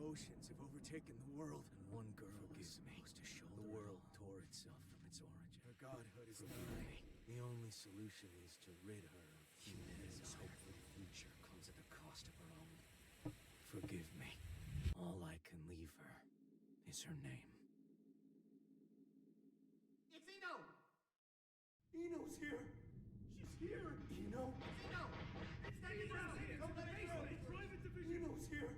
emotions have overtaken the world, and one girl was supposed to shoulder the world tore itself from its origin. Her godhood is nigh. The only solution is to rid her of humanity's hope for the future comes at the cost of her own. Forgive me. All I can leave her is her name. It's Eno! Eno's here! She's here! Eno! It's Eno! It's Naked Brown! Don't let it go! Private division! Eno's here!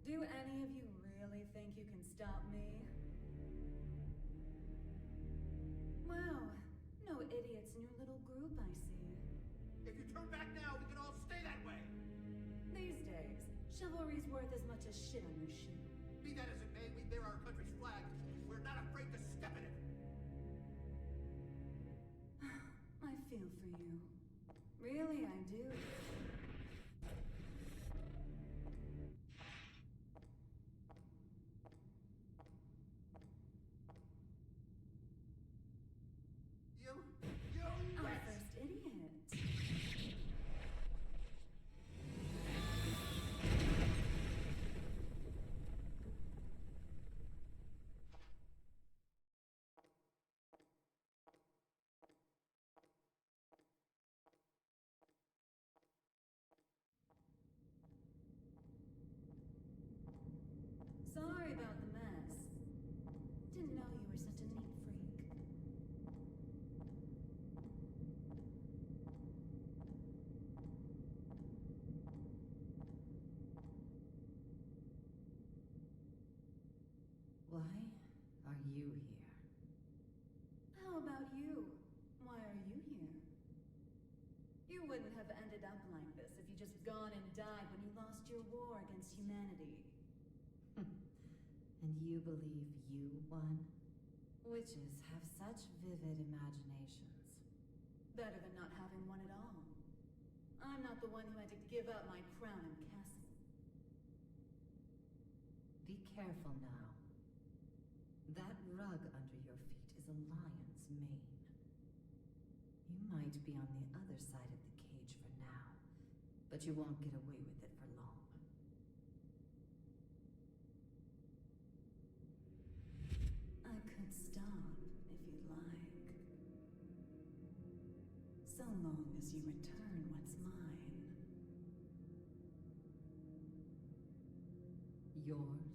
Do any of you really think you can stop me? Wow, no idiots in your little group, I see. If you turn back now, we can all stay that way! These days, chivalry's worth as much as shit on your shoe. Be that as it may, we bear our country's flag. We're not afraid to step in it. I feel for you. Really, I do. You Our first idiot. Sorry about the mess. Didn't know you were such a neat freak. Why are you here? How about you? Why are you here? You wouldn't have ended up like this if you just gone and died when you lost your war against humanity. And you believe you won? Witches have such vivid imaginations. Better than not having one at all. I'm not the one who had to give up my crown and castle. Be careful now. That rug under your feet is a lion's mane. You might be on the other side of the cage for now, but you won't get away with it for long. I could stop if you'd like. So long as you return what's mine. Yours?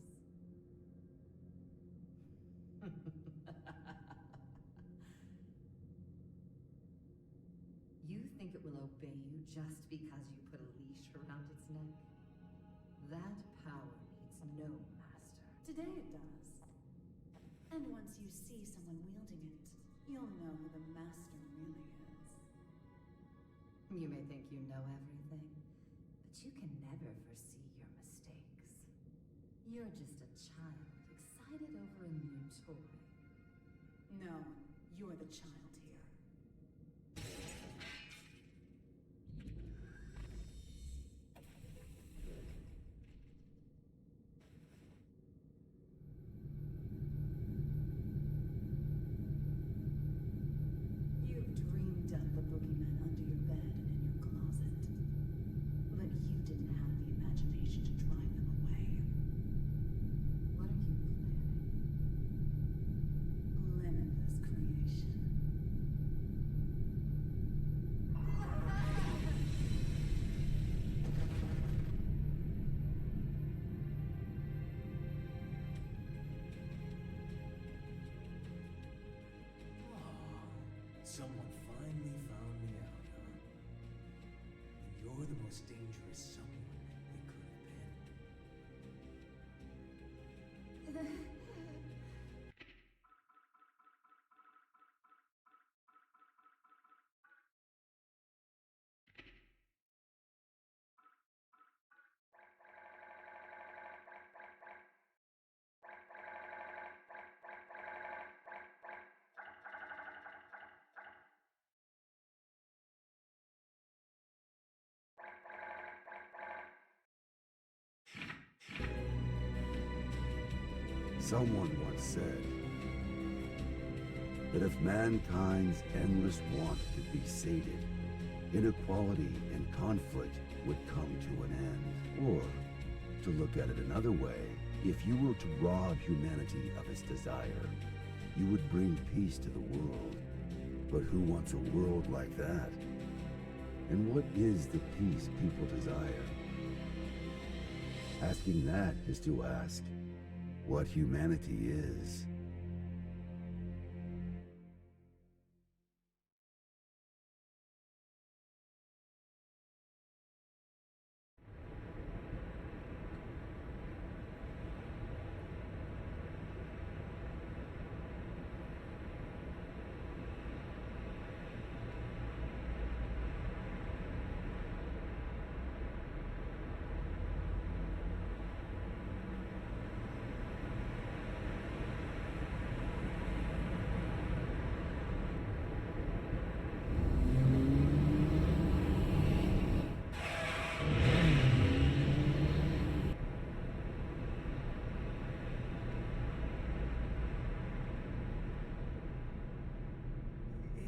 You think it will obey you just because you put a leash around its neck? That power needs no master. Today it does. And once you see someone wielding it, you'll know who the master really is. You may think you know everything, but you can never foresee your mistakes. You're just a child, excited over a new toy. No, you're the child here. You've dreamed up the boogeyman under your bed and in your closet. But you didn't have the imagination to drive them away. What are you planning? Limitless creation. Someone finally found me out, huh? And you're the most dangerous someone they could have been. Someone once said that if mankind's endless want could be sated, inequality and conflict would come to an end. Or, to look at it another way, if you were to rob humanity of its desire, you would bring peace to the world. But who wants a world like that? And what is the peace people desire? Asking that is to ask what humanity is.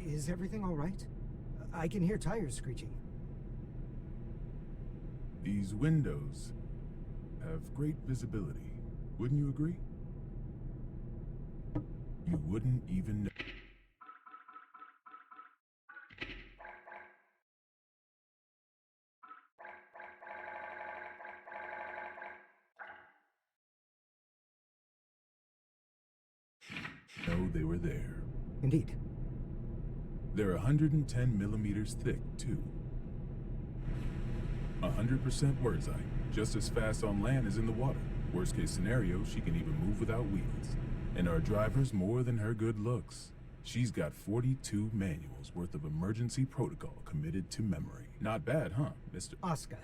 Is everything all right? I can hear tires screeching. These windows have great visibility. Wouldn't you agree? You wouldn't even know. Know they were there. Indeed. They're 110 millimeters thick, too. 100% Wurtzite, just as fast on land as in the water. Worst case scenario, she can even move without wheels. And our driver's more than her good looks. She's got 42 manuals worth of emergency protocol committed to memory. Not bad, huh, Mr. Asuka.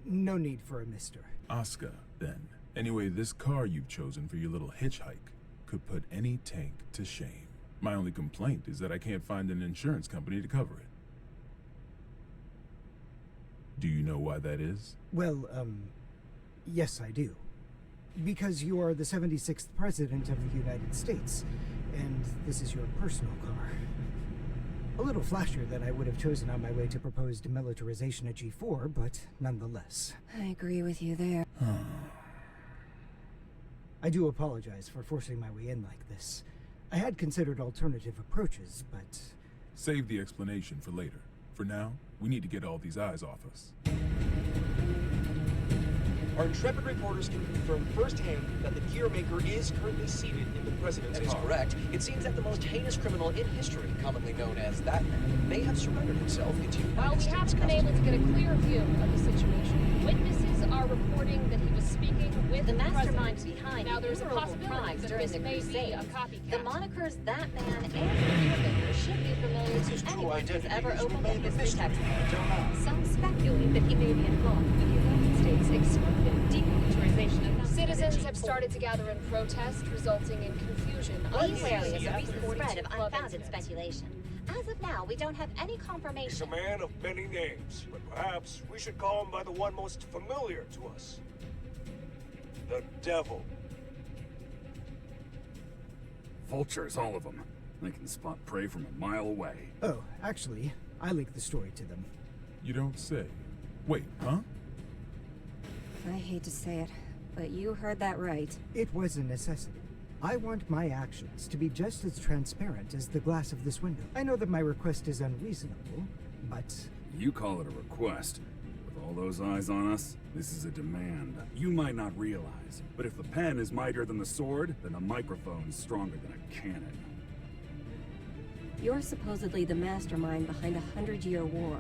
No need for a mister. Asuka, then. Anyway, this car you've chosen for your little hitchhike could put any tank to shame. My only complaint is that I can't find an insurance company to cover it. Do you know why that is? Well, yes I do. Because you are the 76th President of the United States, and this is your personal car. A little flashier than I would have chosen on my way to proposed demilitarization at G4, but nonetheless. I agree with you there. I do apologize for forcing my way in like this. I had considered alternative approaches, but... Save the explanation for later. For now, we need to get all these eyes off us. Our intrepid reporters can confirm firsthand that the gear maker is currently seated in the president's car. That is correct. It seems that the most heinous criminal in history, commonly known as that man, may have surrendered himself into While we haven't been able to get a clear view of the situation, witnesses are reporting that he was speaking with the mastermind president. behind Now there's a innumerable possibility crimes that during this the may be Crusade. a copycat. The monikers That Man and the Gear Maker should be familiar to anyone who's ever opened a history textbook. Some speculate that he may be involved with the United States excluding demilitarization of Citizens have started to gather in protest, resulting in confusion. We wary of the recent 42 spread of club unfounded incidents. speculation. As of now, we don't have any confirmation. He's a man of many names, but perhaps we should call him by the one most familiar to us. The Devil. Vultures, all of them. They can spot prey from a mile away. Oh, actually, I linked the story to them. You don't say. Wait, huh? I hate to say it, but you heard that right. It was a necessity. I want my actions to be just as transparent as the glass of this window. I know that my request is unreasonable, but... You call it a request. With all those eyes on us, this is a demand. You might not realize, but if the pen is mightier than the sword, then the microphone's stronger than a cannon. You're supposedly the mastermind behind a 100-year war.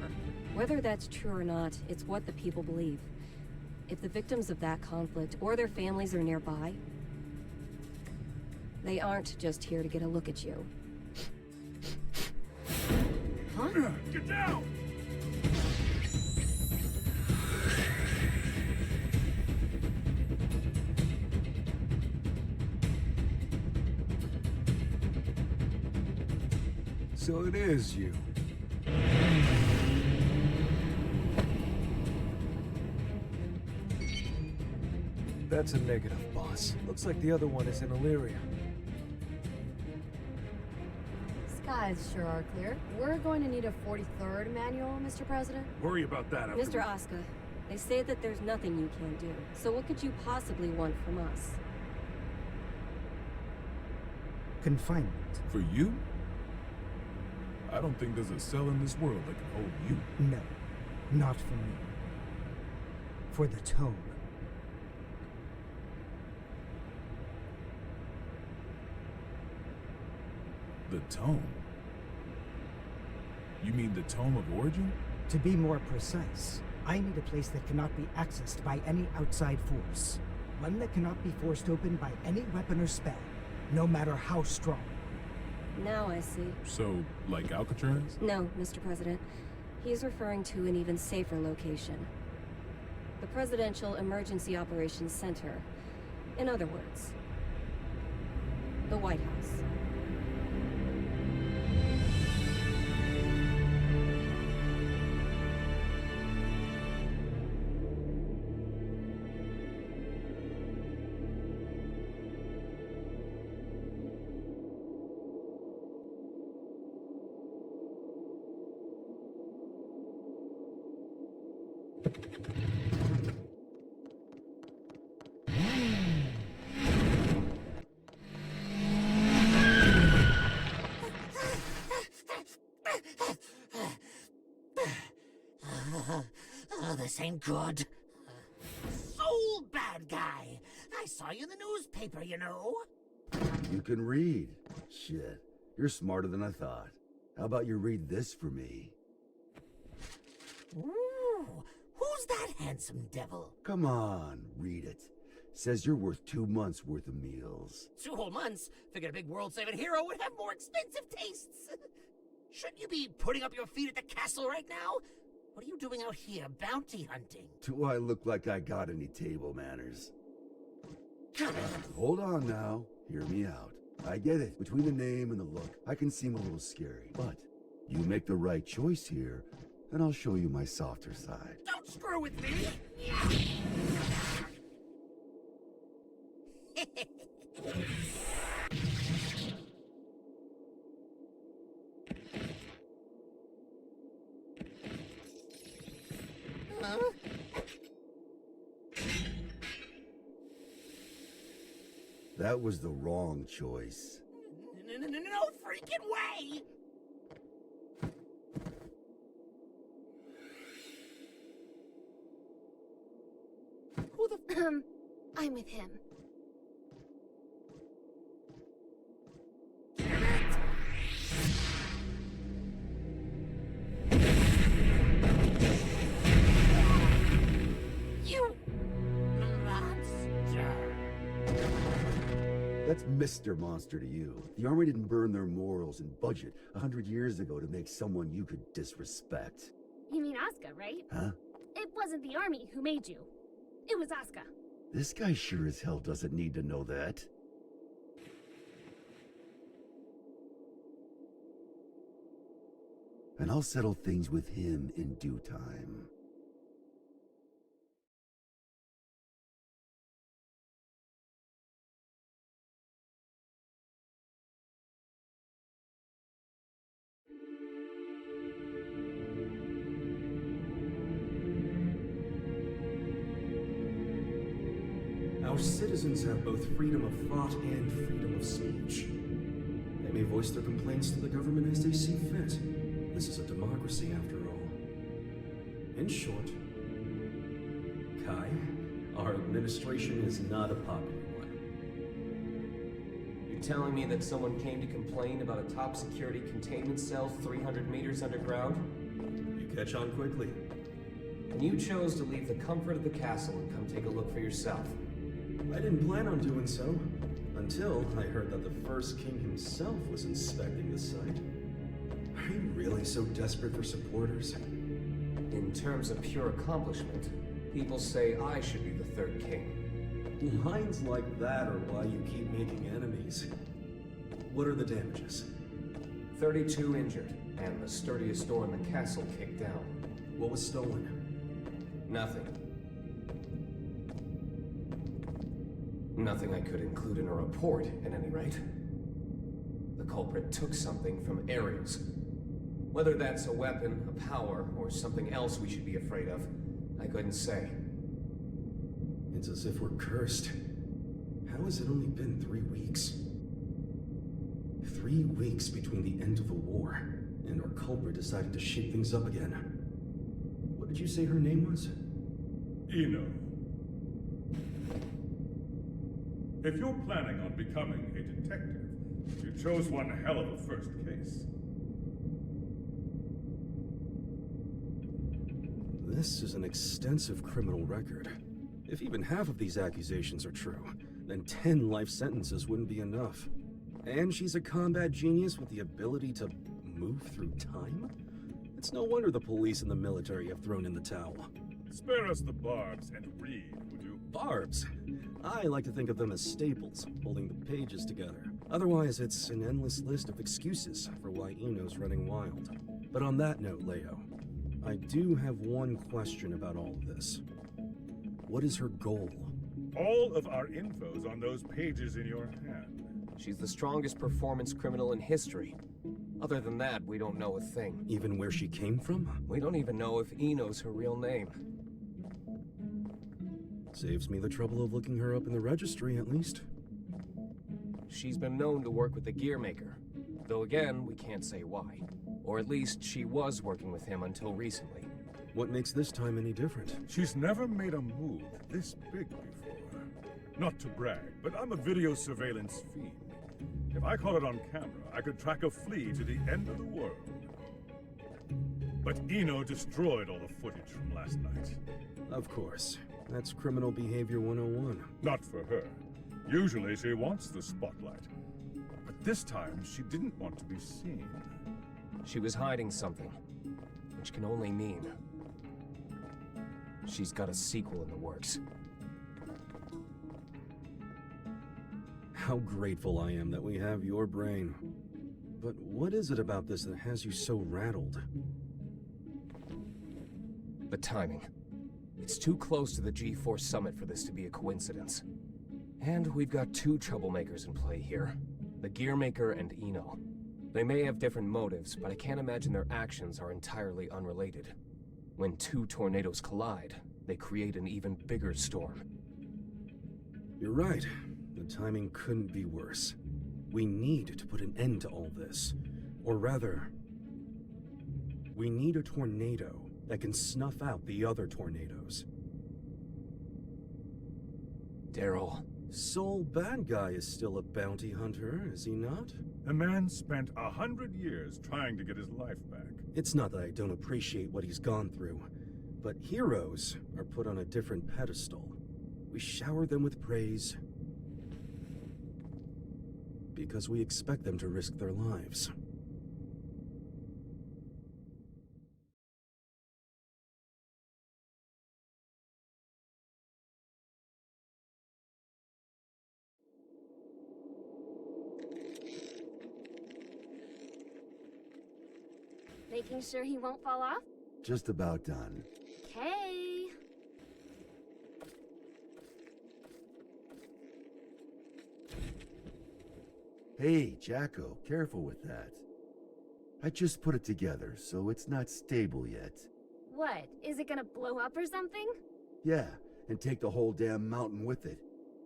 Whether that's true or not, it's what the people believe. If the victims of that conflict or their families are nearby, they aren't just here to get a look at you. Huh? Get down! So it is you. That's a negative, boss. Looks like the other one is in Illyria. Skies sure are clear. We're going to need a 43rd manual, Mr. President. Worry about that after Mr. Asuka, they say that there's nothing you can't do. So what could you possibly want from us? Confinement. For you? I don't think there's a cell in this world that can hold you. No, not for me. For the tome. The Tome? You mean the Tome of Origin? To be more precise, I need a place that cannot be accessed by any outside force. One that cannot be forced open by any weapon or spell, no matter how strong. Now I see. So, like Alcatraz? No, Mr. President. He's referring to an even safer location. The Presidential Emergency Operations Center. In other words, the White House. Oh, this ain't good. Soul bad guy. I saw you in the newspaper, you know. You can read. Shit, you're smarter than I thought. How about you read this for me? Ooh, who's that handsome devil? Come on, read it. Says you're worth 2 months' worth of meals. 2 whole months? Figured a big world-saving hero would have more expensive tastes. Shouldn't you be putting up your feet at the castle right now? What are you doing out here, bounty hunting? Do I look like I got any table manners? Hold on now. Hear me out. I get it. Between the name and the look, I can seem a little scary. But you make the right choice here, and I'll show you my softer side. Don't screw with me! Huh? That was the wrong choice. No freaking way! Who the I'm with him. You monster! That's Mr. Monster to you. The Army didn't burn their morals and budget 100 years ago to make someone you could disrespect. You mean Asuka, right? Huh? It wasn't the army who made you. It was Asuka. This guy sure as hell doesn't need to know that. And I'll settle things with him in due time. Our citizens have both freedom of thought and freedom of speech. They may voice their complaints to the government as they see fit. This is a democracy, after all. In short, Kai, our administration is not a popular one. You telling me that someone came to complain about a top security containment cell 300 meters underground? You catch on quickly. And you chose to leave the comfort of the castle and come take a look for yourself. I didn't plan on doing so, until I heard that the first king himself was inspecting the site. Are you really so desperate for supporters? In terms of pure accomplishment, people say I should be the third king. Lines like that are why you keep making enemies. What are the damages? 32 injured, and the sturdiest door in the castle kicked down. What was stolen? Nothing. Nothing I could include in a report, at any rate. The culprit took something from Ares. Whether that's a weapon, a power, or something else we should be afraid of, I couldn't say. It's as if we're cursed. How has it only been 3 weeks? 3 weeks between the end of the war and our culprit decided to shake things up again. What did you say her name was? Eno. If you're planning on becoming a detective, you chose one hell of a first case. This is an extensive criminal record. If even half of these accusations are true, then 10 life sentences wouldn't be enough. And she's a combat genius with the ability to move through time? It's no wonder the police and the military have thrown in the towel. Spare us the barbs and read, would you? Barbs? I like to think of them as staples, holding the pages together. Otherwise, it's an endless list of excuses for why Eno's running wild. But on that note, Leo, I do have one question about all of this. What is her goal? All of our info's on those pages in your hand. She's the strongest performance criminal in history. Other than that, we don't know a thing. Even where she came from? We don't even know if Eno's her real name. Saves me the trouble of looking her up in the registry, at least. She's been known to work with the Gearmaker. Though again, we can't say why. Or at least she was working with him until recently. What makes this time any different? She's never made a move this big before. Not to brag, but I'm a video surveillance fiend. If I caught it on camera, I could track a flea to the end of the world. But Eno destroyed all the footage from last night. Of course. That's criminal behavior 101. Not for her. Usually she wants the spotlight. But this time, she didn't want to be seen. She was hiding something, which can only mean she's got a sequel in the works. How grateful I am that we have your brain. But what is it about this that has you so rattled? The timing. It's too close to the G4 summit for this to be a coincidence. And we've got 2 troublemakers in play here. The Gearmaker and Eno. They may have different motives, but I can't imagine their actions are entirely unrelated. When 2 tornadoes collide, they create an even bigger storm. You're right. The timing couldn't be worse. We need to put an end to all this. Or rather, we need a tornado that can snuff out the other tornadoes. Daryl. Soul Bad Guy is still a bounty hunter, is he not? The man spent 100 years trying to get his life back. It's not that I don't appreciate what he's gone through, but heroes are put on a different pedestal. We shower them with praise because we expect them to risk their lives. Making sure he won't fall off? Just about done. Okay. Hey, Jacko, careful with that. I just put it together, so it's not stable yet. What? Is it gonna blow up or something? Yeah, and take the whole damn mountain with it.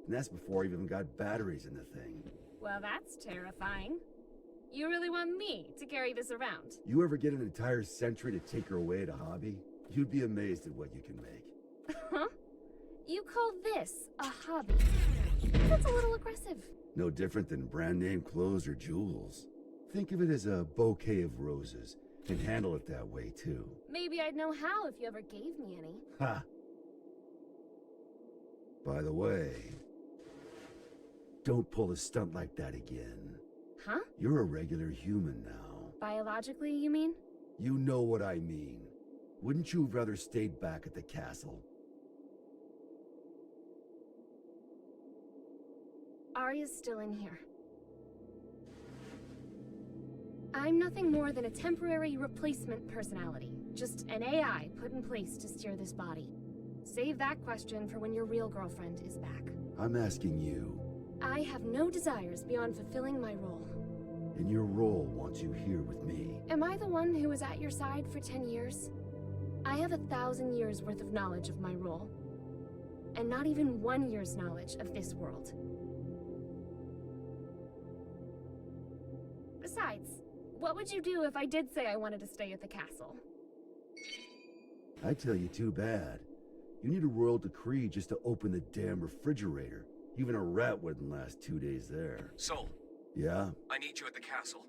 And that's before I even got batteries in the thing. Well, that's terrifying. You really want me to carry this around? You ever get an entire century to take her away at a hobby? You'd be amazed at what you can make. Huh? You call this a hobby? That's a little aggressive. No different than brand name clothes or jewels. Think of it as a bouquet of roses, and handle it that way too. Maybe I'd know how if you ever gave me any. Ha! By the way, don't pull a stunt like that again. Huh? You're a regular human now. Biologically, you mean? You know what I mean. Wouldn't you have rather stayed back at the castle? Arya's still in here. I'm nothing more than a temporary replacement personality. Just an AI put in place to steer this body. Save that question for when your real girlfriend is back. I'm asking you. I have no desires beyond fulfilling my role. And your role wants you here with me. Am I the one who was at your side for 10 years? I have 1,000 years worth of knowledge of my role. And not even 1 year's knowledge of this world. Besides, what would you do if I did say I wanted to stay at the castle? I tell you, too bad. You need a royal decree just to open the damn refrigerator. Even a rat wouldn't last 2 days there. Soul, Yeah? I need you at the castle.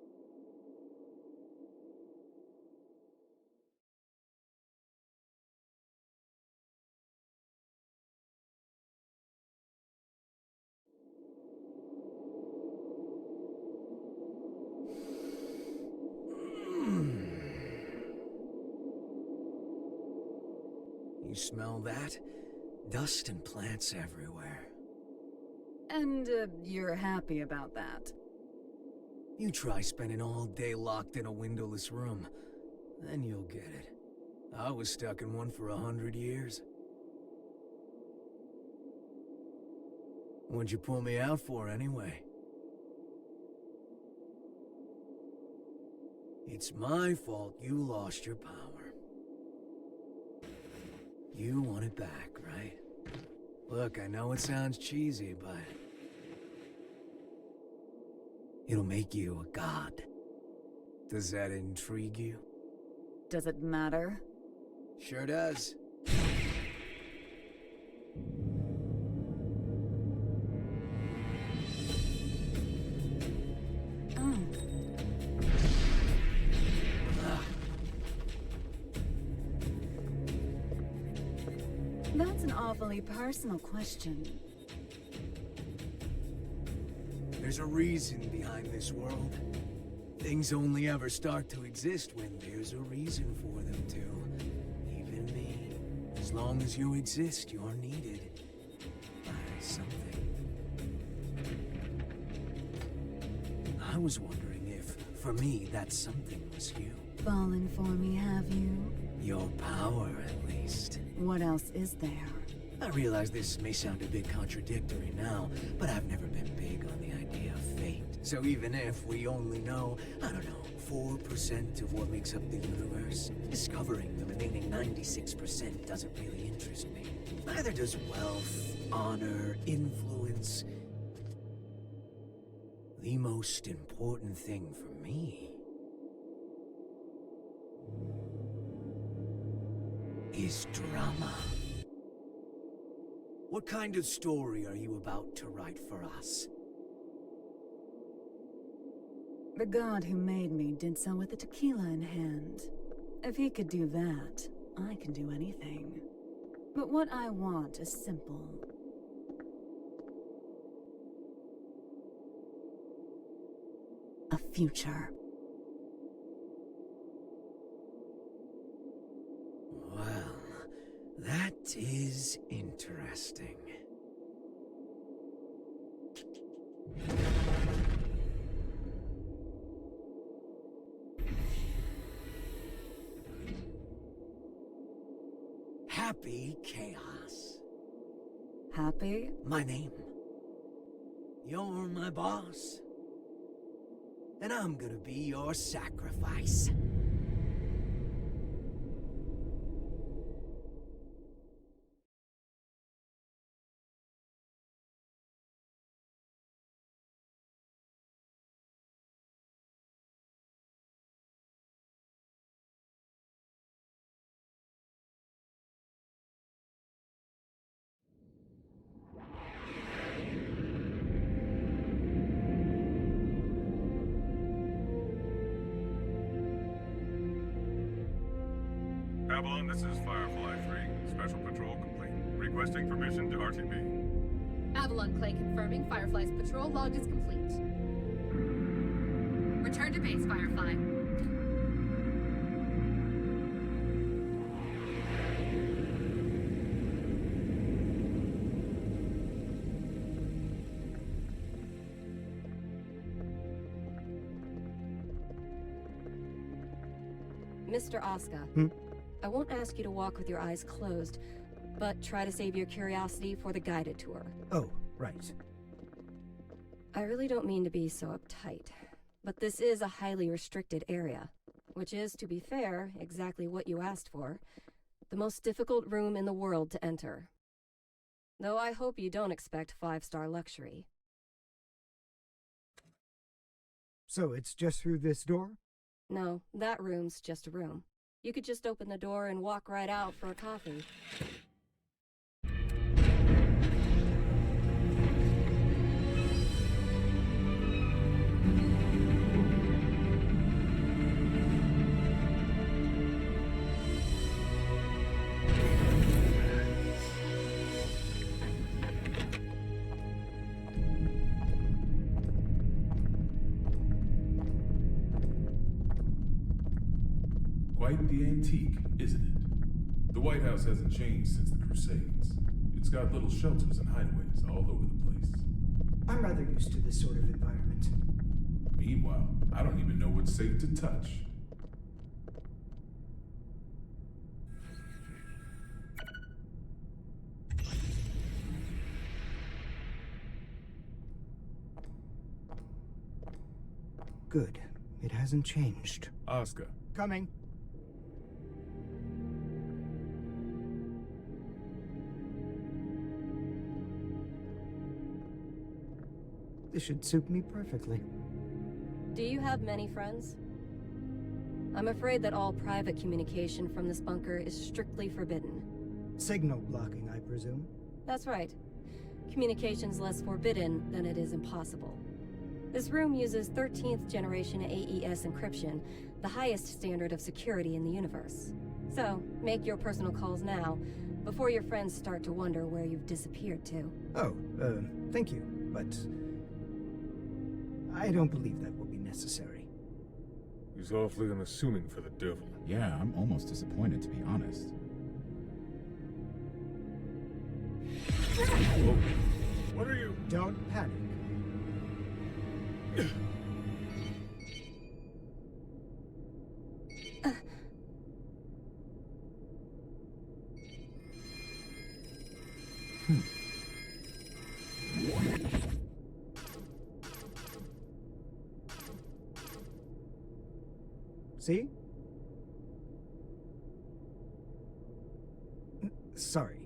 You smell that? Dust and plants everywhere. And, you're happy about that? You try spending all day locked in a windowless room. Then you'll get it. I was stuck in one for 100 years. What'd you pull me out for, anyway? It's my fault you lost your power. You want it back, right? Look, I know it sounds cheesy, but... it'll make you a god. Does that intrigue you? Does it matter? Sure does. Oh. That's an awfully personal question. There's a reason behind this world. Things only ever start to exist when there's a reason for them to. Even me. As long as you exist, you're needed. By something. I was wondering if, for me, that something was you. Fallen for me, have you? Your power, at least. What else is there? I realize this may sound a bit contradictory now, but I've never been big on the idea of fate. So even if we only know, I don't know, 4% of what makes up the universe, discovering the remaining 96% doesn't really interest me. Neither does wealth, honor, influence. The most important thing for me is drama. What kind of story are you about to write for us? The god who made me did so with the tequila in hand. If he could do that, I can do anything. But what I want is simple. A future. Well, that is interesting. Happy Chaos. Happy? My name. You're my boss. And I'm gonna be your sacrifice. Avalon, this is Firefly 3. Special patrol complete. Requesting permission to RTB. Avalon Clay confirming Firefly's patrol log is complete. Return to base, Firefly. Mr. Asuka. I won't ask you to walk with your eyes closed, but try to save your curiosity for the guided tour. Oh, Right. I really don't mean to be so uptight, but this is a highly restricted area, which is, to be fair, exactly what you asked for. The most difficult room in the world to enter. Though I hope you don't expect 5-star luxury. So it's just through this door? No, that room's just a room. You could just open the door and walk right out for a coffee. Quite the antique, isn't it? The White House hasn't changed since the Crusades. It's got little shelters and hideaways all over the place. I'm rather used to this sort of environment. Meanwhile, I don't even know what's safe to touch. Good. It hasn't changed. Oscar. Coming. This should suit me perfectly. Do you have many friends? I'm afraid that all private communication from this bunker is strictly forbidden. Signal blocking, I presume? That's right. Communication's less forbidden than it is impossible. This room uses 13th generation AES encryption, the highest standard of security in the universe. So, make your personal calls now, before your friends start to wonder where you've disappeared to. Oh, thank you, but I don't believe that will be necessary. He's awfully unassuming for the devil. Yeah, I'm almost disappointed, to be honest. Whoa. What are you? Don't panic. See? Sorry.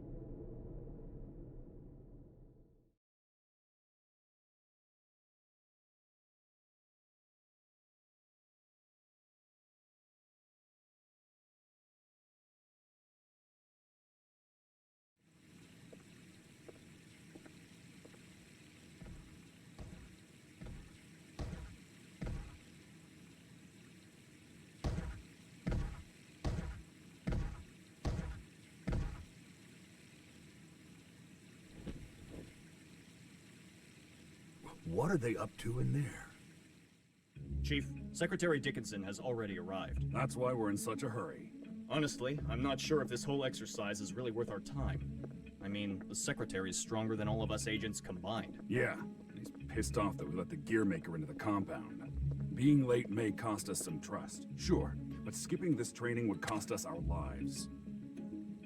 What are they up to in there? Chief, Secretary Dickinson has already arrived. That's why we're in such a hurry. Honestly, I'm not sure if this whole exercise is really worth our time. I mean, the Secretary is stronger than all of us agents combined. Yeah, he's pissed off that we let the gear maker into the compound. Being late may cost us some trust, sure, but skipping this training would cost us our lives.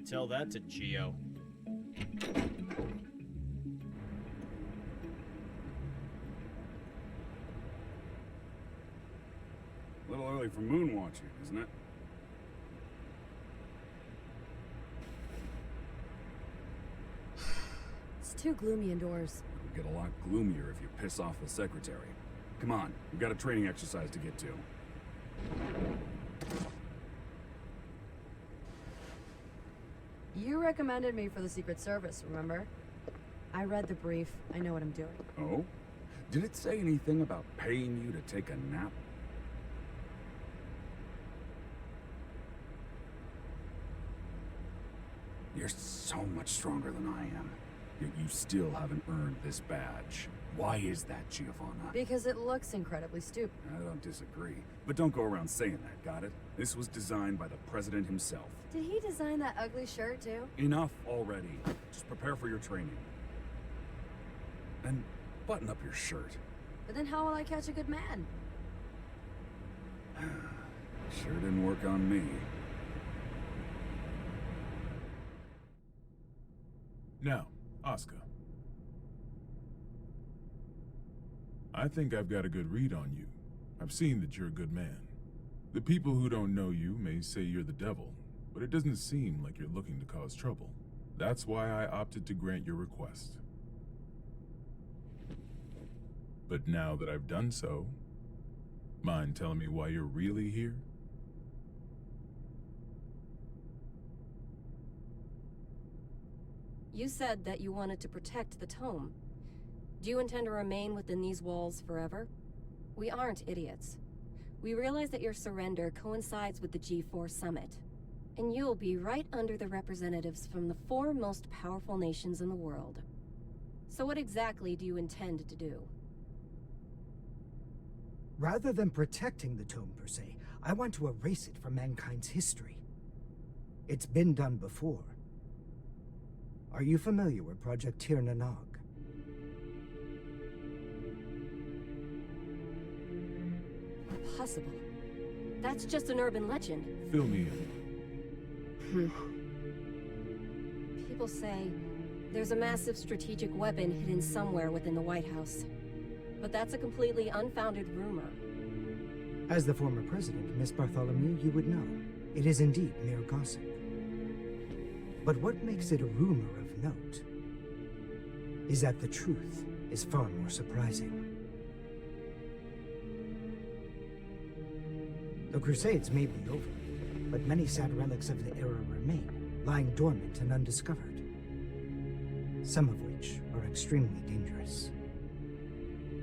Tell that to Geo. A little early for moon watching, isn't it? It's too gloomy indoors. It'll get a lot gloomier if you piss off the Secretary. Come on, we've got a training exercise to get to. You recommended me for the Secret Service, remember? I read the brief. I know what I'm doing. Oh? Did it say anything about paying you to take a nap? You're so much stronger than I am, yet you still haven't earned this badge. Why is that, Giovanna? Because it looks incredibly stupid. I don't disagree. But don't go around saying that, got it? This was designed by the President himself. Did he design that ugly shirt, too? Enough already. Just prepare for your training. And button up your shirt. But then how will I catch a good man? Sure didn't work on me. Now, Oscar. I think I've got a good read on you. I've seen that you're a good man. The people who don't know you may say you're the devil, but it doesn't seem like you're looking to cause trouble. That's why I opted to grant your request. But now that I've done so, mind telling me why you're really here? You said that you wanted to protect the tome. Do you intend to remain within these walls forever? We aren't idiots. We realize that your surrender coincides with the G4 summit, and you'll be right under the representatives from the 4 most powerful nations in the world. So what exactly do you intend to do? Rather than protecting the tome per se, I want to erase it from mankind's history. It's been done before. Are you familiar with Project Tir na Nog? Impossible. That's just an urban legend. Fill me in. People say there's a massive strategic weapon hidden somewhere within the White House. But that's a completely unfounded rumor. As the former president, Miss Bartholomew, you would know. It is indeed mere gossip. But what makes it a rumor of note is that the truth is far more surprising. The Crusades may be over, but many sad relics of the era remain, lying dormant and undiscovered. Some of which are extremely dangerous.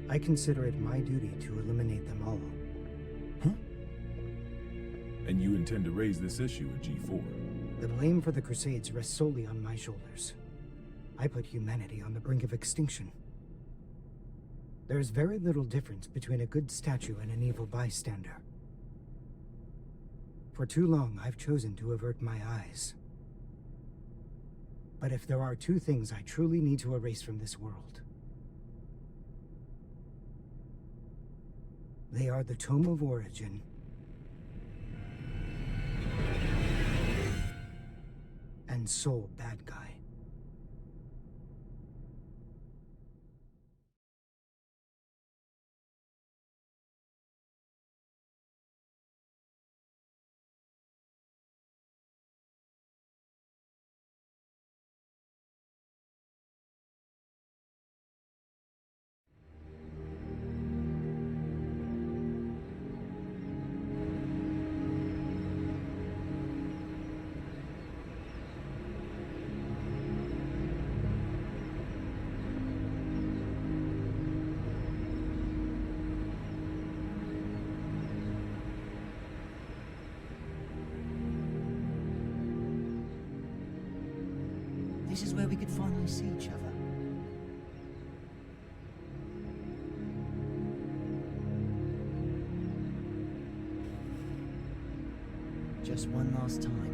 I consider it my duty to eliminate them all. And you intend to raise this issue at G4? The blame for the Crusades rests solely on my shoulders. I put humanity on the brink of extinction. There is very little difference between a good statue and an evil bystander. For too long, I've chosen to avert my eyes. But if there are 2 things I truly need to erase from this world, they are the Tome of Origin and Soul Bad Guy. This is where we could finally see each other. Just one last time.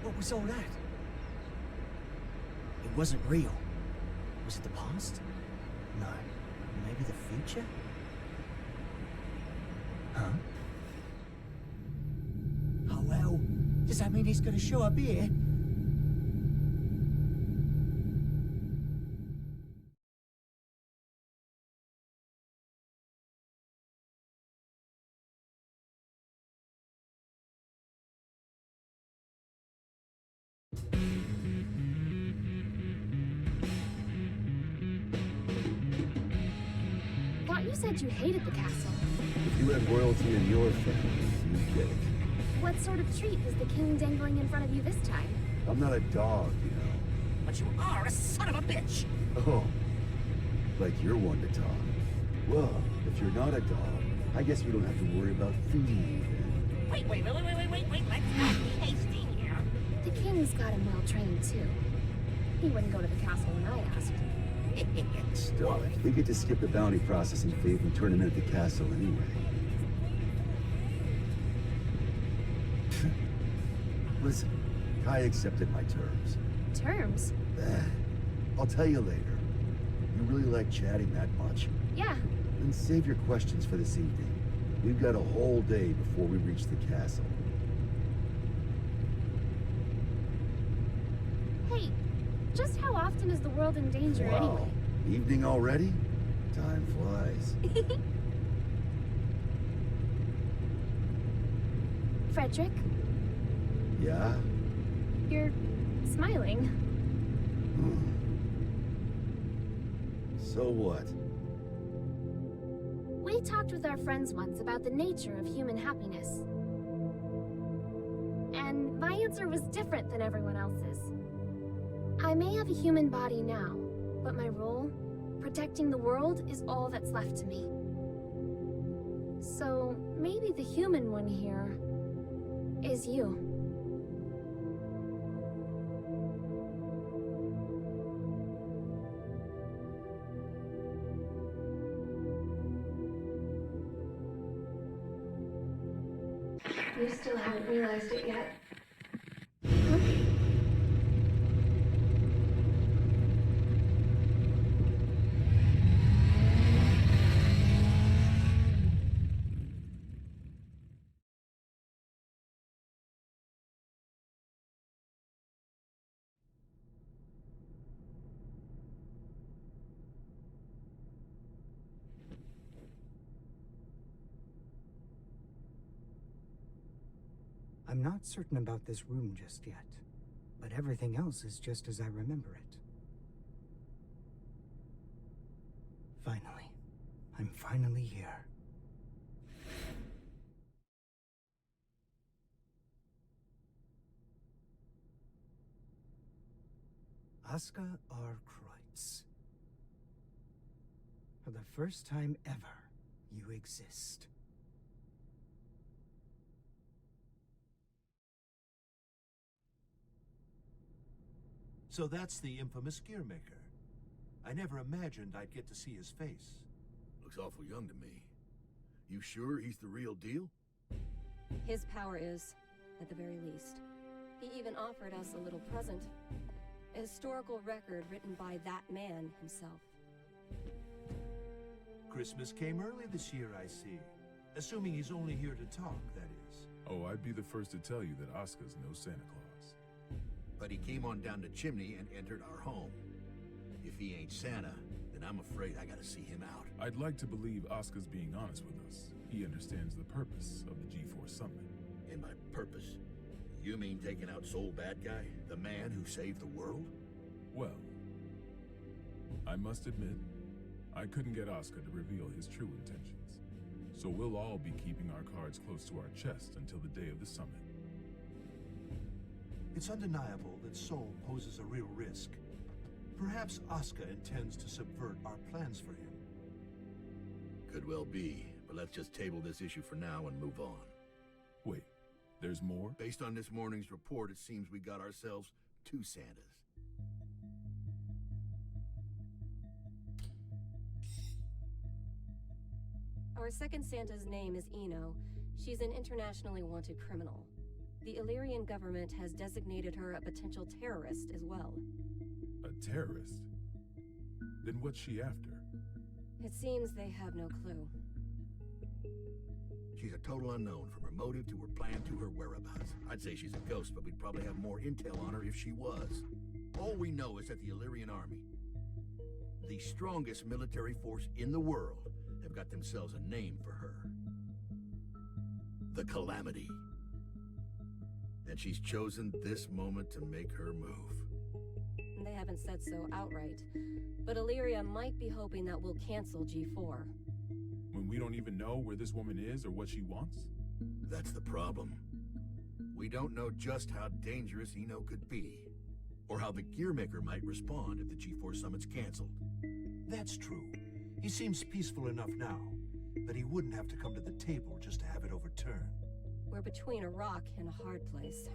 What was all that? It wasn't real. Was it the past? No. Maybe the future? Huh? Oh well, does that mean he's gonna show up here? You said you hated the castle. If you had royalty in your family, you'd get it. What sort of treat is the king dangling in front of you this time? I'm not a dog, you know. But you are a son of a bitch! Oh, like you're one to talk. Well, if you're not a dog, I guess we don't have to worry about food. Wait, let's not be hasty here. The king's got him well trained, too. He wouldn't go to the castle when I asked. Still, we get to skip the bounty processing phase and turn him in at the castle anyway. Listen, Kai accepted my terms. Terms? I'll tell you later. You really like chatting that much? Yeah. Then save your questions for this evening. We've got a whole day before we reach the castle. Hey, just how often is the world in danger anyway? Evening already? Time flies. Frederick? Yeah? You're smiling. So what? We talked with our friends once about the nature of human happiness. And my answer was different than everyone else's. I may have a human body now, but my role, protecting the world, is all that's left to me. So maybe the human one here is you. You still haven't realized it yet? I'm not certain about this room just yet, but everything else is just as I remember it. Finally. I'm finally here. Aska R. Kreutz. For the first time ever, you exist. So that's the infamous Gearmaker. I never imagined I'd get to see his face. Looks awful young to me. You sure he's the real deal? His power is, at the very least. He even offered us a little present. A historical record written by that man himself. Christmas came early this year, I see. Assuming he's only here to talk, that is. Oh, I'd be the first to tell you that Aska's no Santa Claus. But he came on down the chimney and entered our home. If he ain't Santa, then I'm afraid I gotta see him out. I'd like to believe Aska's being honest with us. He understands the purpose of the G4 Summit. And by purpose, you mean taking out Soul Bad Guy? The man who saved the world? Well, I must admit, I couldn't get Aska to reveal his true intentions. So we'll all be keeping our cards close to our chest until the day of the summit. It's undeniable that Soul poses a real risk. Perhaps Aska intends to subvert our plans for him. Could well be, but let's just table this issue for now and move on. Wait, there's more? Based on this morning's report, it seems we got ourselves 2 Santas. Our second Santa's name is Eno. She's an internationally wanted criminal. The Illyrian government has designated her a potential terrorist as well. A terrorist? Then what's she after? It seems they have no clue. She's a total unknown, from her motive to her plan to her whereabouts. I'd say she's a ghost, but we'd probably have more intel on her if she was. All we know is that the Illyrian army, the strongest military force in the world, have got themselves a name for her. The Calamity. And she's chosen this moment to make her move. They haven't said so outright, but Illyria might be hoping that we'll cancel G4. When we don't even know where this woman is or what she wants? That's the problem. We don't know just how dangerous Eno could be, or how the Gearmaker might respond if the G4 Summit's canceled. That's true. He seems peaceful enough now, but he wouldn't have to come to the table just to have it overturned. We're between a rock and a hard place.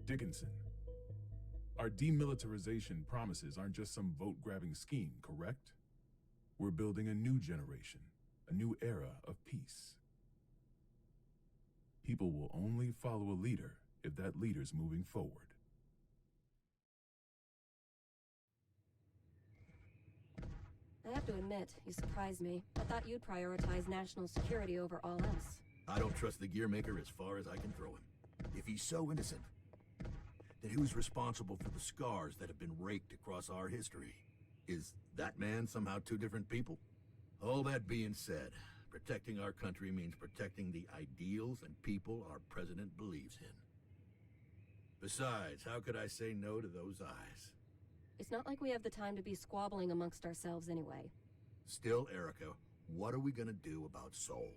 Dickinson, our demilitarization promises aren't just some vote-grabbing scheme, correct? We're building a new generation, a new era of peace. People will only follow a leader if that leader's moving forward. I have to admit, you surprised me. I thought you'd prioritize national security over all else. I don't trust the Gearmaker as far as I can throw him. If he's so innocent, then who's responsible for the scars that have been raked across our history? Is that man somehow two different people? All that being said, protecting our country means protecting the ideals and people our president believes in. Besides, how could I say no to those eyes? It's not like we have the time to be squabbling amongst ourselves anyway. Still, Erica, what are we gonna do about Soul?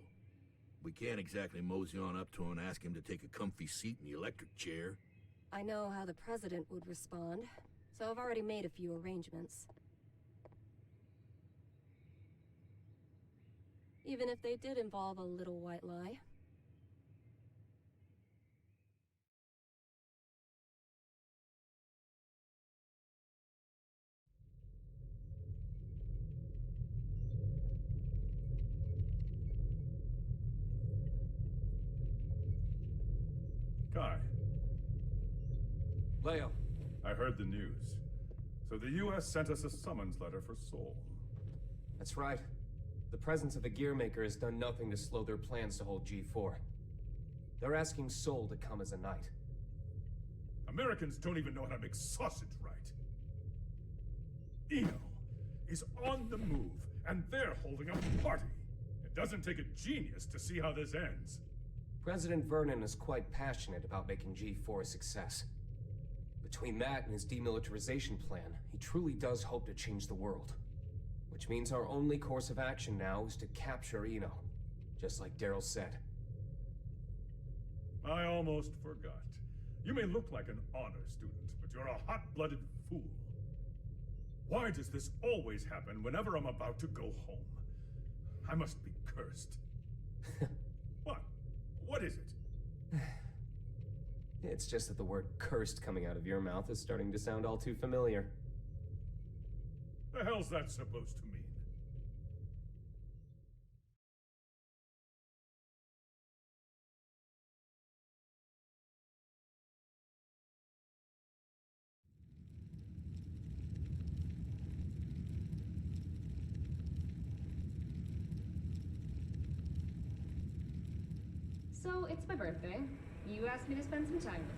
We can't exactly mosey on up to him and ask him to take a comfy seat in the electric chair. I know how the president would respond, so I've already made a few arrangements. Even if they did involve a little white lie. Kai. Leo. I heard the news. So the U.S. sent us a summons letter for Soul. That's right. The presence of the Gearmaker has done nothing to slow their plans to hold G4. They're asking Soul to come as a knight. Americans don't even know how to make sausage right. Eno is on the move, and they're holding a party. It doesn't take a genius to see how this ends. President Vernon is quite passionate about making G4 a success. Between that and his demilitarization plan, he truly does hope to change the world. Which means our only course of action now is to capture Eno, just like Daryl said. I almost forgot. You may look like an honor student, but you're a hot-blooded fool. Why does this always happen whenever I'm about to go home? I must be cursed. What? What is it? It's just that the word cursed coming out of your mouth is starting to sound all too familiar. The hell's that supposed to mean? So, it's my birthday. You asked me to spend some time with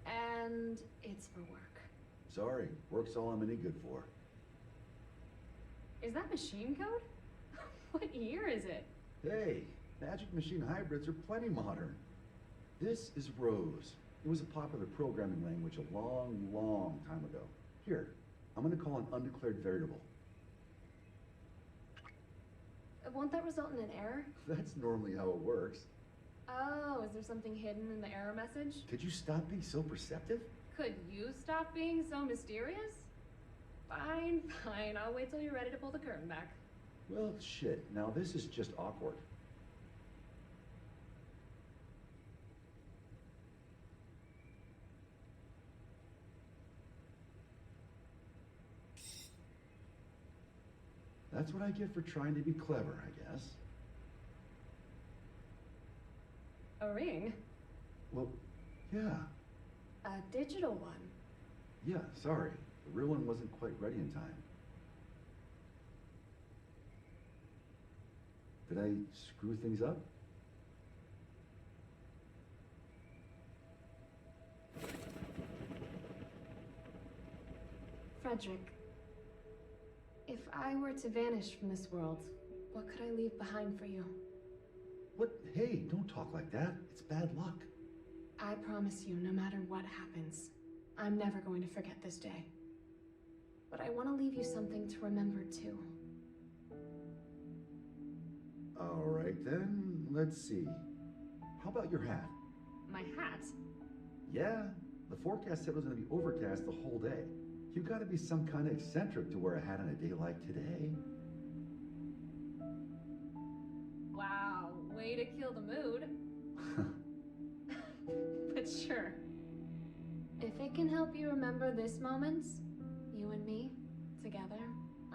you. And it's for work. Sorry, work's all I'm any good for. Is that machine code? What year is it? Hey, Magic Machine hybrids are plenty modern. This is Rose. It was a popular programming language a long, long time ago. Here, I'm gonna call an undeclared variable. Won't that result in an error? That's normally how it works. Oh, is there something hidden in the error message? Could you stop being so perceptive? Could you stop being so mysterious? Fine, fine. I'll wait till you're ready to pull the curtain back. Well, shit. Now this is just awkward. That's what I get for trying to be clever, I guess. A ring? Well, yeah. A digital one? Yeah, sorry. The real one wasn't quite ready in time. Did I screw things up? Frederick, if I were to vanish from this world, what could I leave behind for you? What? Hey, don't talk like that. It's bad luck. I promise you, no matter what happens, I'm never going to forget this day. But I want to leave you something to remember too. All right then, let's see. How about your hat? My hat? Yeah, the forecast said it was going to be overcast the whole day. You gotta be some kind of eccentric to wear a hat on a day like today. to kill the mood. But sure. If it can help you remember this moment, you and me, together,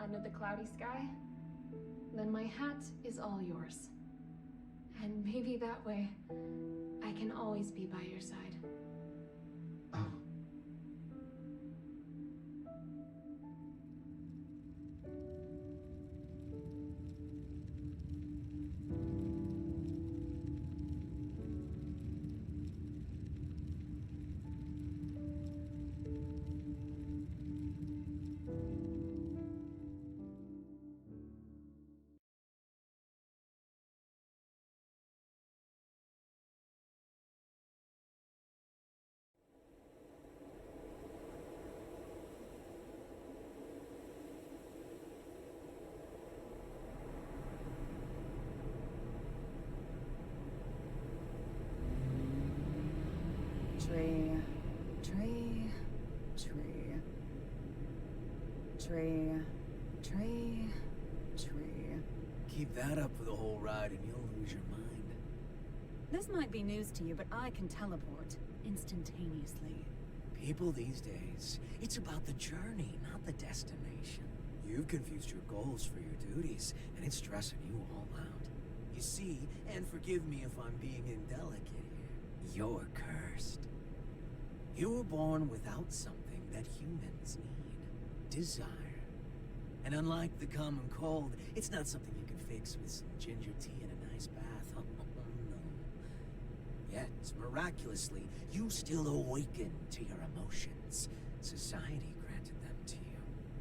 under the cloudy sky, then my hat is all yours. And maybe that way, I can always be by your side. Tree, tree, tree, tree, tree, tree. Keep that up for the whole ride and you'll lose your mind. This might be news to you, but I can teleport instantaneously. People these days, it's about the journey, not the destination. You've confused your goals for your duties, and it's stressing you all out. You see, and forgive me if I'm being indelicate here, you're cursed. You were born without something that humans need. Desire. And unlike the common cold, it's not something you can fix with some ginger tea and a nice bath. Oh, no. Yet, miraculously, you still awaken to your emotions. Society granted them to you.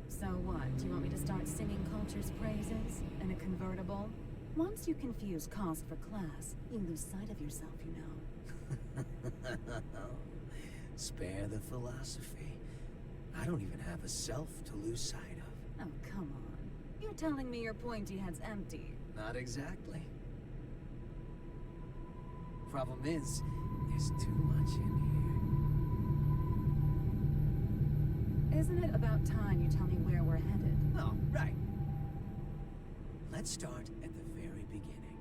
So what? Do you want me to start singing culture's praises in a convertible? Once you confuse cause for class, you lose sight of yourself, you know. Spare the philosophy. I don't even have a self to lose sight of. Oh, come on. You're telling me your pointy head's empty. Not exactly. Problem is, there's too much in here. Isn't it about time you tell me where we're headed? Oh, right. Let's start at the very beginning.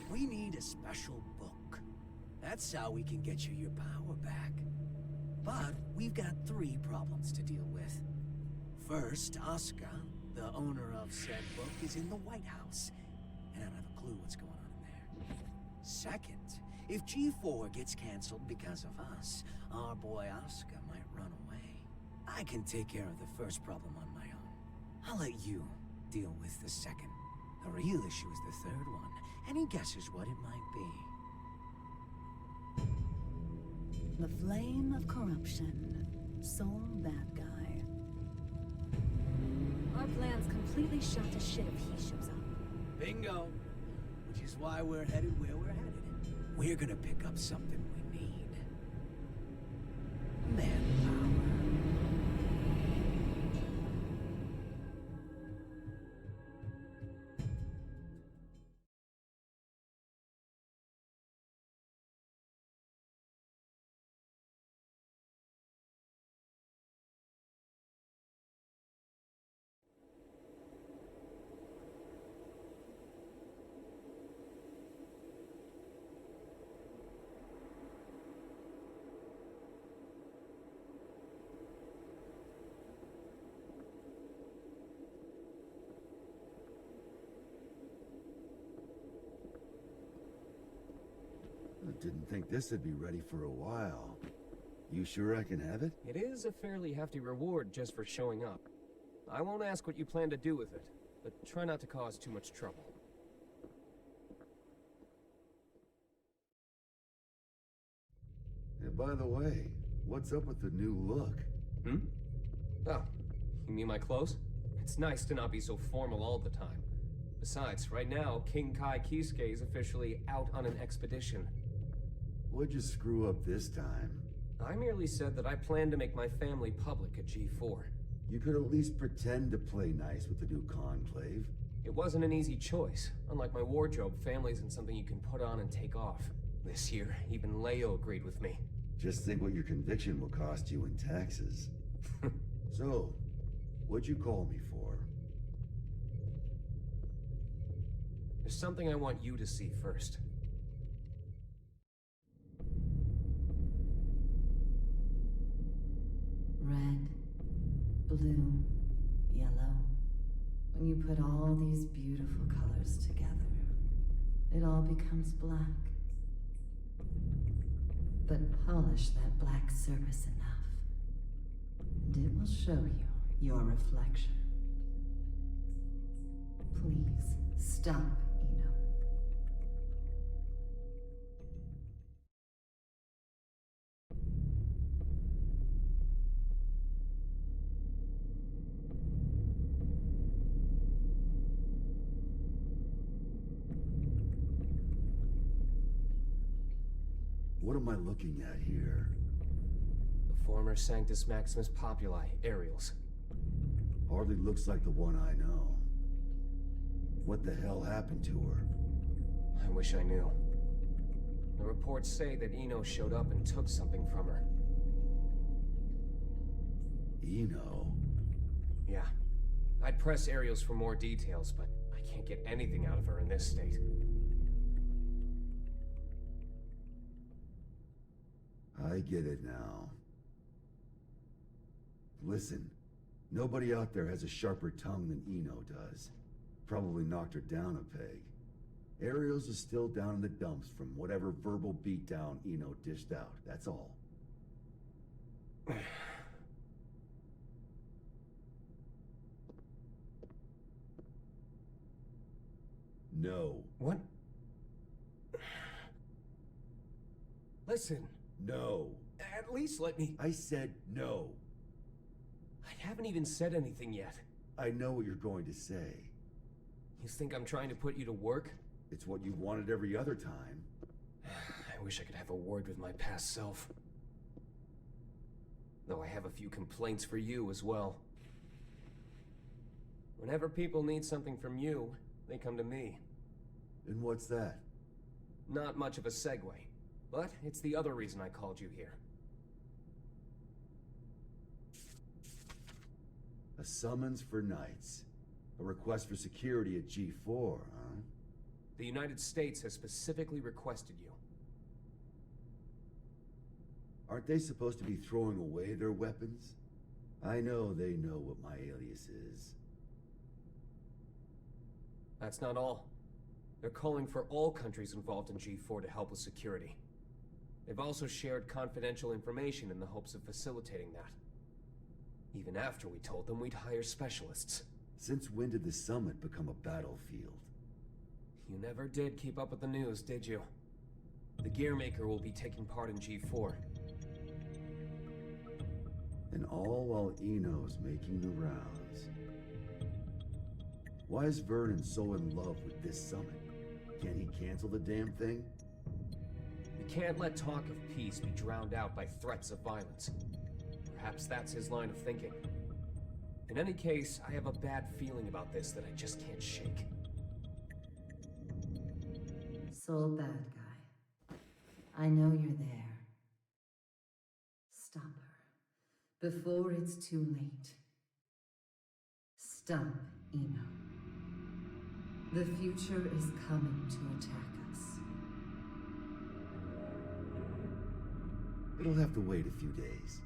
We need a special book. That's how we can get you your power back. But we've got 3 problems to deal with. First, Asuka, the owner of said book, is in the White House, and I don't have a clue what's going on in there. Second, if G4 gets canceled because of us, our boy Asuka might run away. I can take care of the first problem on my own. I'll let you deal with the second. The real issue is the third one. Any guesses what it might be? The flame of corruption. Sole bad guy. Our plan's completely shot to shit if he shows up. Bingo! Which is why we're headed where we're headed. We're gonna pick up something we need. Manpower. I didn't think this would be ready for a while. You sure I can have it? It is a fairly hefty reward just for showing up. I won't ask what you plan to do with it, but try not to cause too much trouble. And by the way, what's up with the new look? Oh, you mean my clothes? It's nice to not be so formal all the time. Besides, right now, King Kai Kisuke is officially out on an expedition. What'd you screw up this time? I merely said that I plan to make my family public at G4. You could at least pretend to play nice with the new conclave. It wasn't an easy choice. Unlike my wardrobe, family isn't something you can put on and take off. This year, even Leo agreed with me. Just think what your conviction will cost you in taxes. So, what'd you call me for? There's something I want you to see first. Red, blue, yellow. When you put all these beautiful colors together, it all becomes black. But polish that black surface enough, and it will show you your reflection. Please, stop, Eno. What am I looking at here? The former Sanctus Maximus Populi, Aerials. Hardly looks like the one I know. What the hell happened to her? I wish I knew. The reports say that Eno showed up and took something from her. Eno? Yeah. I'd press Aerials for more details, but I can't get anything out of her in this state. I get it now. Listen, nobody out there has a sharper tongue than Eno does. Probably knocked her down a peg. Aerials is still down in the dumps from whatever verbal beatdown Eno dished out, that's all. No. What? Listen. No. At least let me... I said no. I haven't even said anything yet. I know what you're going to say. You think I'm trying to put you to work? It's what you've wanted every other time. I wish I could have a word with my past self. Though I have a few complaints for you as well. Whenever people need something from you, they come to me. And what's that? Not much of a segue. But it's the other reason I called you here. A summons for Knights. A request for security at G4, huh? The United States has specifically requested you. Aren't they supposed to be throwing away their weapons? I know they know what my alias is. That's not all. They're calling for all countries involved in G4 to help with security. They've also shared confidential information in the hopes of facilitating that. Even after we told them we'd hire specialists. Since when did the summit become a battlefield? You never did keep up with the news, did you? The Gearmaker will be taking part in G4. And all while Eno's making the rounds. Why is Vernon so in love with this summit? Can't he cancel the damn thing? We can't let talk of peace be drowned out by threats of violence. Perhaps that's his line of thinking. In any case, I have a bad feeling about this that I just can't shake. Soul bad guy. I know you're there. Stop her. Before it's too late. Stop, Eno. The future is coming to attack us. It'll have to wait a few days.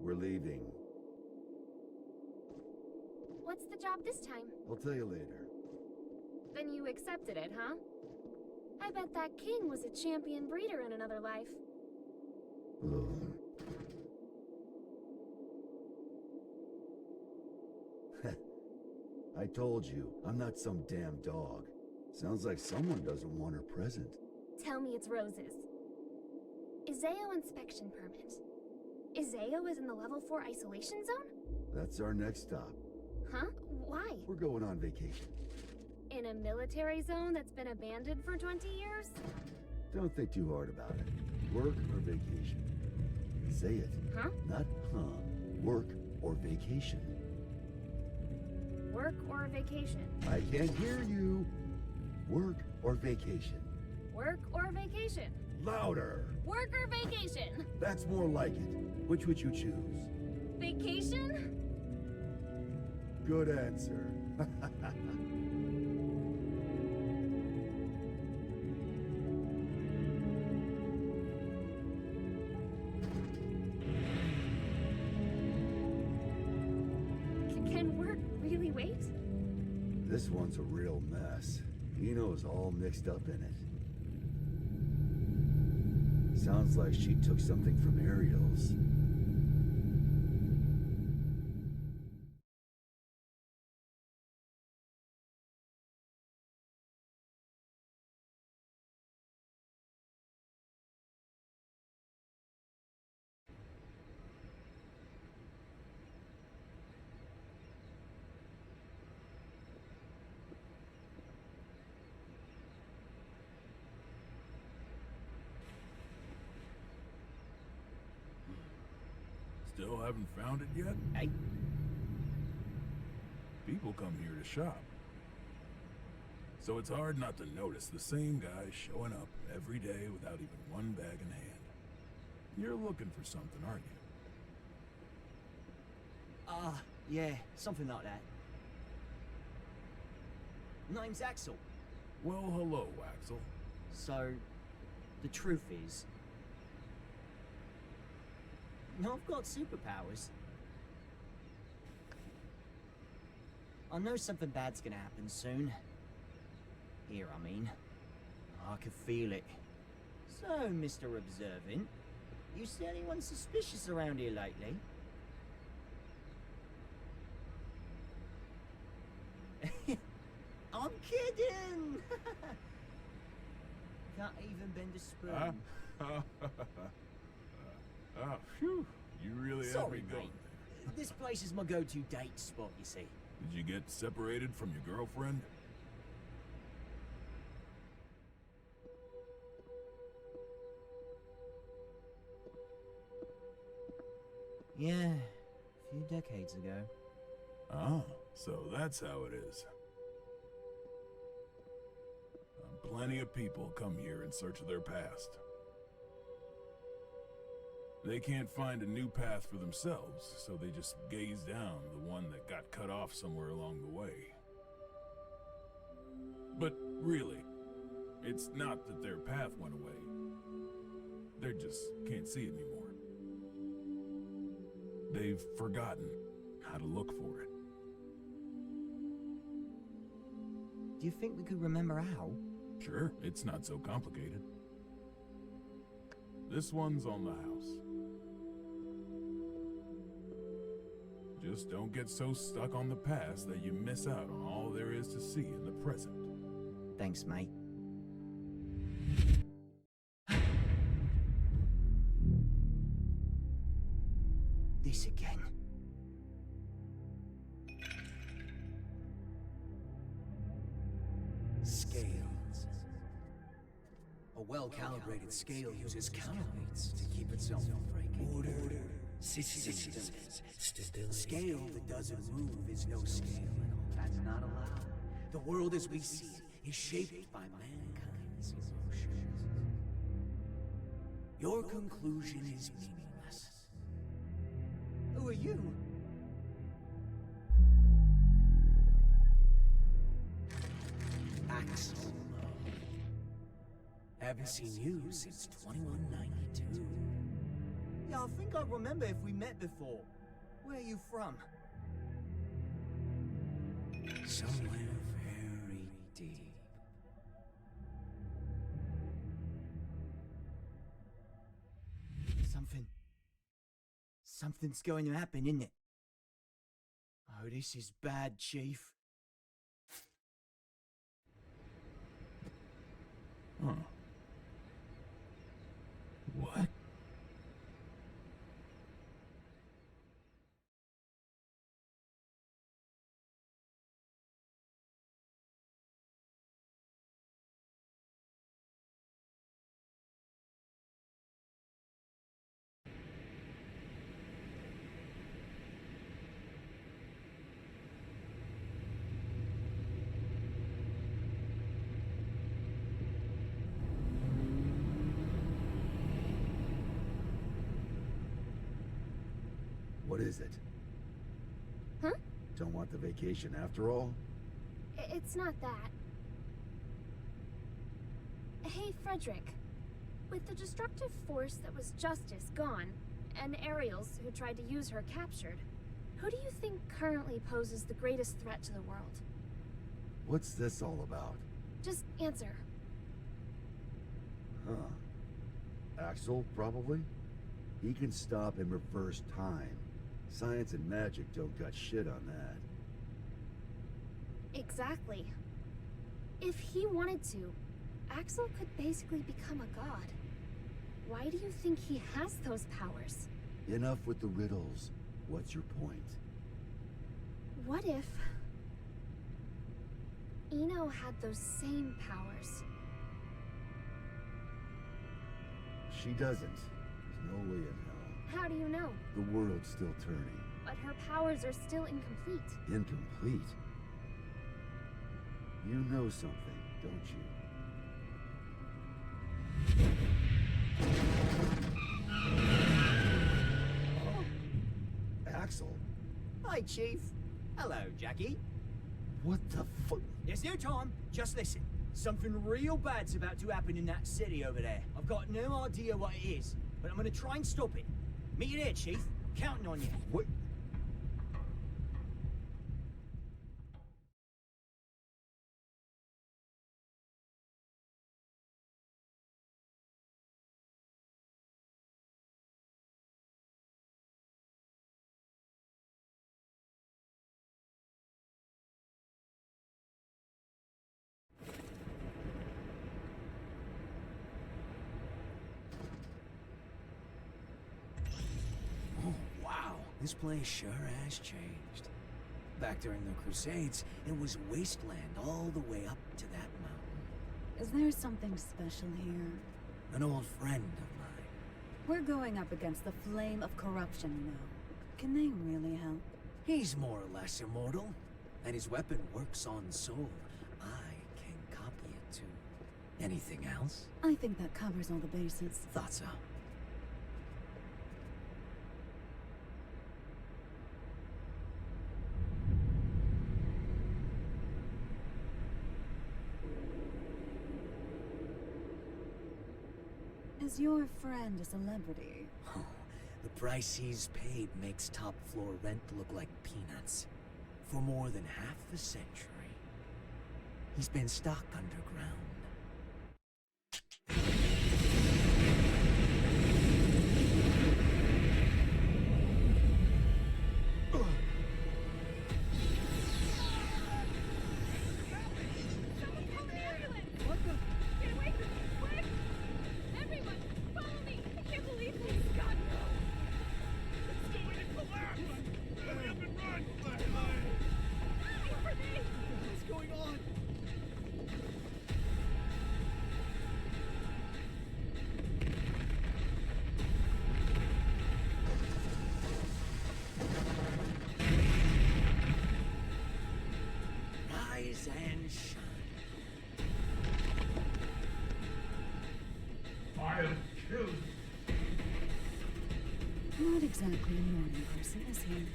We're leaving. What's the job this time? I'll tell you later. Then you accepted it, huh? I bet that king was a champion breeder in another life. Ugh. I told you, I'm not some damn dog. Sounds like someone doesn't want her present. Tell me it's Rose's. Izeo inspection permit. Izeo is in the level 4 isolation zone? That's our next stop. Huh? Why? We're going on vacation. In a military zone that's been abandoned for 20 years? Don't think too hard about it. Work or vacation? Say it. Huh? Not huh. Work or vacation. Work or vacation? I can't hear you. Work or vacation? Work or vacation? Louder! Work or vacation? That's more like it. Which would you choose? Vacation? Good answer. Can work really wait? This one's a real mess. Eno's all mixed up in it. Sounds like she took something from Ariel's. Still haven't found it yet? Hey. People come here to shop. So it's hard not to notice the same guy showing up every day without even one bag in hand. You're looking for something, aren't you? Yeah, something like that. Name's Axel. Well, hello, Axel. So, the truth is, I've got superpowers. I know something bad's gonna happen soon. Here, I mean. I can feel it. So, Mr. Observant, you see anyone suspicious around here lately? I'm kidding! Can't even bend a spoon. Oh, phew. You really have me going. This place is my go-to date spot, you see. Did you get separated from your girlfriend? Yeah, a few decades ago. Oh, so that's how it is. Plenty of people come here in search of their past. They can't find a new path for themselves, so they just gaze down the one that got cut off somewhere along the way. But really, it's not that their path went away. They just can't see it anymore. They've forgotten how to look for it. Do you think we could remember how? Sure, it's not so complicated. This one's on the house. Just don't get so stuck on the past that you miss out on all there is to see in the present. Thanks, mate. This again. Scales. A well-calibrated scale uses counterweights to keep itself from breaking. Order. Systems. Scale that doesn't move is no scale at all. That's not allowed. The world as we see it is shaped by mankind's emotions. Your conclusion is meaningless. Who are you? Axel. Haven't seen you since 2192. Yeah, I think I remember if we met before. Where are you from? Somewhere very deep. Something's going to happen, isn't it? Oh, this is bad, Chief. Huh. What? What is it? Huh? Don't want the vacation after all? It's not that. Hey, Frederick. With the destructive force that was Justice gone, and Ariels, who tried to use her, captured, who do you think currently poses the greatest threat to the world? What's this all about? Just answer. Huh. Axel, probably? He can stop and reverse time. Science and magic don't got shit on that. Exactly. If he wanted to, Axel could basically become a god. Why do you think he has those powers? Enough with the riddles. What's your point? What if Eno had those same powers? She doesn't. There's no way in hell. How do you know? The world's still turning. But her powers are still incomplete. Incomplete? You know something, don't you? Oh. Axel? Hi, Chief. Hello, Jackie. What the fuck? There's no time. Just listen. Something real bad's about to happen in that city over there. I've got no idea what it is, but I'm gonna try and stop it. Meet you there, Chief. Counting on you. What? This place sure has changed. Back during the Crusades, it was wasteland all the way up to that mountain. Is there something special here? An old friend of mine. We're going up against the flame of corruption, you know. Can they really help? He's more or less immortal, and his weapon works on soul. I can copy it too. Anything else? I think that covers all the bases. Thought so. Is your friend a celebrity? Oh, the price he's paid makes top floor rent look like peanuts. For more than half a century, he's been stuck underground. And shine. I'll kill you. Not exactly a morning person, is he?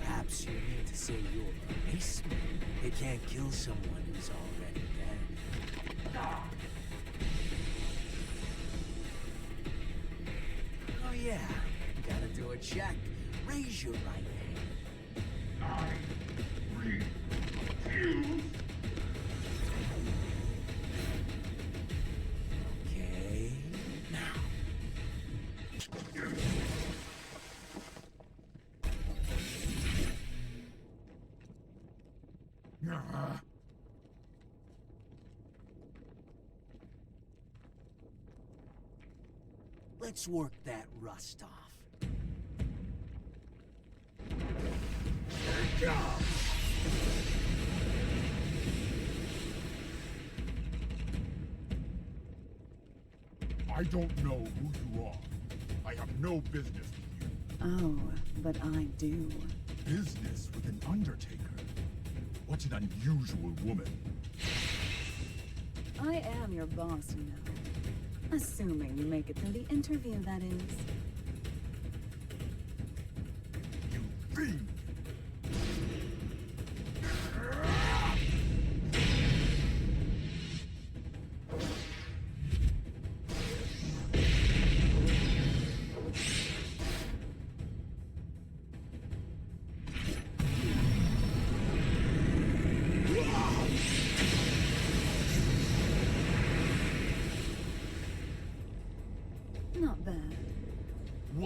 Perhaps you mean to say you're a raceman. They can't kill someone who's already dead. Oh yeah, gotta do a check. Raise your right hand. I refuse. Okay, now. Let's work that rust off. I don't know who you are. I have no business with you. Oh, but I do. Business with an Undertaker? What an unusual woman. I am your boss, you know. Assuming you make it through the interview, that is.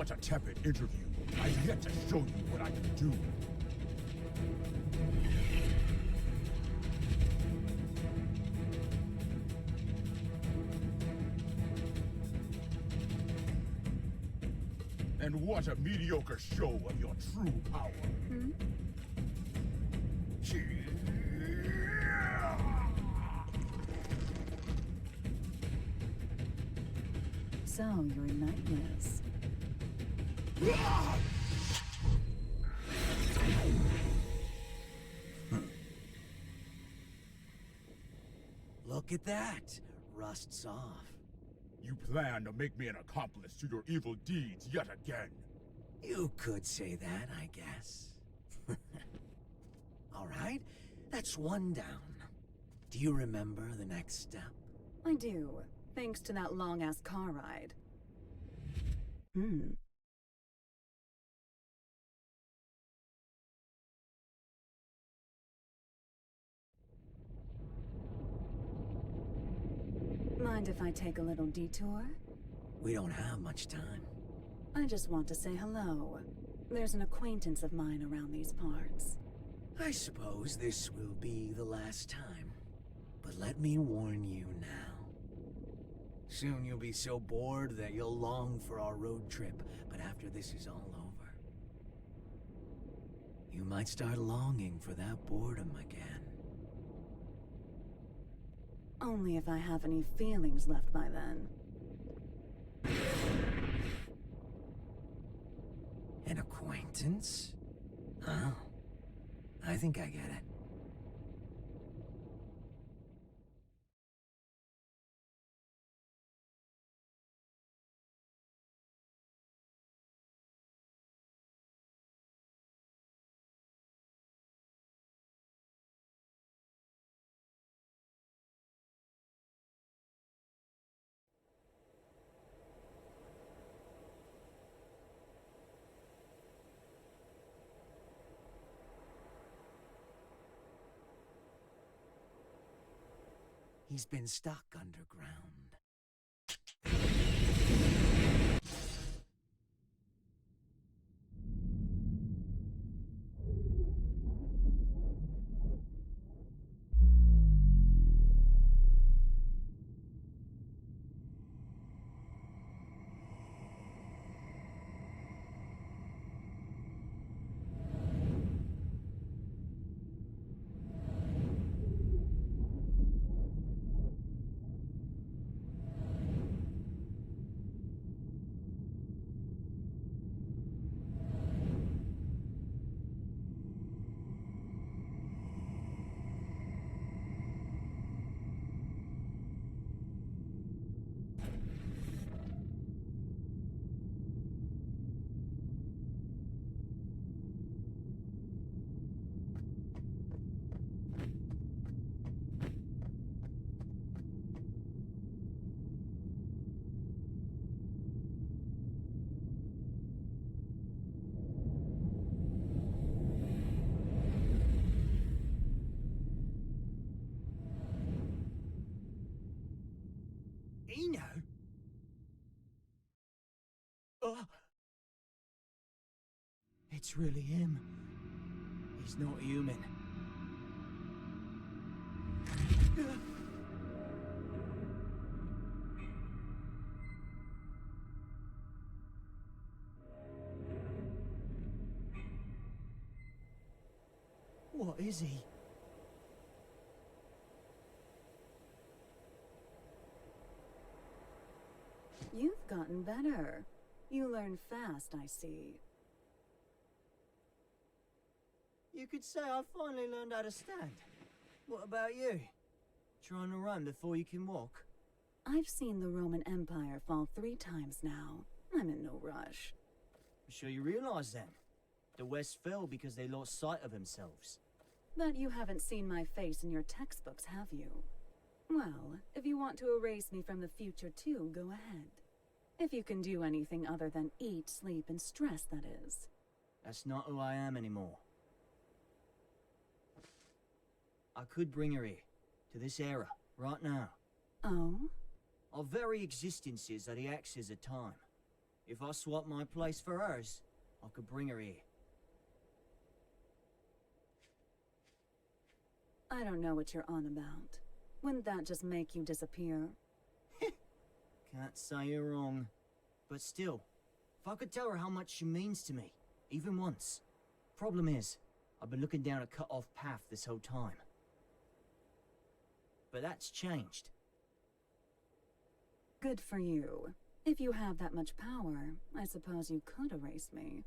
What a tepid interview. I've yet to show you what I can do. And what a mediocre show of your true power. So, you're a nightmare. Look at that. Rust's off. You plan to make me an accomplice to your evil deeds yet again. You could say that, I guess. All right, that's one down. Do you remember the next step? I do, thanks to that long-ass car ride. Mind if I take a little detour? We don't have much time. I just want to say hello. There's an acquaintance of mine around these parts. I suppose this will be the last time. But let me warn you now. Soon you'll be so bored that you'll long for our road trip, but after this is all over, you might start longing for that boredom again. Only if I have any feelings left by then. An acquaintance? Oh, I think I get it. He's been stuck underground. Eno? Oh. It's really him. He's not human. What is he? You've gotten better. You learn fast, I see. You could say I finally learned how to stand. What about you? Trying to run before you can walk? I've seen the Roman Empire fall 3 times now. I'm in no rush. I'm sure you realize then. The West fell because they lost sight of themselves. But you haven't seen my face in your textbooks, have you? Well, if you want to erase me from the future too, go ahead. If you can do anything other than eat, sleep, and stress, that is. That's not who I am anymore. I could bring her here, to this era, right now. Oh? Our very existences are the axis of time. If I swap my place for hers, I could bring her here. I don't know what you're on about. Wouldn't that just make you disappear? Can't say you're wrong. But still, if I could tell her how much she means to me, even once. Problem is, I've been looking down a cut-off path this whole time. But that's changed. Good for you. If you have that much power, I suppose you could erase me.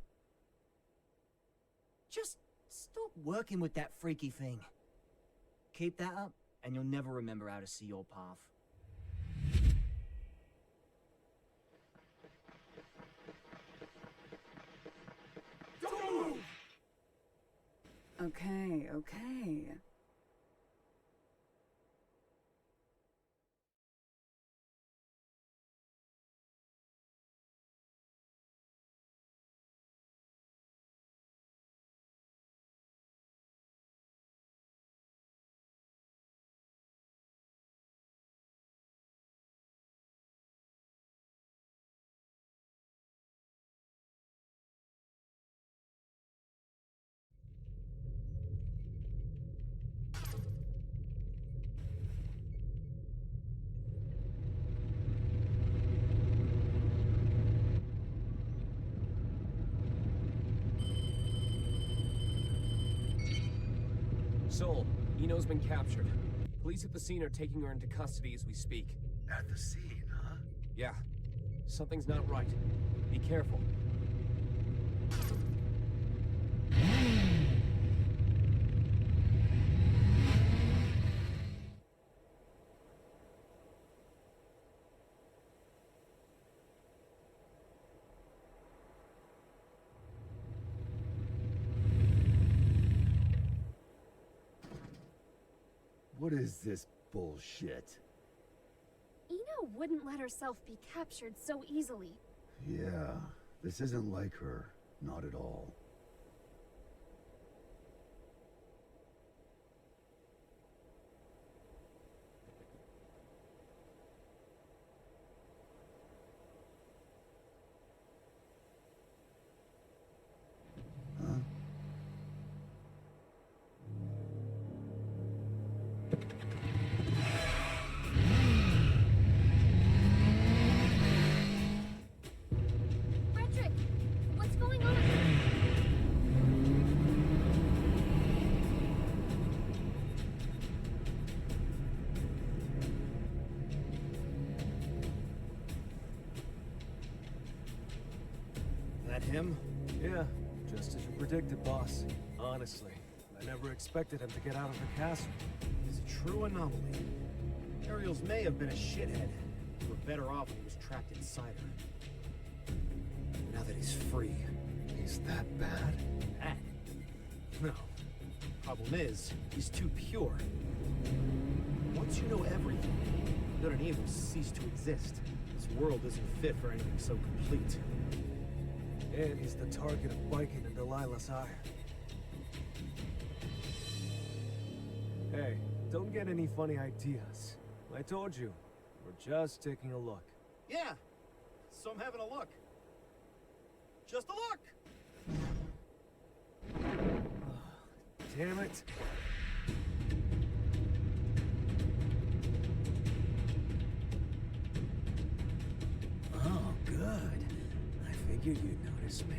Just stop working with that freaky thing. Keep that up, and you'll never remember how to see your path. Okay, okay. Soul, Eno's been captured. Police at the scene are taking her into custody as we speak. At the scene, huh? Yeah. Something's not right. Be careful. What is this bullshit? Eno wouldn't let herself be captured so easily. Yeah, this isn't like her. Not at all. Frederick! What's going on? That him? Yeah, just as you predicted, boss. Honestly, I never expected him to get out of the castle. He's a true anomaly. Ariel's may have been a shithead. We were better off when he was trapped inside her. Now that he's free, He's that bad? bad? No. Problem is, he's too pure. Once you know everything, good and evil cease to exist. This world isn't fit for anything so complete. And he's the target of Viking and Delilah's ire. Hey, don't get any funny ideas. I told you, we're just taking a look. Yeah, so I'm having a look. Just a look! Damn it. Oh, good. I figured you'd notice me.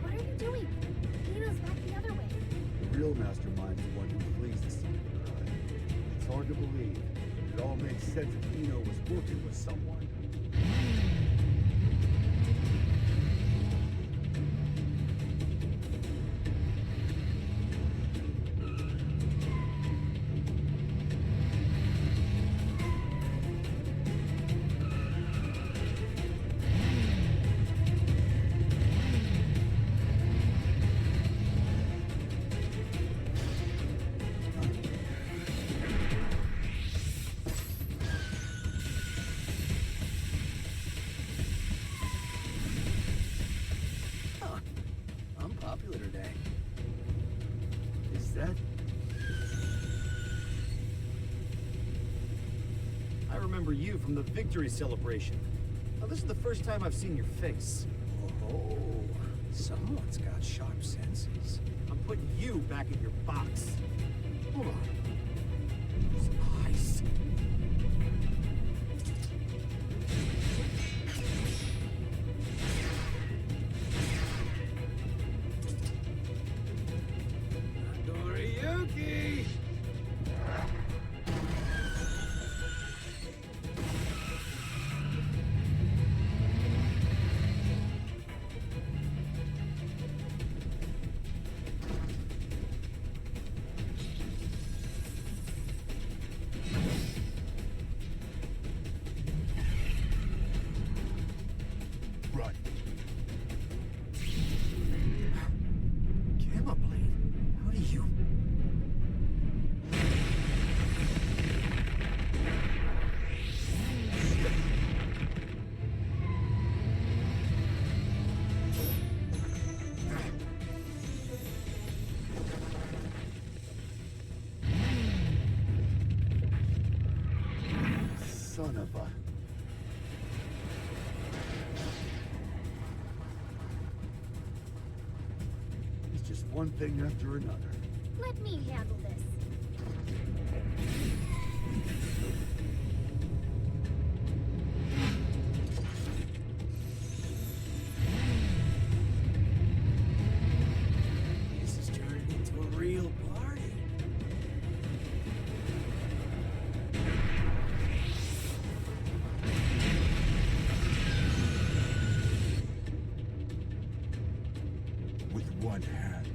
What are you doing? Eno's back the other way. The real mastermind's the one who flees the scene of the crime. It's hard to believe, but it all makes sense if Eno was working with someone. I'm popular today. Is that... remember you from the victory celebration. Now, this is the first time I've seen your face. Oh, someone's got sharp senses. I'm putting you back in your box. Hold on. Those eyes. Doriyuki! Run. Gamma Blade? How do you... Son of a... It's just one thing after another. Let me handle this. This is turning into a real party. With one hand.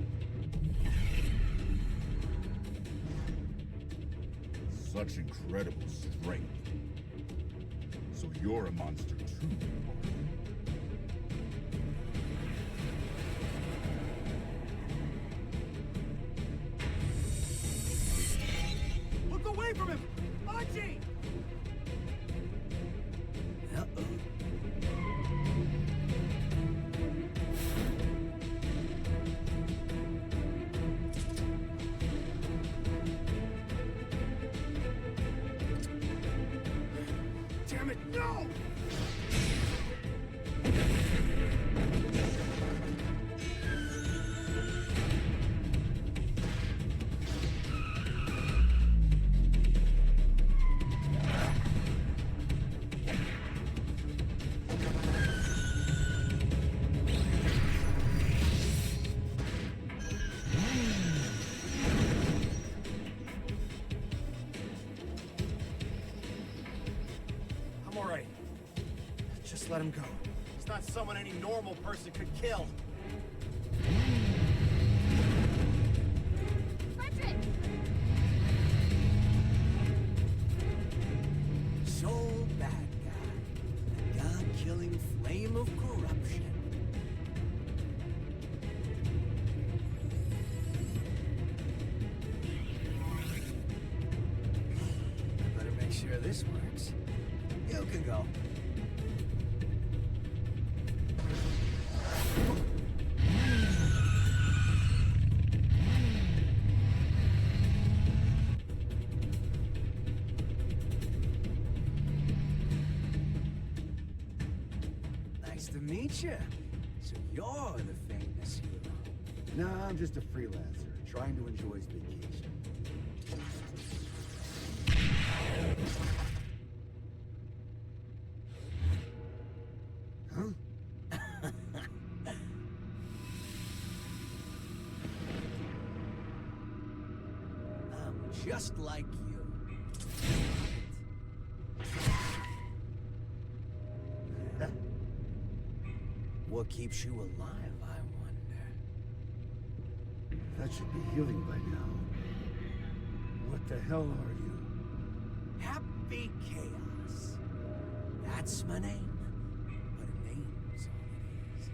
Such incredible strength. So you're a monster too. Look away from him! Archie! Uh-oh. Damn it, no! I'm alright. Just let him go. He's not someone any normal person could kill. Frederick! Soul bad guy. The God-killing flame of corruption. I better make sure this works. You can go. Nice to meet you. So you're the famous hero. No, I'm just a freelancer, trying to enjoy his vacation. Huh? I'm just like you. What keeps you alive, I wonder? That should be healing by now. What the hell are you? Happy Chaos. That's my name. But a name's all it is.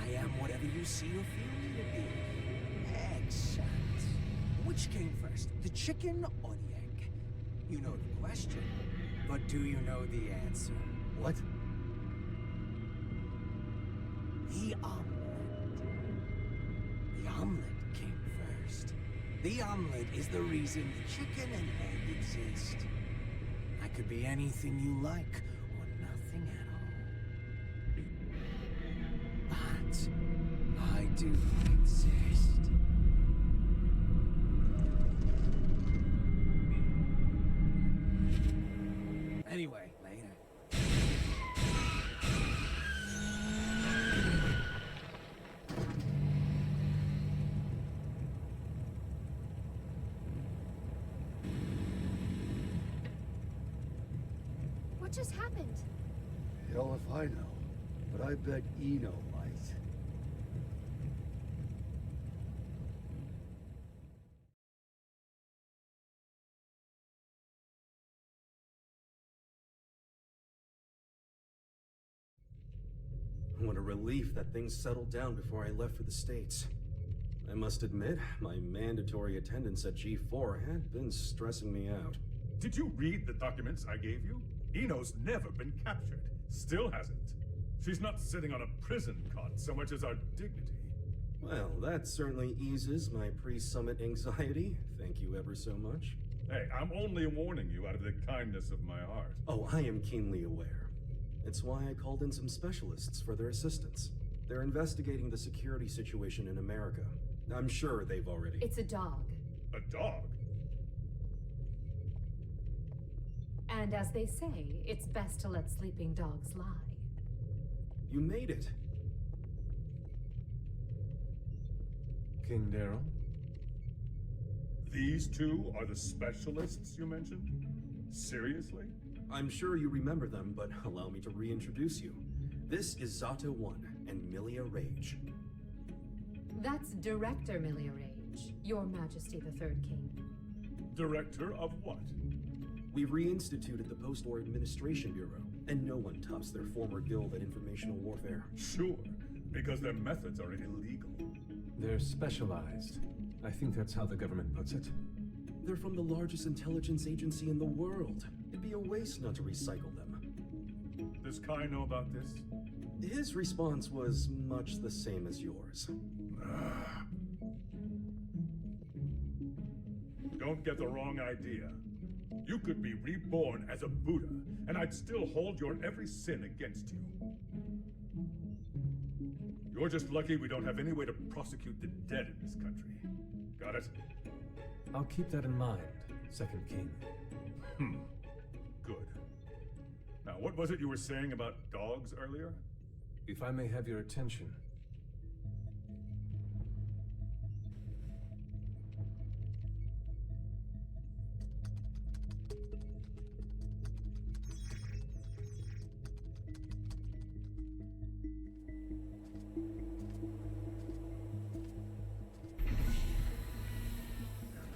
I am whatever you see or feel me to be. Excellent. Which came first, the chicken or the egg? You know the question, but do you know the answer? What? The omelet. The omelet came first. The omelet is the reason the chicken and egg exist. I That could be anything you like, or nothing at all. But I do exist. Anyway, later. What just happened? Hell if I know, but I bet Eno might. What a relief that things settled down before I left for the States. I must admit, my mandatory attendance at G4 had been stressing me out. Did you read the documents I gave you? Eno's never been captured. Still hasn't. She's not sitting on a prison cot so much as our dignity. Well, that certainly eases my pre-summit anxiety. Thank you ever so much. Hey, I'm only warning you out of the kindness of my heart. Oh, I am keenly aware. It's why I called in some specialists for their assistance. They're investigating the security situation in America. I'm sure they've already... It's a dog. A dog? And as they say, it's best to let sleeping dogs lie. You made it. King Daryl? These two are the specialists you mentioned? Seriously? I'm sure you remember them, but allow me to reintroduce you. This is Zato 1 and Milia Rage. That's Director Milia Rage, Your Majesty the Third King. Director of what? We've reinstituted the Post-War Administration Bureau, and no one tops their former guild at informational warfare. Sure, because their methods are illegal. They're specialized. I think that's how the government puts it. They're from the largest intelligence agency in the world. It'd be a waste not to recycle them. Does Kai know about this? His response was much the same as yours. Don't get the wrong idea. You could be reborn as a Buddha, and I'd still hold your every sin against you. You're just lucky we don't have any way to prosecute the dead in this country. Got it? I'll keep that in mind, Second King. Good. Now, what was it you were saying about dogs earlier? If I may have your attention.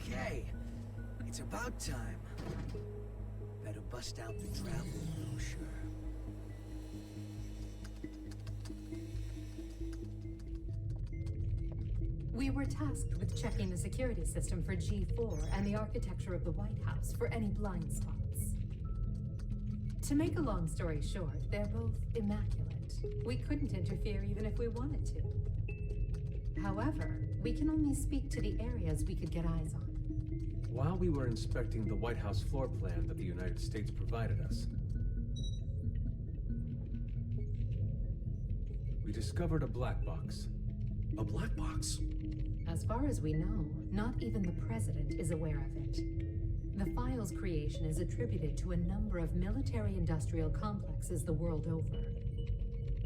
Okay, it's about time. Better bust out the travel brochure. We were tasked with checking the security system for G4 and the architecture of the White House for any blind spots. To make a long story short, they're both immaculate. We couldn't interfere even if we wanted to. However, we can only speak to the areas we could get eyes on. While we were inspecting the White House floor plan that the United States provided us, we discovered a black box. A black box? As far as we know, not even the president is aware of it. The file's creation is attributed to a number of military-industrial complexes the world over.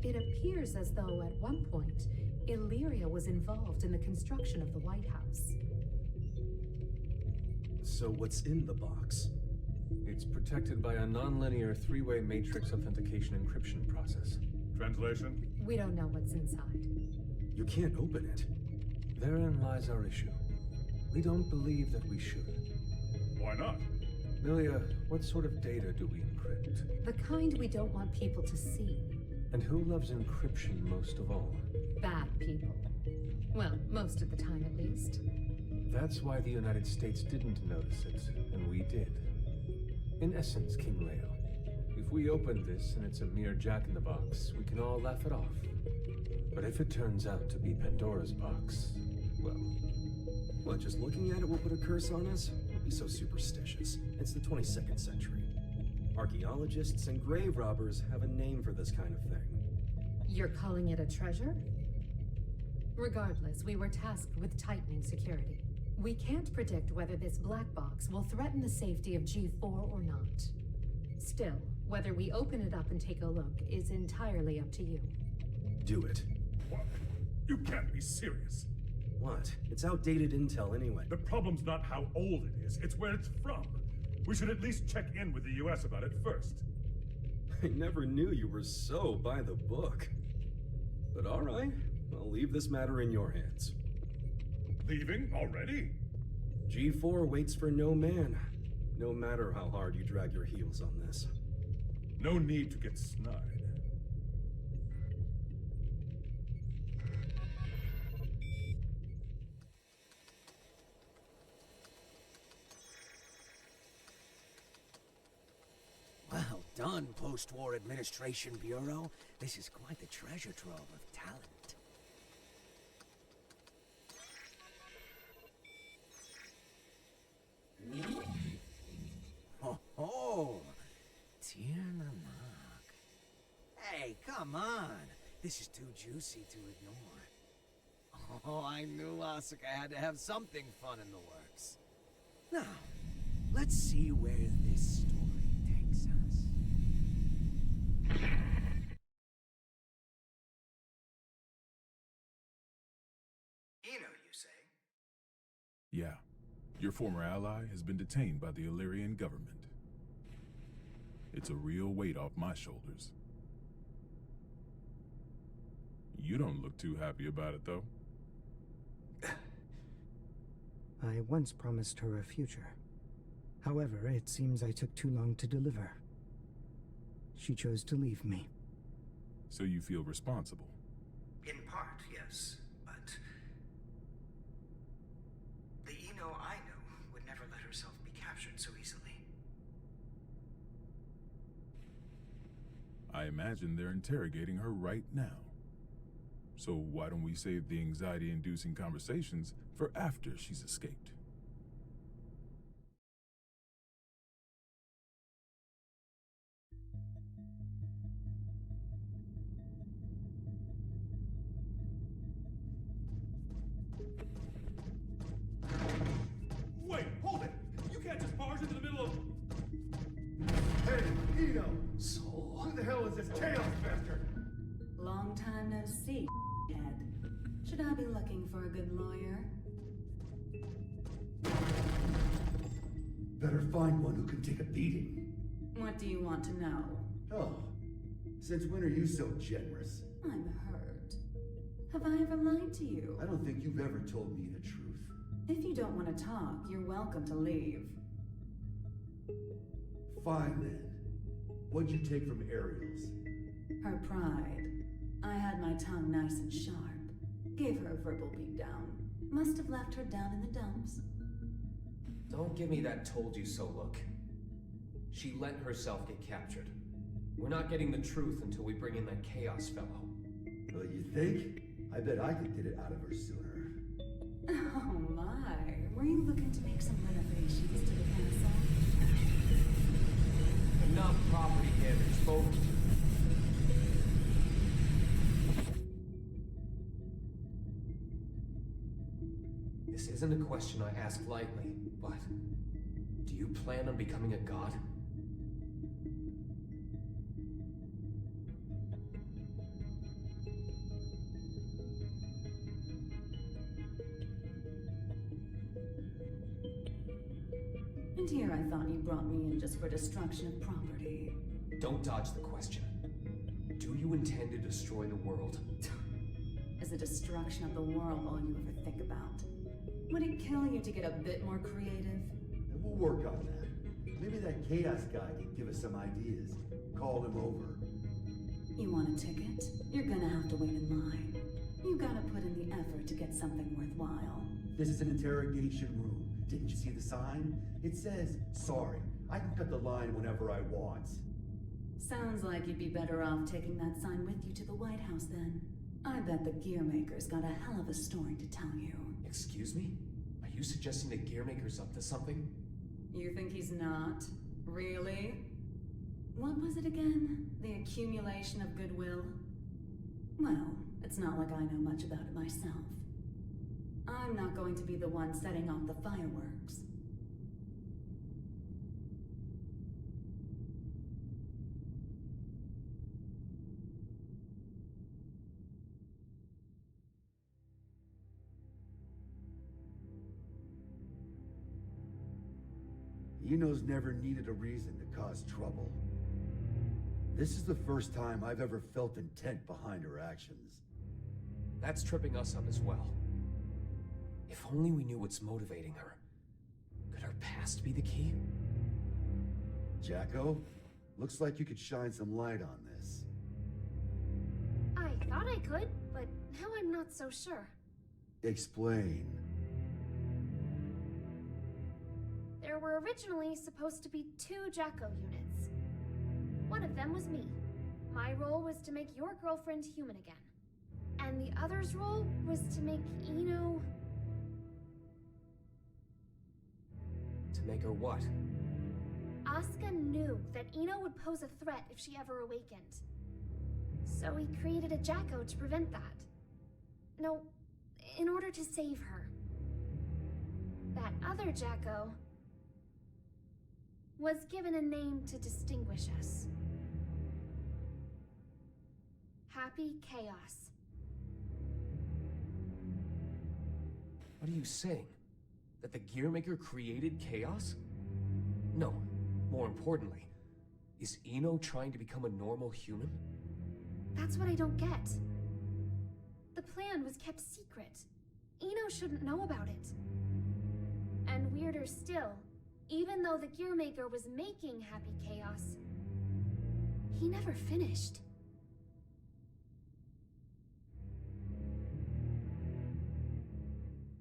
It appears as though at one point, Illyria was involved in the construction of the White House. So what's in the box? It's protected by a non-linear three-way matrix authentication encryption process. Translation? We don't know what's inside. You can't open it. Therein lies our issue. We don't believe that we should. Why not? Milia, what sort of data do we encrypt? The kind we don't want people to see. And who loves encryption most of all? Bad people. Well, most of the time at least. That's why the United States didn't notice it, and we did. In essence, King Leo, if we open this and it's a mere jack-in-the-box, we can all laugh it off. But if it turns out to be Pandora's box, well... What, just looking at it will put a curse on us? Don't be so superstitious. It's the 22nd century. Archaeologists and grave robbers have a name for this kind of thing. You're calling it a treasure? Regardless, we were tasked with tightening security. We can't predict whether this black box will threaten the safety of G4 or not. Still, whether we open it up and take a look is entirely up to you. Do it. What? You can't be serious. What? It's outdated intel anyway. The problem's not how old it is, it's where it's from. We should at least check in with the US about it first. I never knew you were so by the book. But all right, I'll leave this matter in your hands. Leaving already? G4 waits for no man, no matter how hard you drag your heels on this. No need to get snide. Well done, Post-War Administration Bureau. This is quite the treasure trove of talent. Oh, Tiernamak. Hey, come on. This is too juicy to ignore. Oh, I knew Asuka had to have something fun in the works. Now, let's see where this story takes us. Eno, you say? Yeah. Your former ally has been detained by the Illyrian government. It's a real weight off my shoulders. You don't look too happy about it, though. I once promised her a future. However, it seems I took too long to deliver. She chose to leave me. So you feel responsible? In part, yes, but the Eno I know would never let herself be captured so easily. I imagine they're interrogating her right now. So why don't we save the anxiety-inducing conversations for after she's escaped? Wait, hold it! You can't just barge into the middle of... Hey, Eno! Soul. Who the hell is this chaos bastard? Long time no see, head. Should I be looking for a good lawyer? Better find one who can take a beating. What do you want to know? Oh, since when are you so generous? I'm hurt. Have I ever lied to you? I don't think you've ever told me the truth. If you don't want to talk, you're welcome to leave. Fine then. What'd you take from Ariel's? Her pride. I had my tongue nice and sharp. Gave her a verbal beatdown. Must have left her down in the dumps. Don't give me that told you so look. She let herself get captured. We're not getting the truth until we bring in that Chaos fellow. Well, you think? I bet I could get it out of her sooner. Oh my. Were you looking to make some renovations to the castle? Enough property damage, folks. This isn't a question I ask lightly, but do you plan on becoming a god? And here I thought you brought me in just for destruction of property. Don't dodge the question. Do you intend to destroy the world? Is the destruction of the world all you ever think about? Would it kill you to get a bit more creative? We'll work on that. Maybe that Chaos guy can give us some ideas. Call him over. You want a ticket? You're gonna have to wait in line. You gotta put in the effort to get something worthwhile. This is an interrogation room. Didn't you see the sign? It says, sorry, I can cut the line whenever I want. Sounds like you'd be better off taking that sign with you to the White House then. I bet the Gearmaker's got a hell of a story to tell you. Excuse me? Are you suggesting the Gearmaker's up to something? You think he's not? Really? What was it again? The accumulation of goodwill? Well, it's not like I know much about it myself. I'm not going to be the one setting off the fireworks. Eno's never needed a reason to cause trouble. This is the first time I've ever felt intent behind her actions. That's tripping us up as well. If only we knew what's motivating her. Could her past be the key? Jacko, looks like you could shine some light on this. I thought I could, but now I'm not so sure. Explain. There were originally supposed to be 2 Jacko units. One of them was me. My role was to make your girlfriend human again. And the other's role was to make Eno... To make her what? Asuka knew that Eno would pose a threat if she ever awakened. So he created a Jacko to prevent that. No, in order to save her. That other Jacko was given a name to distinguish us. Happy Chaos. What are you saying? That the Gearmaker created chaos? No, more importantly, is Eno trying to become a normal human? That's what I don't get. The plan was kept secret. Eno shouldn't know about it. And weirder still, even though the Gearmaker was making Happy Chaos, he never finished.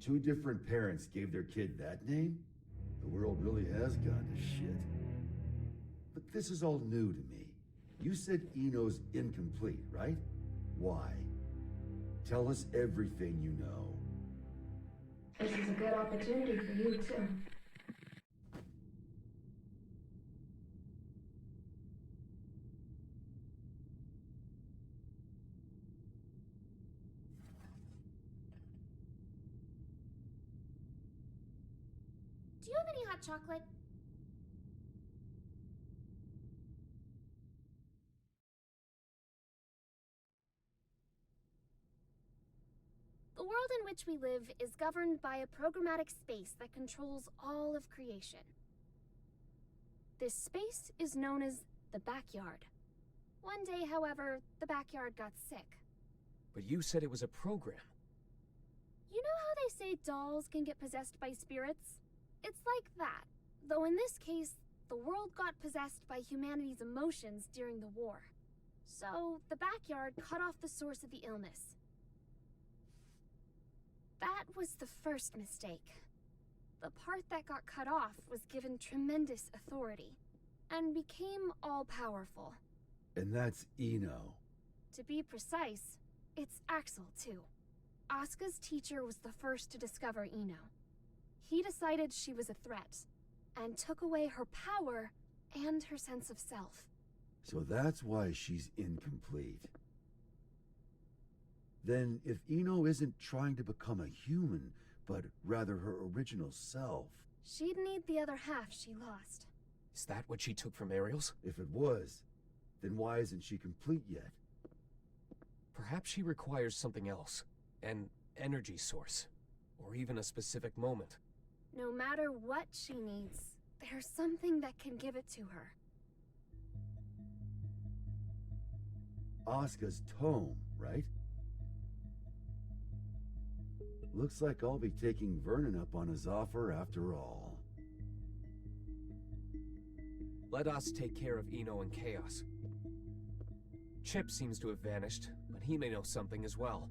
Two different parents gave their kid that name? The world really has gone to shit. But this is all new to me. You said Eno's incomplete, right? Why? Tell us everything you know. This is a good opportunity for you, too. Do you have any hot chocolate? The world in which we live is governed by a programmatic space that controls all of creation. This space is known as the backyard. One day, however, the backyard got sick. But you said it was a program. You know how they say dolls can get possessed by spirits? It's like that, though in this case, the world got possessed by humanity's emotions during the war. So, the backyard cut off the source of the illness. That was the first mistake. The part that got cut off was given tremendous authority, and became all-powerful. And that's Eno. To be precise, it's Axel, too. Asuka's teacher was the first to discover Eno. He decided she was a threat, and took away her power and her sense of self. So that's why she's incomplete. Then, if Eno isn't trying to become a human, but rather her original self... She'd need the other half she lost. Is that what she took from Ariel's? If it was, then why isn't she complete yet? Perhaps she requires something else. An energy source. Or even a specific moment. No matter what she needs, there's something that can give it to her. Asuka's tome, right? Looks like I'll be taking Vernon up on his offer after all. Let us take care of Eno and Chaos. Chip seems to have vanished, but he may know something as well.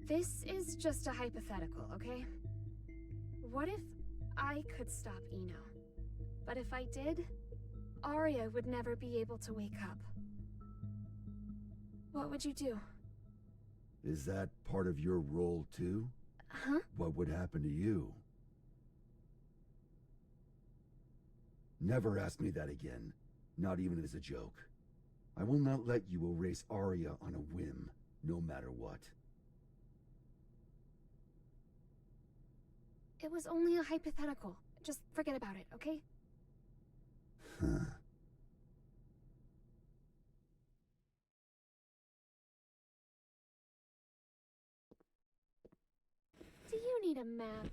This is just a hypothetical, okay? What if I could stop Eno? But if I did, Arya would never be able to wake up. What would you do? Is that part of your role too? Huh? What would happen to you? Never ask me that again. Not even as a joke. I will not let you erase Arya on a whim, no matter what. It was only a hypothetical. Just forget about it, okay? Huh. Do you need a map?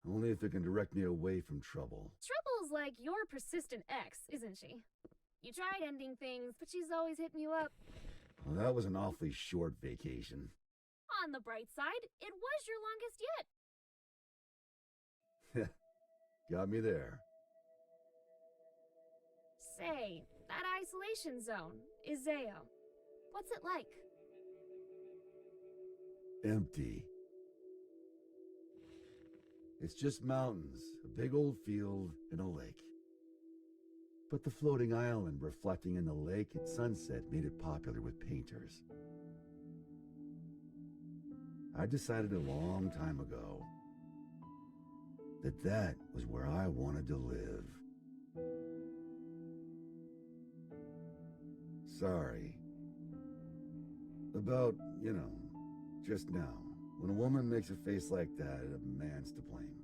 Only if it can direct me away from trouble. Trouble's like your persistent ex, isn't she? You tried ending things, but she's always hitting you up. Well, that was an awfully short vacation. On the bright side, it was your longest yet. Got me there. Say, that isolation zone, Izeo. What's it like? Empty. It's just mountains, a big old field, and a lake. But the floating island reflecting in the lake at sunset made it popular with painters. I decided a long time ago that that was where I wanted to live. Sorry. About, just now. When a woman makes a face like that, a man's to blame.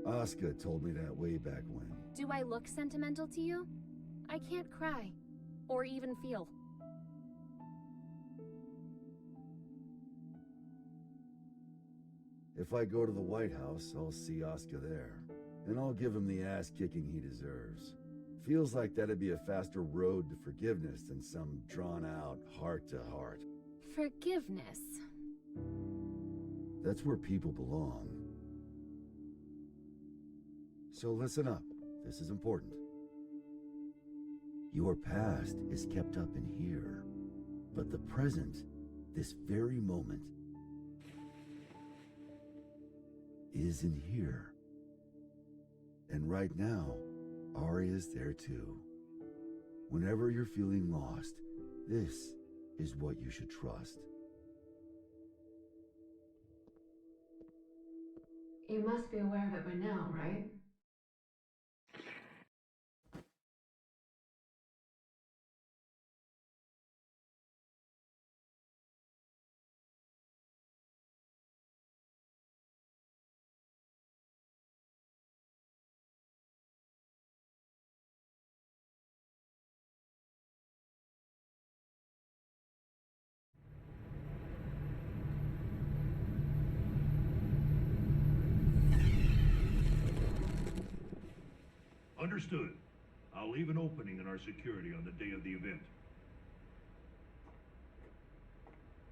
Asuka told me that way back when. Do I look sentimental to you? I can't cry. Or even feel. If I go to the White House, I'll see Asuka there. And I'll give him the ass-kicking he deserves. Feels like that'd be a faster road to forgiveness than some drawn-out heart-to-heart. Forgiveness. That's where people belong. So listen up. This is important. Your past is kept up in here. But the present, this very moment, is in here. And right now, Arya's there too. Whenever you're feeling lost, this is what you should trust. You must be aware of it by now, right? Understood. I'll leave an opening in our security on the day of the event.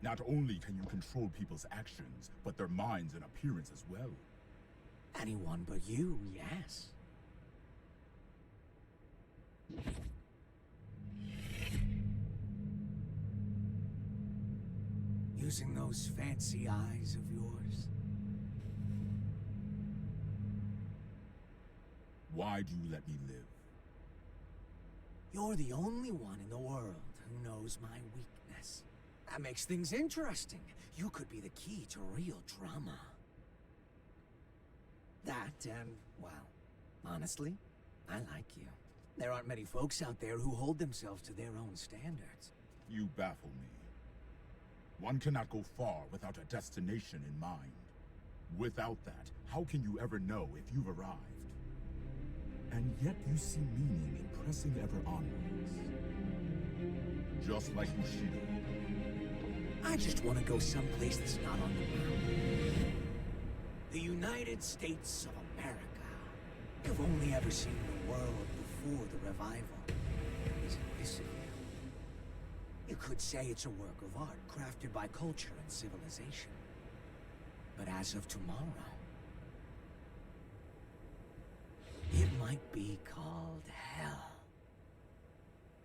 Not only can you control people's actions, but their minds and appearance as well. Anyone but you, yes. Using those fancy eyes of yours. Why do you let me live? You're the only one in the world who knows my weakness. That makes things interesting. You could be the key to real drama. That, well, honestly, I like you. There aren't many folks out there who hold themselves to their own standards. You baffle me. One cannot go far without a destination in mind. Without that, how can you ever know if you've arrived? And yet you see meaning in pressing ever onwards. Just like Bushido. I just want to go someplace that's not on the map. The United States of America. You've only ever seen the world before the revival. Is it this of you? You could say it's a work of art crafted by culture and civilization. But as of tomorrow, it might be called hell.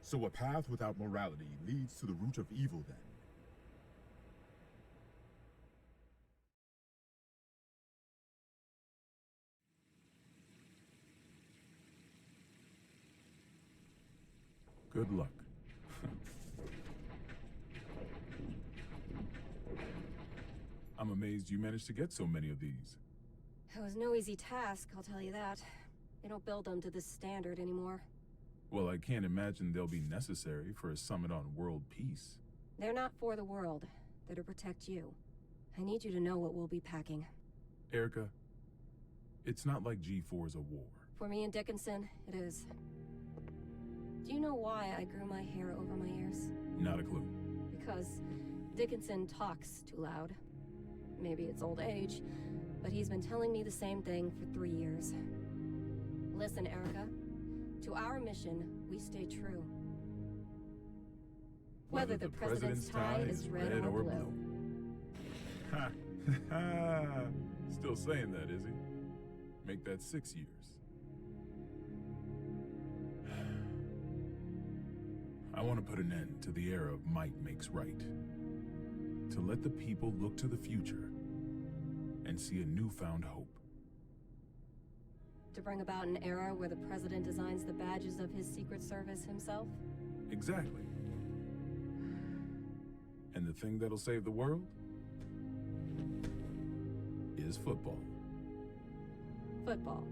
So a path without morality leads to the root of evil then? Good luck. I'm amazed you managed to get so many of these. It was no easy task, I'll tell you that. They don't build them to this standard anymore. Well, I can't imagine they'll be necessary for a summit on world peace. They're not for the world. They're to protect you. I need you to know what we'll be packing. Erica, it's not like G4's a war. For me and Dickinson, it is. Do you know why I grew my hair over my ears? Not a clue. Because Dickinson talks too loud. Maybe it's old age, but he's been telling me the same thing for 3 years. Listen, Erica. To our mission, we stay true. Whether the president's tie is red or blue. Ha! Ha! Still saying that, is he? Make that 6 years. I want to put an end to the era of might makes right. To let the people look to the future and see a newfound hope. To bring about an era where the president designs the badges of his Secret Service himself? Exactly. And the thing that'll save the world is football. Football.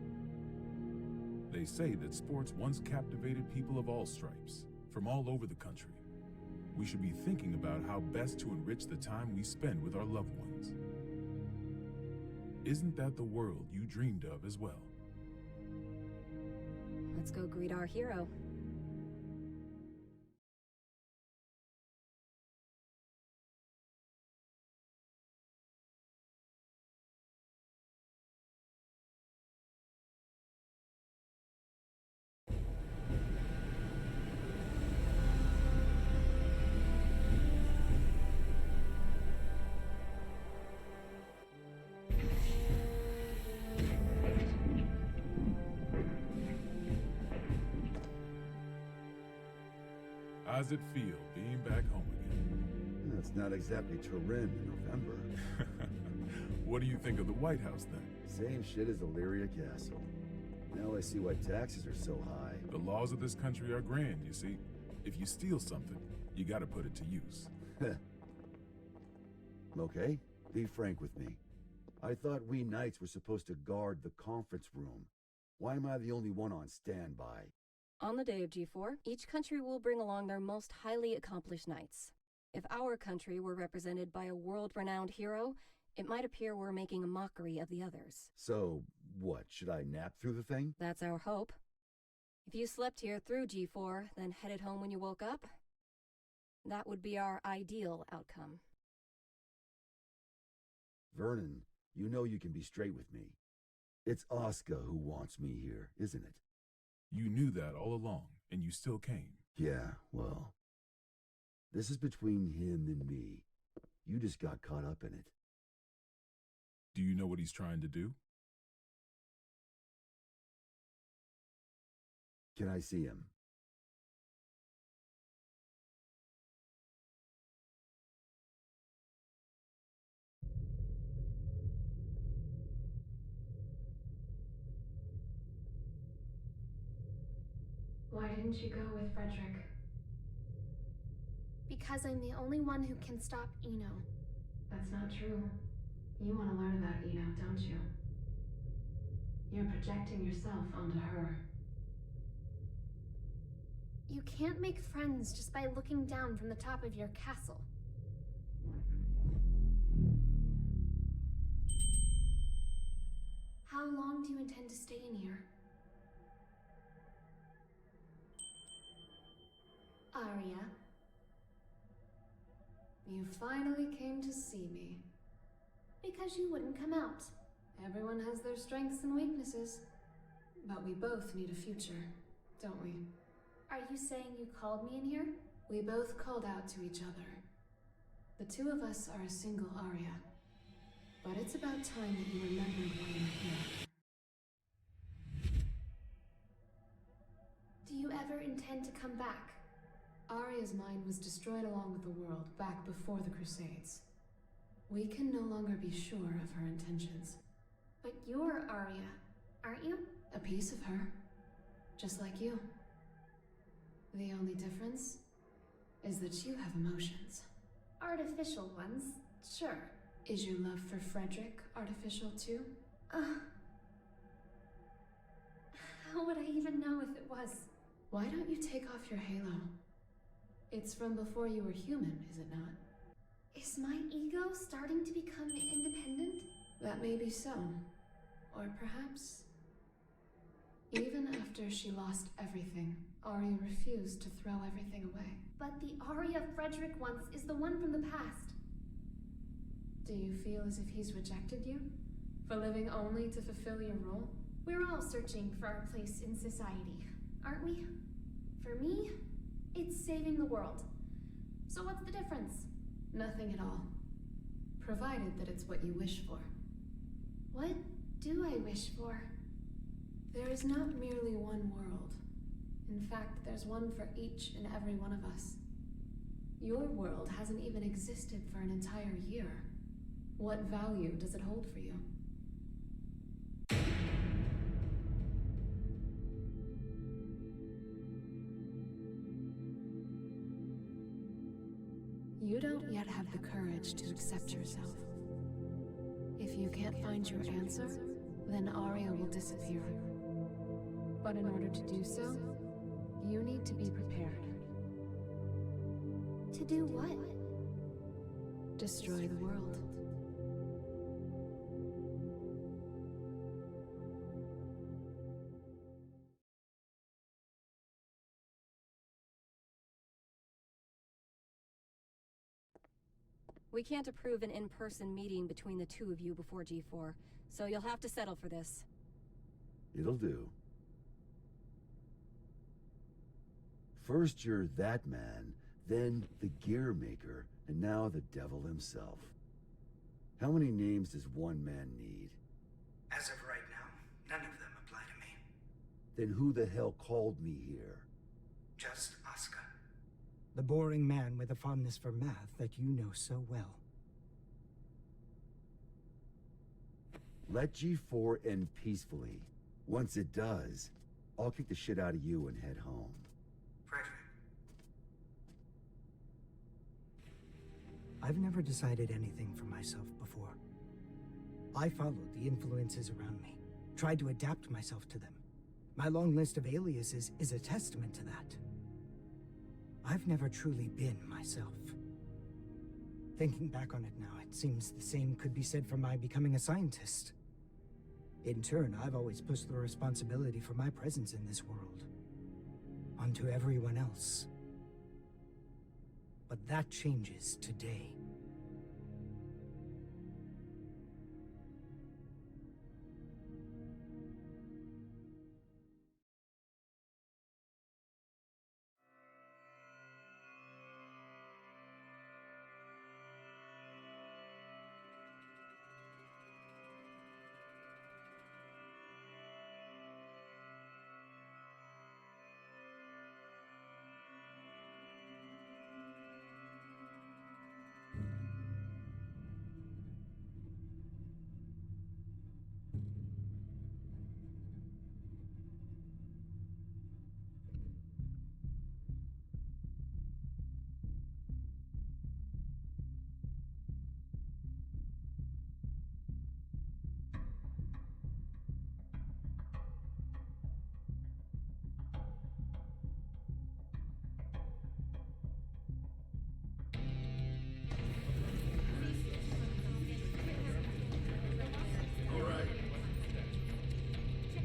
They say that sports once captivated people of all stripes, from all over the country. We should be thinking about how best to enrich the time we spend with our loved ones. Isn't that the world you dreamed of as well? Let's go greet our hero. How's it feel being back home again? It's not exactly Turin in November. What do you think of the White House then? Same shit as Illyria Castle. Now I see why taxes are so high. The laws of this country are grand, you see. If you steal something, you gotta put it to use. Okay, be frank with me. I thought we knights were supposed to guard the conference room. Why am I the only one on standby? On the day of G4, each country will bring along their most highly accomplished knights. If our country were represented by a world-renowned hero, it might appear we're making a mockery of the others. So, what, should I nap through the thing? That's our hope. If you slept here through G4, then headed home when you woke up, that would be our ideal outcome. Vernon, you know you can be straight with me. It's Oscar who wants me here, isn't it? You knew that all along, and you still came. Yeah, well, this is between him and me. You just got caught up in it. Do you know what he's trying to do? Can I see him? Why didn't you go with Frederick? Because I'm the only one who can stop Eno. That's not true. You want to learn about Eno, don't you? You're projecting yourself onto her. You can't make friends just by looking down from the top of your castle. How long do you intend to stay in here? Arya. You finally came to see me. Because you wouldn't come out. Everyone has their strengths and weaknesses. But we both need a future, don't we? Are you saying you called me in here? We both called out to each other. The two of us are a single Arya. But it's about time that you remembered why you're here. Do you ever intend to come back? Arya's mind was destroyed along with the world back before the Crusades. We can no longer be sure of her intentions. But you're Arya, aren't you? A piece of her. Just like you. The only difference is that you have emotions. Artificial ones, sure. Is your love for Frederick artificial too? How would I even know if it was? Why don't you take off your halo? It's from before you were human, is it not? Is my ego starting to become independent? That may be so. Or perhaps... Even after she lost everything, Arya refused to throw everything away. But the Arya Frederick once is the one from the past. Do you feel as if he's rejected you? For living only to fulfill your role? We're all searching for our place in society, aren't we? For me, it's saving the world. So what's the difference? Nothing at all. Provided that it's what you wish for. What do I wish for? There is not merely one world. In fact, there's one for each and every one of us. Your world hasn't even existed for an entire year. What value does it hold for you? You don't yet have the courage to accept yourself. If you can't find your answer, then Arya will disappear. But in order to do so, you need to be prepared. To do what? Destroy the world. We can't approve an in-person meeting between the two of you before G4, so you'll have to settle for this. It'll do. First you're that man, then the gear maker, and now the devil himself. How many names does one man need? As of right now, none of them apply to me. Then who the hell called me here? Just Asuka. The boring man with a fondness for math that you know so well. Let G4 end peacefully. Once it does, I'll kick the shit out of you and head home. Frederick. I've never decided anything for myself before. I followed the influences around me, tried to adapt myself to them. My long list of aliases is a testament to that. I've never truly been myself. Thinking back on it now, it seems the same could be said for my becoming a scientist. In turn, I've always pushed the responsibility for my presence in this world onto everyone else. But that changes today.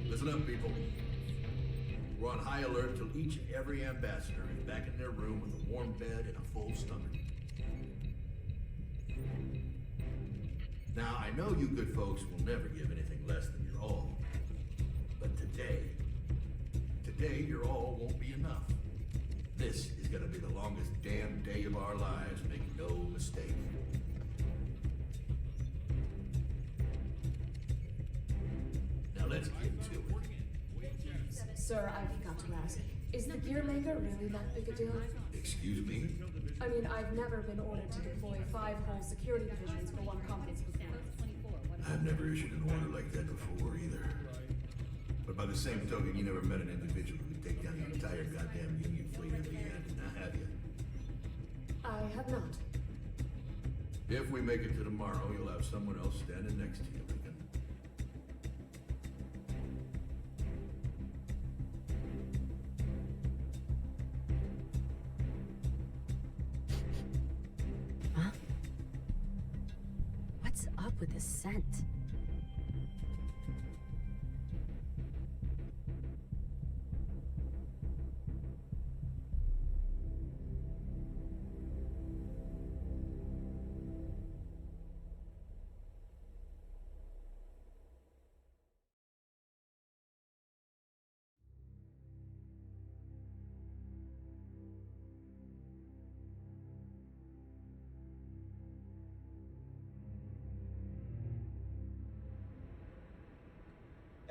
Listen up, people. We're on high alert until each and every ambassador is back in their room with a warm bed and a full stomach. Now, I know you good folks will never give anything less than your all. But today your all won't be enough. This is gonna be the longest damn day of our lives, make no mistake. Now let's get to it. Sir, I forgot to ask. Is the gear maker really that big a deal? Excuse me? I mean, I've never been ordered to deploy 5 whole security divisions for one conference before. I've never issued an order like that before either. But by the same token, you never met an individual who could take down the entire goddamn Union fleet empty-handed, now have you? I have not. If we make it to tomorrow, you'll have someone else standing next to you, Lincoln. Huh? What's up with this scent?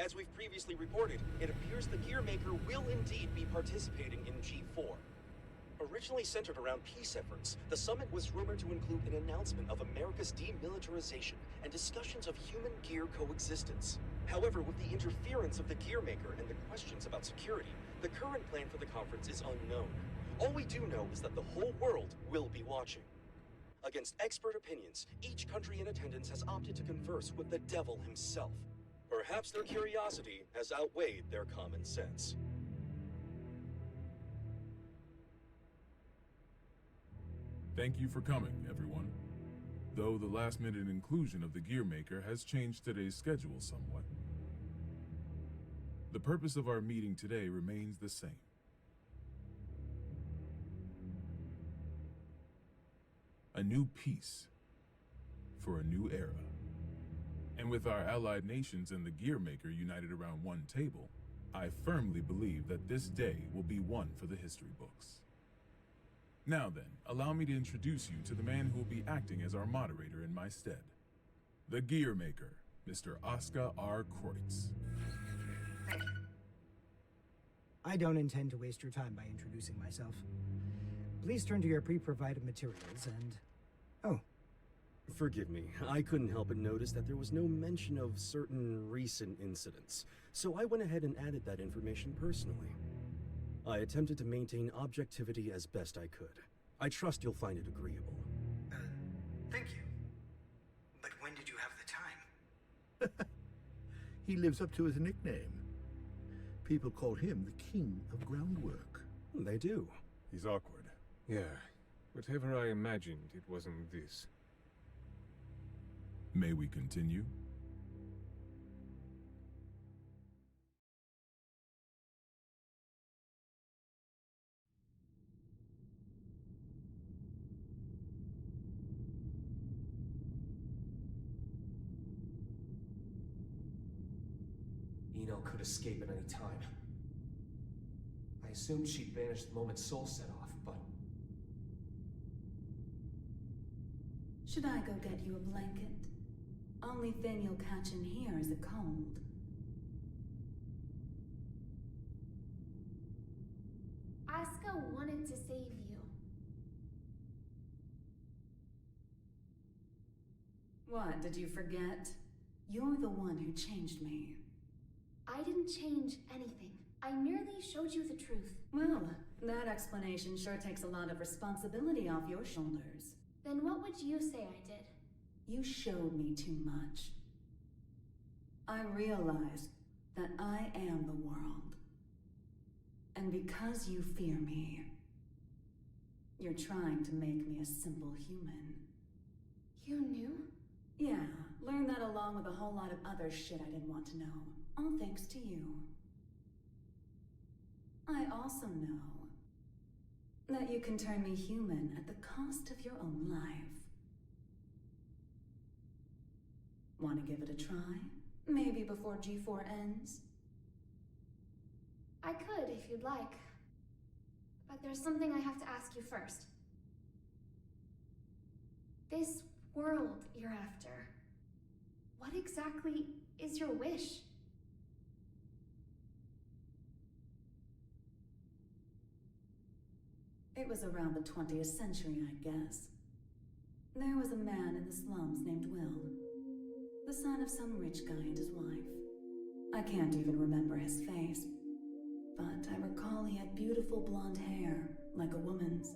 As we've previously reported, it appears the Gearmaker will indeed be participating in G4. Originally centered around peace efforts, the summit was rumored to include an announcement of America's demilitarization and discussions of human-gear coexistence. However, with the interference of the Gearmaker and the questions about security, the current plan for the conference is unknown. All we do know is that the whole world will be watching. Against expert opinions, each country in attendance has opted to converse with the devil himself. Perhaps their curiosity has outweighed their common sense. Thank you for coming, everyone. Though the last-minute inclusion of the Gearmaker has changed today's schedule somewhat. The purpose of our meeting today remains the same. A new peace for a new era. And with our allied nations and the Gearmaker united around one table, I firmly believe that this day will be one for the history books. Now then, allow me to introduce you to the man who will be acting as our moderator in my stead. The Gearmaker, Mr. Oscar R. Kreutz. I don't intend to waste your time by introducing myself. Please turn to your pre-provided materials and... Oh. Forgive me, I couldn't help but notice that there was no mention of certain recent incidents, so I went ahead and added that information personally. I attempted to maintain objectivity as best I could. I trust you'll find it agreeable. Thank you. But when did you have the time? He lives up to his nickname. People call him the King of Groundwork. They do. He's awkward. Yeah, whatever I imagined, it wasn't this. May we continue? Eno could escape at any time. I assumed she'd vanish the moment Soul set off, but... Should I go get you a blanket? Only thing you'll catch in here is a cold. Asuka wanted to save you. What, did you forget? You're the one who changed me. I didn't change anything. I merely showed you the truth. Well, that explanation sure takes a lot of responsibility off your shoulders. Then what would you say I did? You showed me too much. I realized that I am the world. And because you fear me, you're trying to make me a simple human. You knew? Yeah, learned that along with a whole lot of other shit I didn't want to know. All thanks to you. I also know that you can turn me human at the cost of your own life. Want to give it a try? Maybe before G4 ends? I could, if you'd like. But there's something I have to ask you first. This world you're after, what exactly is your wish? It was around the 20th century, I guess. There was a man in the slums named Will, the son of some rich guy and his wife. I can't even remember his face, but I recall he had beautiful blonde hair, like a woman's.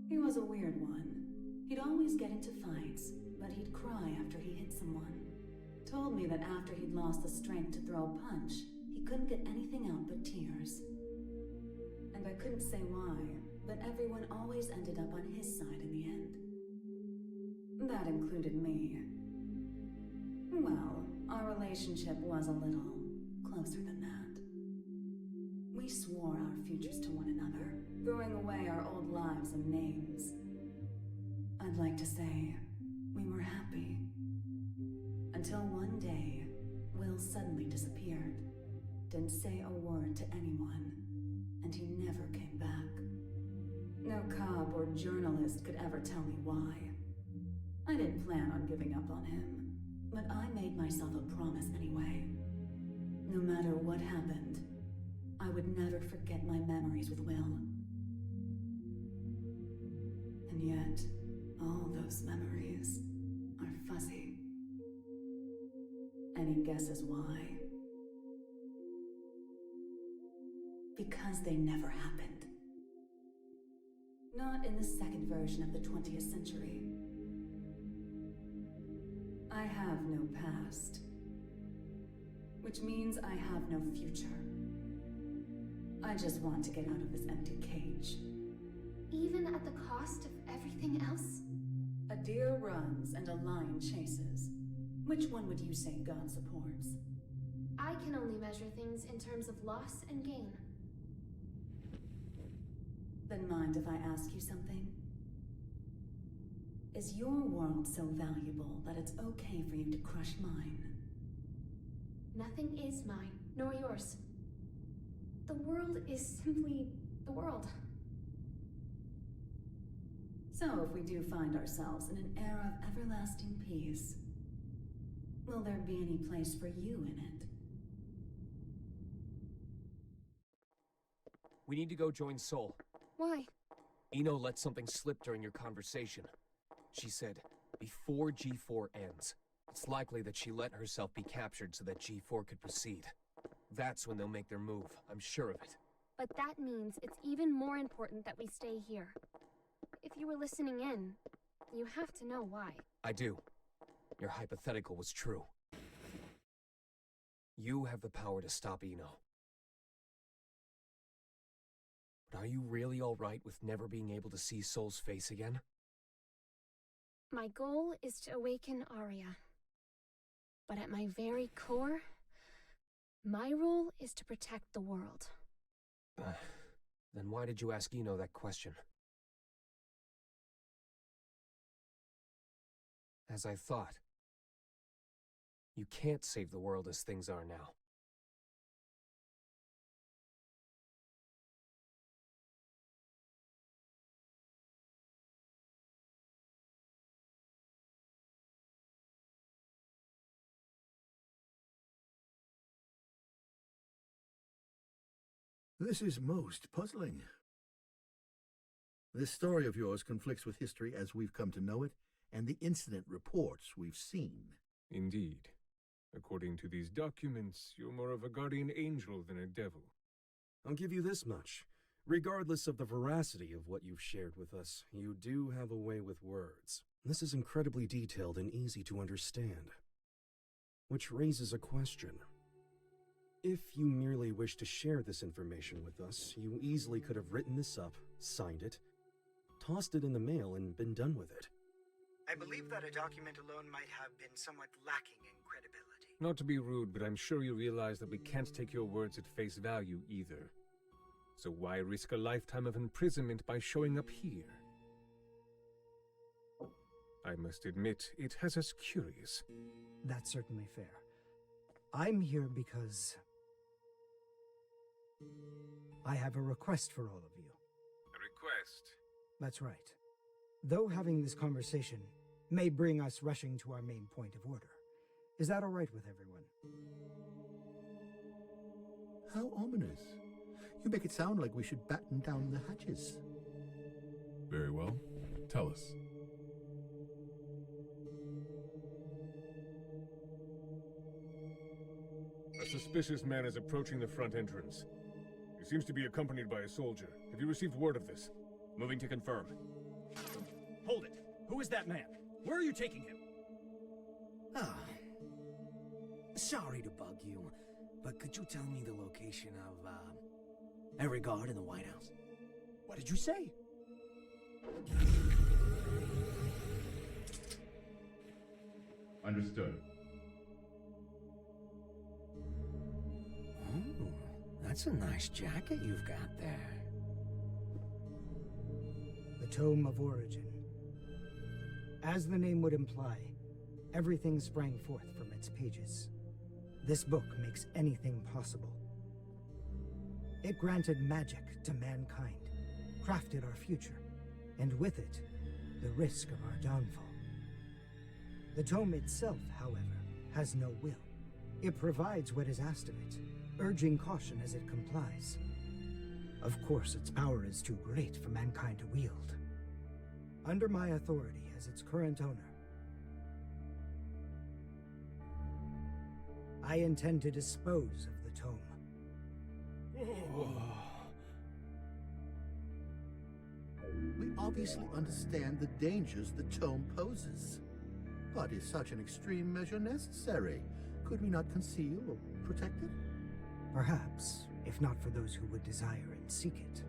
He was a weird one. He'd always get into fights, but he'd cry after he hit someone. Told me that after he'd lost the strength to throw a punch, he couldn't get anything out but tears. And I couldn't say why, but everyone always ended up on his side in the end. That included me. Well, our relationship was a little closer than that. We swore our futures to one another, throwing away our old lives and names. I'd like to say we were happy. Until one day, Will suddenly disappeared. Didn't say a word to anyone, and he never came back. No cop or journalist could ever tell me why. I didn't plan on giving up on him, but I made myself a promise anyway. No matter what happened, I would never forget my memories with Will. And yet, all those memories are fuzzy. Any guesses why? Because they never happened. Not in the second version of the 20th century. I have no past. Which means I have no future. I just want to get out of this empty cage. Even at the cost of everything else? A deer runs and a lion chases. Which one would you say God supports? I can only measure things in terms of loss and gain. Then mind if I ask you something? Is your world so valuable that it's okay for you to crush mine? Nothing is mine, nor yours. The world is simply the world. So if we do find ourselves in an era of everlasting peace, will there be any place for you in it? We need to go join Sol. Why? Eno let something slip during your conversation. She said, before G4 ends, it's likely that she let herself be captured so that G4 could proceed. That's when they'll make their move, I'm sure of it. But that means it's even more important that we stay here. If you were listening in, you have to know why. I do. Your hypothetical was true. You have the power to stop Eno. But are you really alright with never being able to see Sol's face again? My goal is to awaken Arya. But at my very core, my role is to protect the world. Then why did you ask Eno that question? As I thought, you can't save the world as things are now. This is most puzzling. This story of yours conflicts with history as we've come to know it, and the incident reports we've seen. Indeed. According to these documents, you're more of a guardian angel than a devil. I'll give you this much. Regardless of the veracity of what you've shared with us, you do have a way with words. This is incredibly detailed and easy to understand. Which raises a question. If you merely wish to share this information with us, you easily could have written this up, signed it, tossed it in the mail, and been done with it. I believe that a document alone might have been somewhat lacking in credibility. Not to be rude, but I'm sure you realize that we can't take your words at face value either. So why risk a lifetime of imprisonment by showing up here? I must admit, it has us curious. That's certainly fair. I'm here because I have a request for all of you. A request? That's right. Though having this conversation may bring us rushing to our main point of order, is that all right with everyone? How ominous. You make it sound like we should batten down the hatches. Very well. Tell us. A suspicious man is approaching the front entrance. He seems to be accompanied by a soldier. Have you received word of this? Moving to confirm. Hold it! Who is that man? Where are you taking him? Ah. Sorry to bug you, but could you tell me the location of, every guard in the White House? What did you say? Understood. Oh, that's a nice jacket you've got there. The Tome of Origin. As the name would imply, everything sprang forth from its pages. This book makes anything possible. It granted magic to mankind, crafted our future, and with it, the risk of our downfall. The tome itself, however, has no will. It provides what is asked of it, urging caution as it complies. Of course, its power is too great for mankind to wield. Under my authority as its current owner, I intend to dispose of the tome. We obviously understand the dangers the tome poses. But is such an extreme measure necessary? Could we not conceal or protect it? Perhaps, if not for those who would desire and seek it.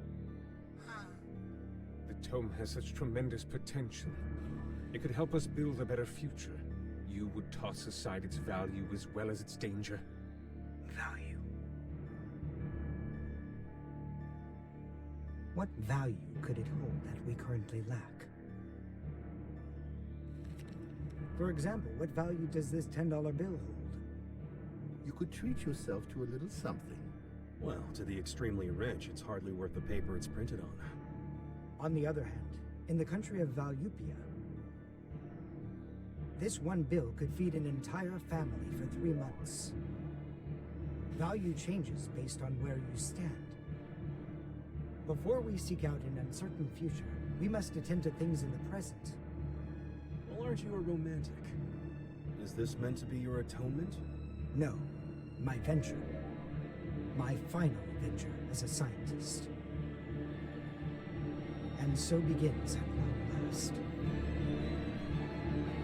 The tome has such tremendous potential. It could help us build a better future. You would toss aside its value as well as its danger. Value. What value could it hold that we currently lack? For example, what value does this $10 bill hold? You could treat yourself to a little something. Well, to the extremely rich, it's hardly worth the paper it's printed on. On the other hand, in the country of Valyupia, this one bill could feed an entire family for 3 months. Value changes based on where you stand. Before we seek out an uncertain future, we must attend to things in the present. Well, aren't you a romantic? Is this meant to be your atonement? No, my venture. My final venture as a scientist. And so begins at long last.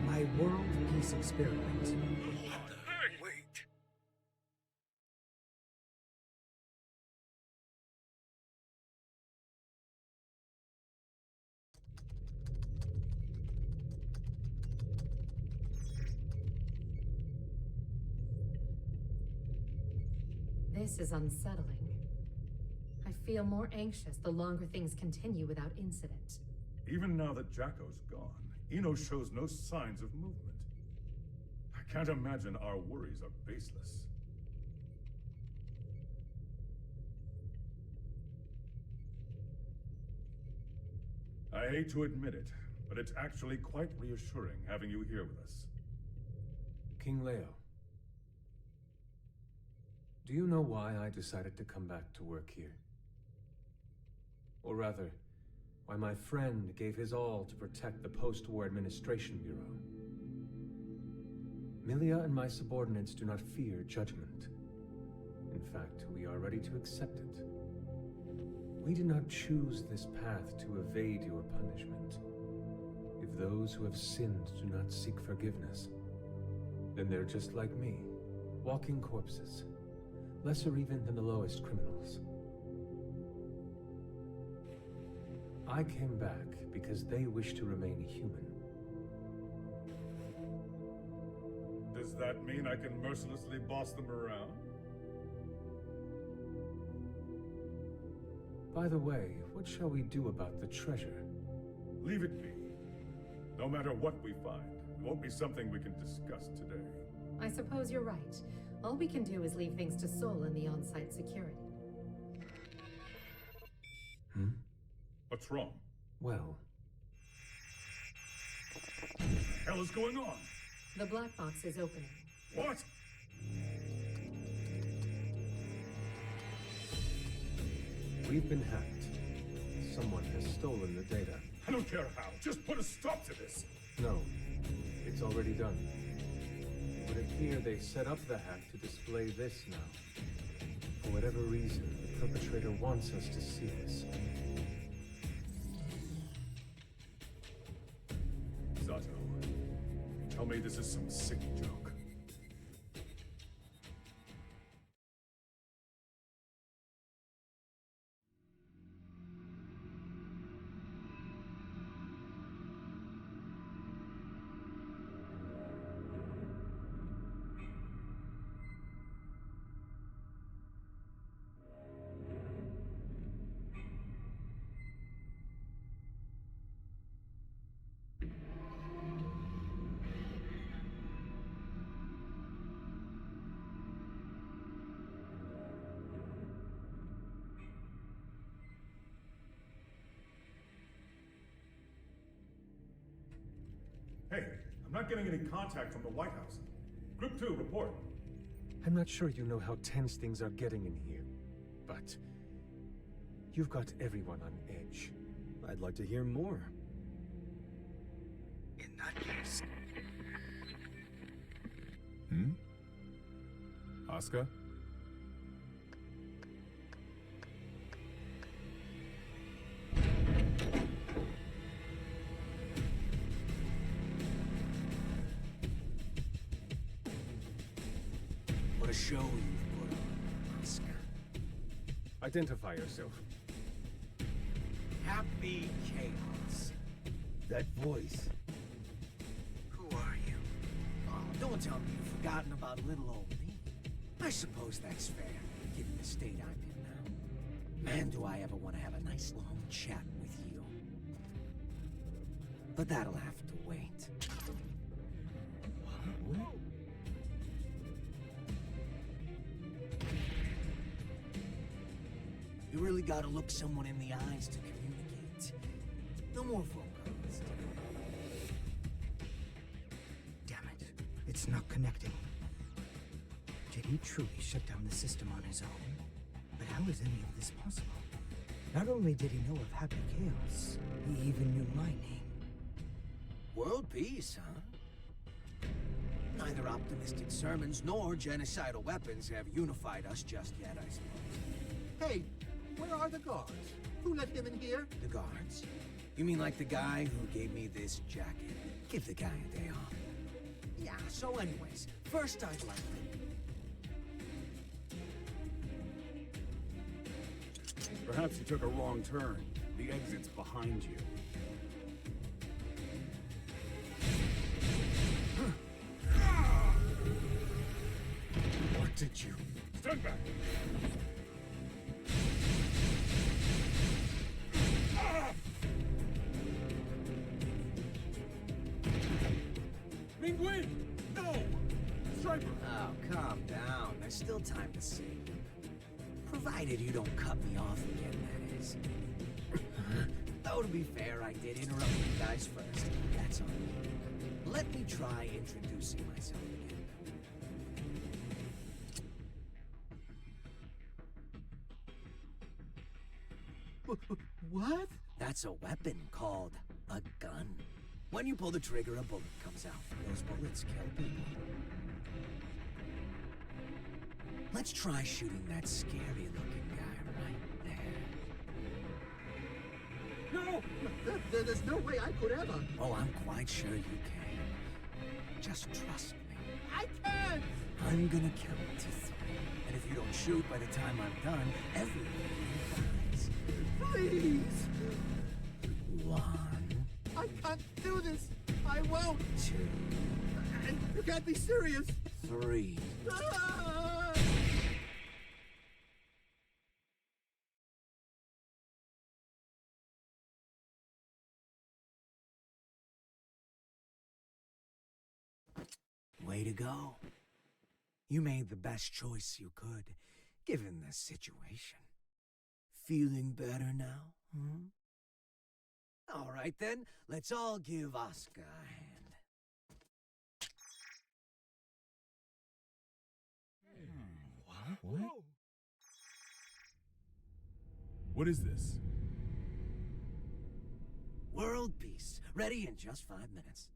My world peace experiment. Wait. This is unsettling. I feel more anxious the longer things continue without incident. Even now that Jacko's gone, Eno shows no signs of movement. I can't imagine our worries are baseless. I hate to admit it, but it's actually quite reassuring having you here with us. King Leo. Do you know why I decided to come back to work here? Or rather, why my friend gave his all to protect the Post-War Administration Bureau? Milia and my subordinates do not fear judgment. In fact, we are ready to accept it. We did not choose this path to evade your punishment. If those who have sinned do not seek forgiveness, then they're just like me, walking corpses, lesser even than the lowest criminals. I came back because they wish to remain human. Does that mean I can mercilessly boss them around? By the way, what shall we do about the treasure? Leave it be. No matter what we find, it won't be something we can discuss today. I suppose you're right. All we can do is leave things to Sol and the on-site security. What's wrong? Well... What the hell is going on? The black box is opening. What? We've been hacked. Someone has stolen the data. I don't care how. Just put a stop to this. No, it's already done. It would appear they set up the hack to display this now. For whatever reason, the perpetrator wants us to see this. me this is some sick joke. Hey, I'm not getting any contact from the White House. Group 2, report. I'm not sure you know how tense things are getting in here, but you've got everyone on edge. I'd like to hear more. In that case. Oscar? What a show you've put on, Oscar. Identify yourself. Happy Chaos. That voice. Who are you? Oh, don't tell me you've forgotten about little old me. I suppose that's fair, given the state I'm in now. Man, do I ever want to have a nice long chat with you. But that'll have to wait. You really gotta look someone in the eyes to communicate. No more phone calls. Damn it. It's not connecting. Did he truly shut down the system on his own? But how is any of this possible? Not only did he know of Happy Chaos, he even knew my name. World peace, huh? Neither optimistic sermons nor genocidal weapons have unified us just yet, I suppose. Hey, where are the guards? Who let him in here? The guards? You mean like the guy who gave me this jacket? Give the guy a day off. Yeah, so anyways, first I'd like to... Perhaps you took a wrong turn. The exit's behind you. What did you... Stand back! Mingwin! No! Striper! Oh, calm down. There's still time to save. Provided you don't cut me off again, that is. Though, to be fair, I did interrupt you guys first. That's on me. Let me try introducing myself again. What? That's a weapon called a gun. When you pull the trigger, a bullet comes out. Those bullets kill people. Let's try shooting that scary-looking guy right there. No! There's no way I could ever. Oh, I'm quite sure you can. Just trust me. I can't! I'm gonna count to 3. And if you don't shoot by the time I'm done, everyone dies. Please! 1. I can't do this! I won't! 2. You can't be serious! 3. Ah! Way to go. You made the best choice you could, given the situation. Feeling better now, hmm? All right then, let's all give Oscar a hand. What? What is this? World peace. Ready in just 5 minutes.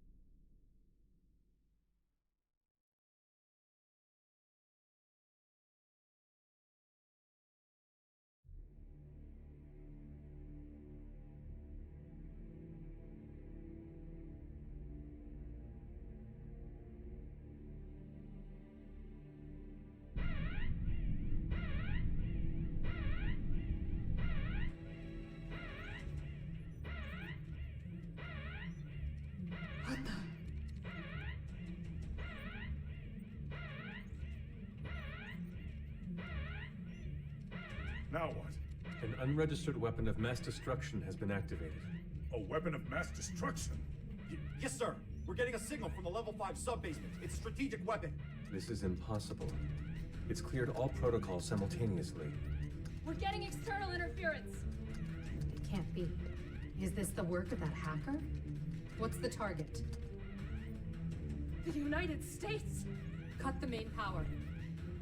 Now what? An unregistered weapon of mass destruction has been activated. A weapon of mass destruction? Yes, sir. We're getting a signal from the level 5 sub-basement. It's a strategic weapon. This is impossible. It's cleared all protocols simultaneously. We're getting external interference. It can't be. Is this the work of that hacker? What's the target? The United States? Cut the main power.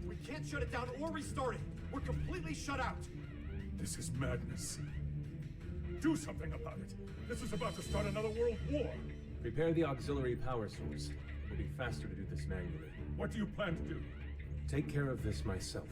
We can't shut it down or restart it. We're completely shut out. This is madness. Do something about it. This is about to start another world war. Prepare the auxiliary power source. It will be faster to do this manually. What do you plan to do? Take care of this myself.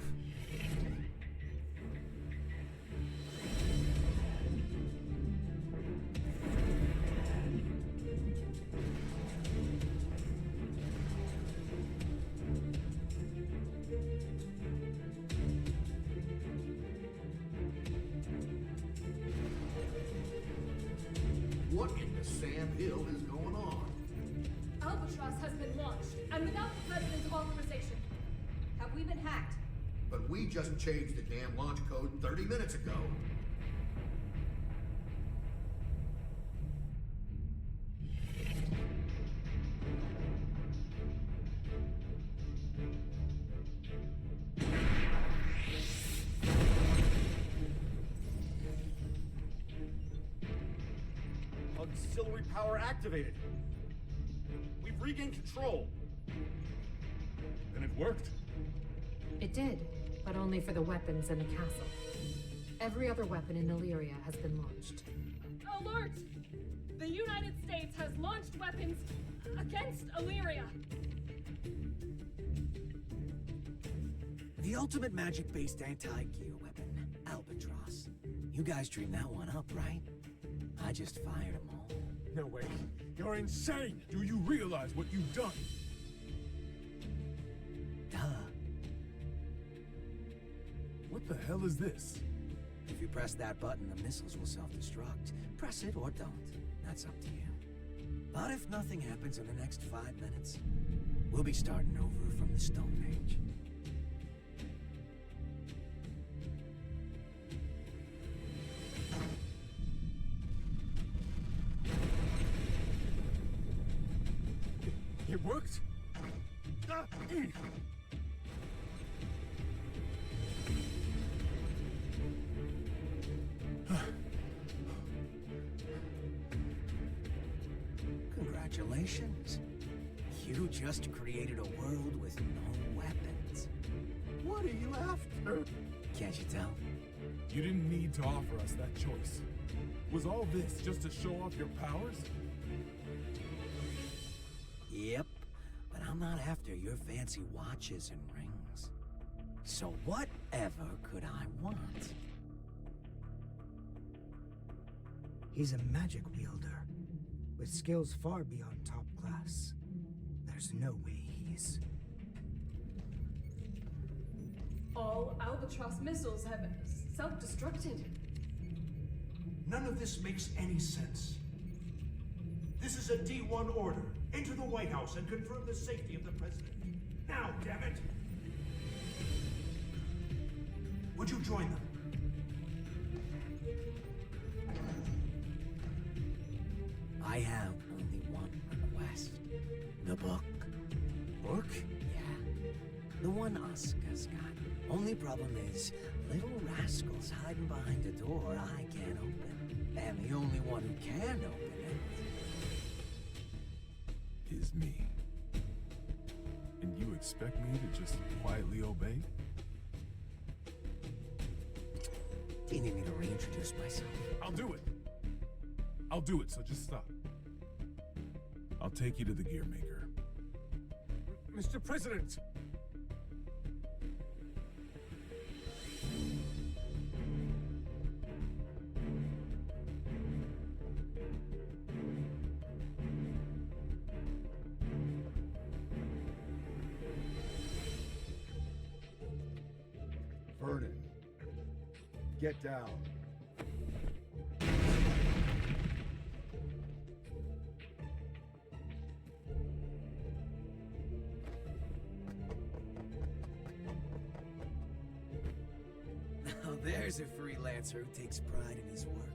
What in the Sam Hill is going on? Albatross has been launched, and without the President's authorization. Have we been hacked? But we just changed the damn launch code 30 minutes ago. Auxiliary power activated. We've regained control. Then it worked. It did, but only for the weapons in the castle. Every other weapon in Illyria has been launched. Alert! The United States has launched weapons against Illyria. The ultimate magic-based anti-gear weapon, Albatross. You guys dreamed that one up, right? I just fired them all. No way. You're insane! Do you realize what you've done? Duh. What the hell is this? If you press that button, the missiles will self-destruct. Press it or don't. That's up to you. But if nothing happens in the next 5 minutes, we'll be starting over from the Stone Age. It worked? Congratulations. You just created a world with no weapons. What are you after? Can't you tell? You didn't need to offer us that choice. Was all this just to show off your powers? Yep, but I'm not after your fancy watches and rings. So whatever could I want? He's a magic wielder, with skills far beyond top class. There's no way he's... All Albatross missiles have self-destructed. None of this makes any sense. This is a D1 order. Enter the White House and confirm the safety of the president. Now, damn it! Would you join them? I have only one request. The book. Book? Yeah. The one Asuka's got. Only problem is, little rascals hiding behind a door I can't open. And the only one who can open it is me. And you expect me to just quietly obey? Do you need me to reintroduce myself? I'll do it. I'll do it, so just stop. I'll take you to the Gear Maker. Mr. President! Vernon, get down. Now there There's a freelancer who takes pride in his work.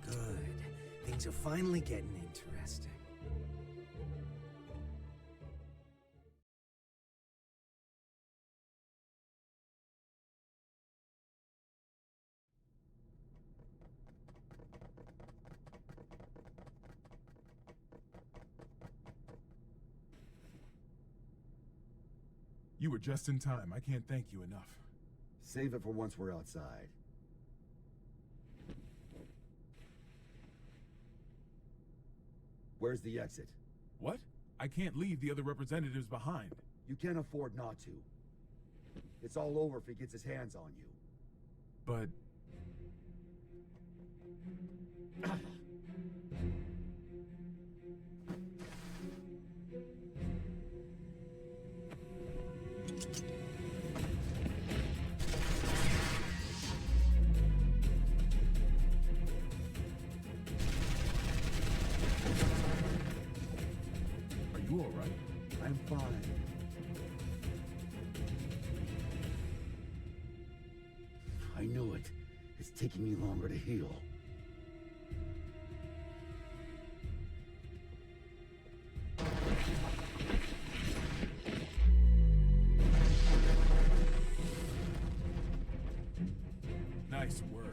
Good. Things are finally getting interesting. You were just in time. I can't thank you enough. Save it for once we're outside. Where's the exit? What? I can't leave the other representatives behind. You can't afford not to. It's all over if he gets his hands on you. But... Are you all right? I'm fine. I knew it. It's taking me longer to heal. Nice work.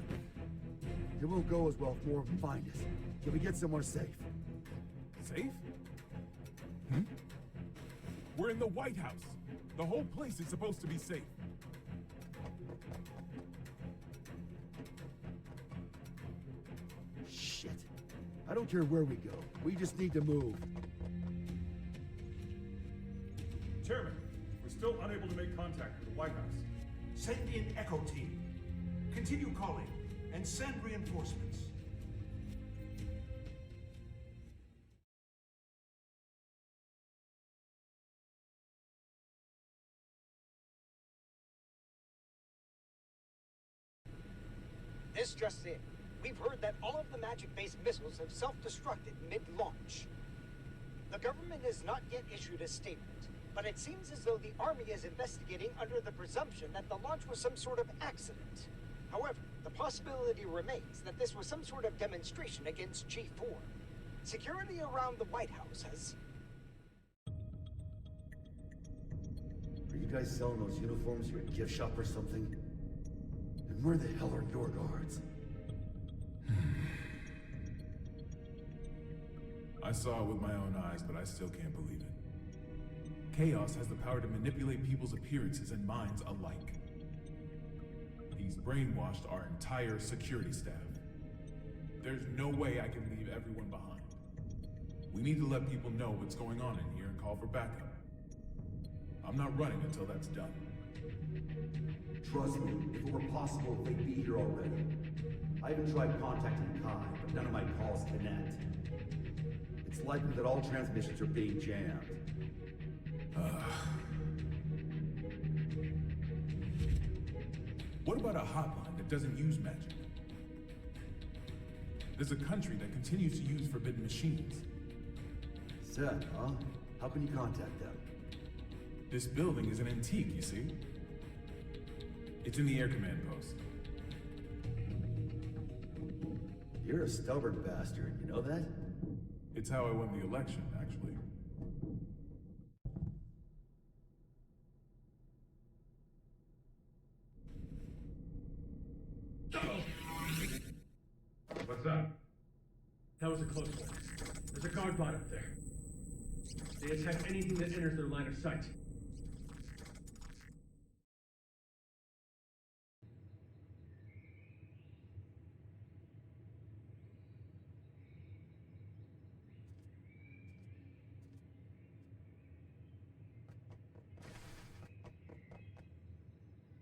It won't go as well if more of them find us. Can we get somewhere safe? Safe? Hmm? We're in the White House. The whole place is supposed to be safe. Shit. I don't care where we go. We just need to move. Chairman, we're still unable to make contact with the White House. Send in Echo Team. Continue calling and send reinforcements. This just in. We've heard that all of the magic-based missiles have self-destructed mid-launch. The government has not yet issued a statement, but it seems as though the Army is investigating under the presumption that the launch was some sort of accident. However, the possibility remains that this was some sort of demonstration against G4. Security around the White House has... Are you guys selling those uniforms to a gift shop or something? And where the hell are your guards? I saw it with my own eyes, but I still can't believe it. Chaos has the power to manipulate people's appearances and minds alike. He's brainwashed our entire security staff. There's no way I can leave everyone behind. We need to let people know what's going on in here and call for backup. I'm not running until that's done. Trust me, if it were possible, they'd be here already. I even tried contacting Kai, but none of my calls connect. It's likely that all transmissions are being jammed. What about a hotline that doesn't use magic? There's a country that continues to use forbidden machines. Seth, huh? How can you contact them? This building is an antique, you see? It's in the air command post. You're a stubborn bastard, you know that? It's how I won the election, actually. What's up? That was a close one. There's a guard bot up there. They attack anything that enters their line of sight.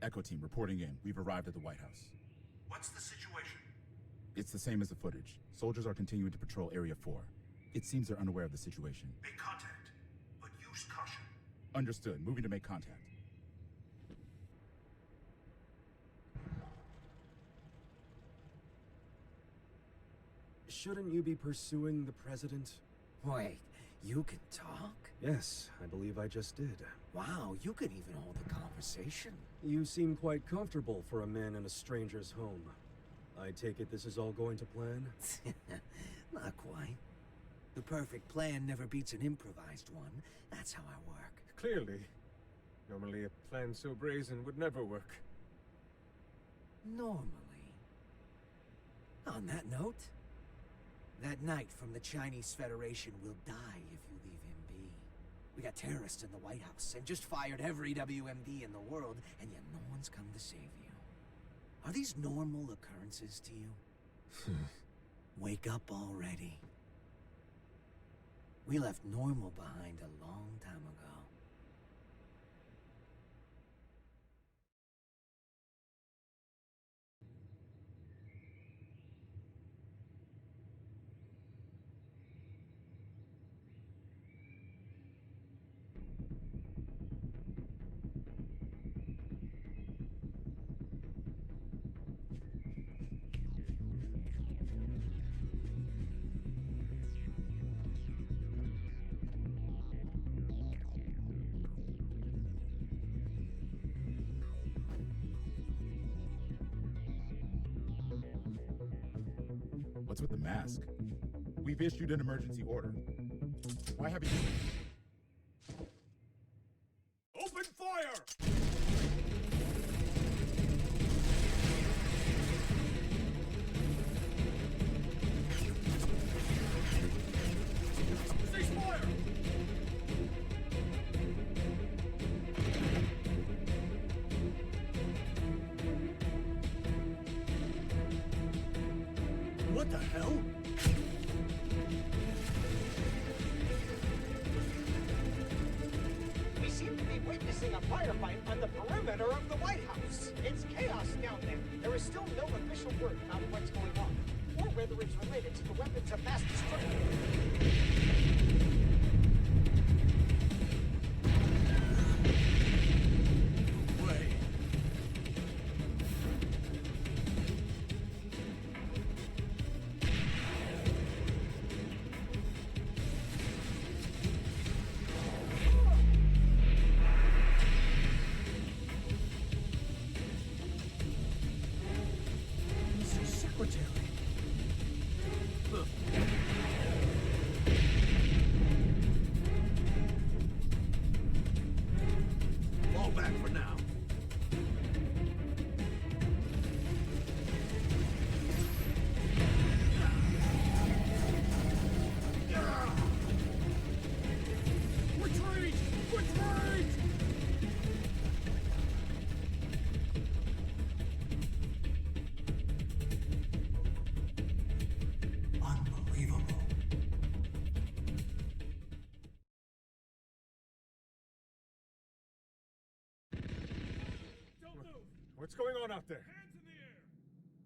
Echo Team reporting in. We've arrived at the White House. What's the situation? It's the same as the footage. Soldiers are continuing to patrol Area 4. It seems they're unaware of the situation. Make contact, but use caution. Understood. Moving to make contact. Shouldn't you be pursuing the president? Wait, You can talk? Yes, I believe I just did. Wow, you can even hold a conversation. You seem quite comfortable for a man in a stranger's home. I take it this is all going to plan? Not quite. The perfect plan never beats an improvised one. That's how I work. Clearly. Normally a plan so brazen would never work. Normally. On that note, that knight from the Chinese Federation will die if you leave him be. We got terrorists in the White House and just fired every WMD in the world, and yet no one's come to save you. Are these normal occurrences to you? Wake up already. We left normal behind a long time ago. What's with the mask? We've issued an emergency order. Why haven't you... Open fire! Cease fire! What the hell? We seem to be witnessing a firefight on the perimeter of the White House. It's chaos down there. There is still no official word about what's going on, or whether it's related to the weapons of mass destruction. Fall back for now. Retreat! Retreat! Unbelievable. What's going on out there?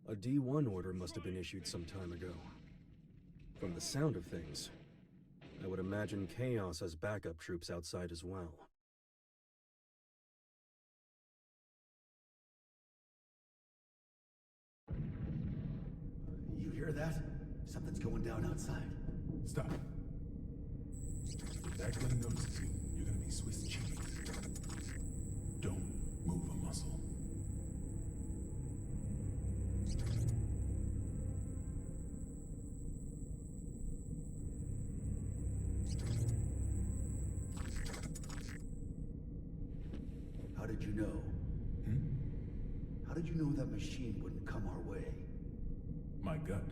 A D1 order must have been issued some time ago. From the sound of things, I would imagine Chaos has backup troops outside as well. You hear that? Something's going down outside. Stop. If that gun notices you, you're gonna be Swiss cheese. Don't move a muscle. How did you know? How did you know that machine wouldn't come our way? My gut.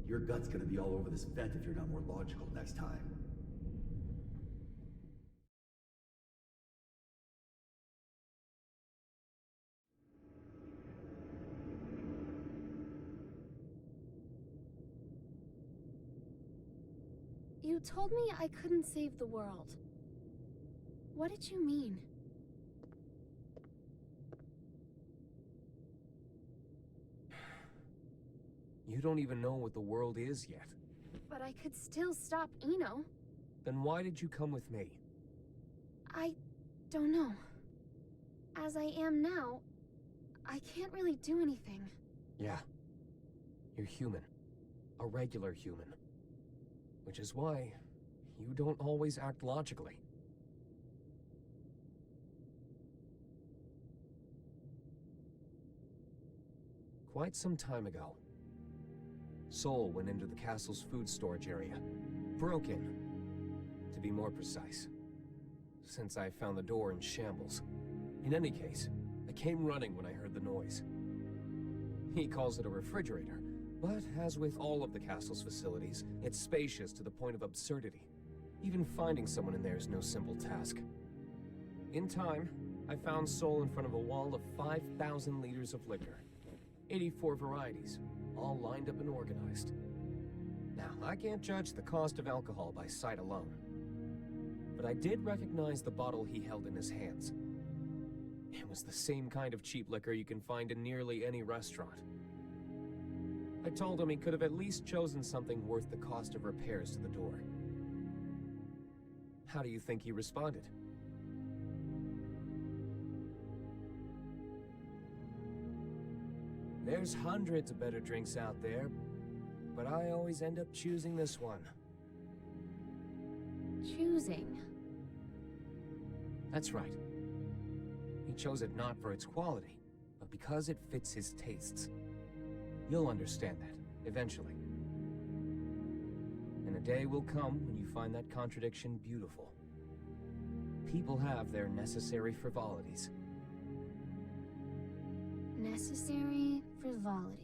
Your gut's gonna be all over this vent if you're not more logical next time. You told me I couldn't save the world. What did you mean? You don't even know what the world is yet. But I could still stop Eno. Then why did you come with me? I don't know. As I am now, I can't really do anything. Yeah. You're human. A regular human. Which is why you don't always act logically. Quite some time ago, Sol went into the castle's food storage area. Broke in, to be more precise, since I found the door in shambles. In any case, I came running when I heard the noise. He calls it a refrigerator, but as with all of the castle's facilities, it's spacious to the point of absurdity. Even finding someone in there is no simple task. In time, I found Sol in front of a wall of 5,000 liters of liquor. 84 varieties, all lined up and organized. Now, I can't judge the cost of alcohol by sight alone, but I did recognize the bottle he held in his hands. It was the same kind of cheap liquor you can find in nearly any restaurant. I told him he could have at least chosen something worth the cost of repairs to the door. How do you think he responded? There's hundreds of better drinks out there, but I always end up choosing this one. Choosing? That's right. He chose it not for its quality, but because it fits his tastes. You'll understand that, eventually. And a day will come when you find that contradiction beautiful. People have their necessary frivolities. Necessary frivolities.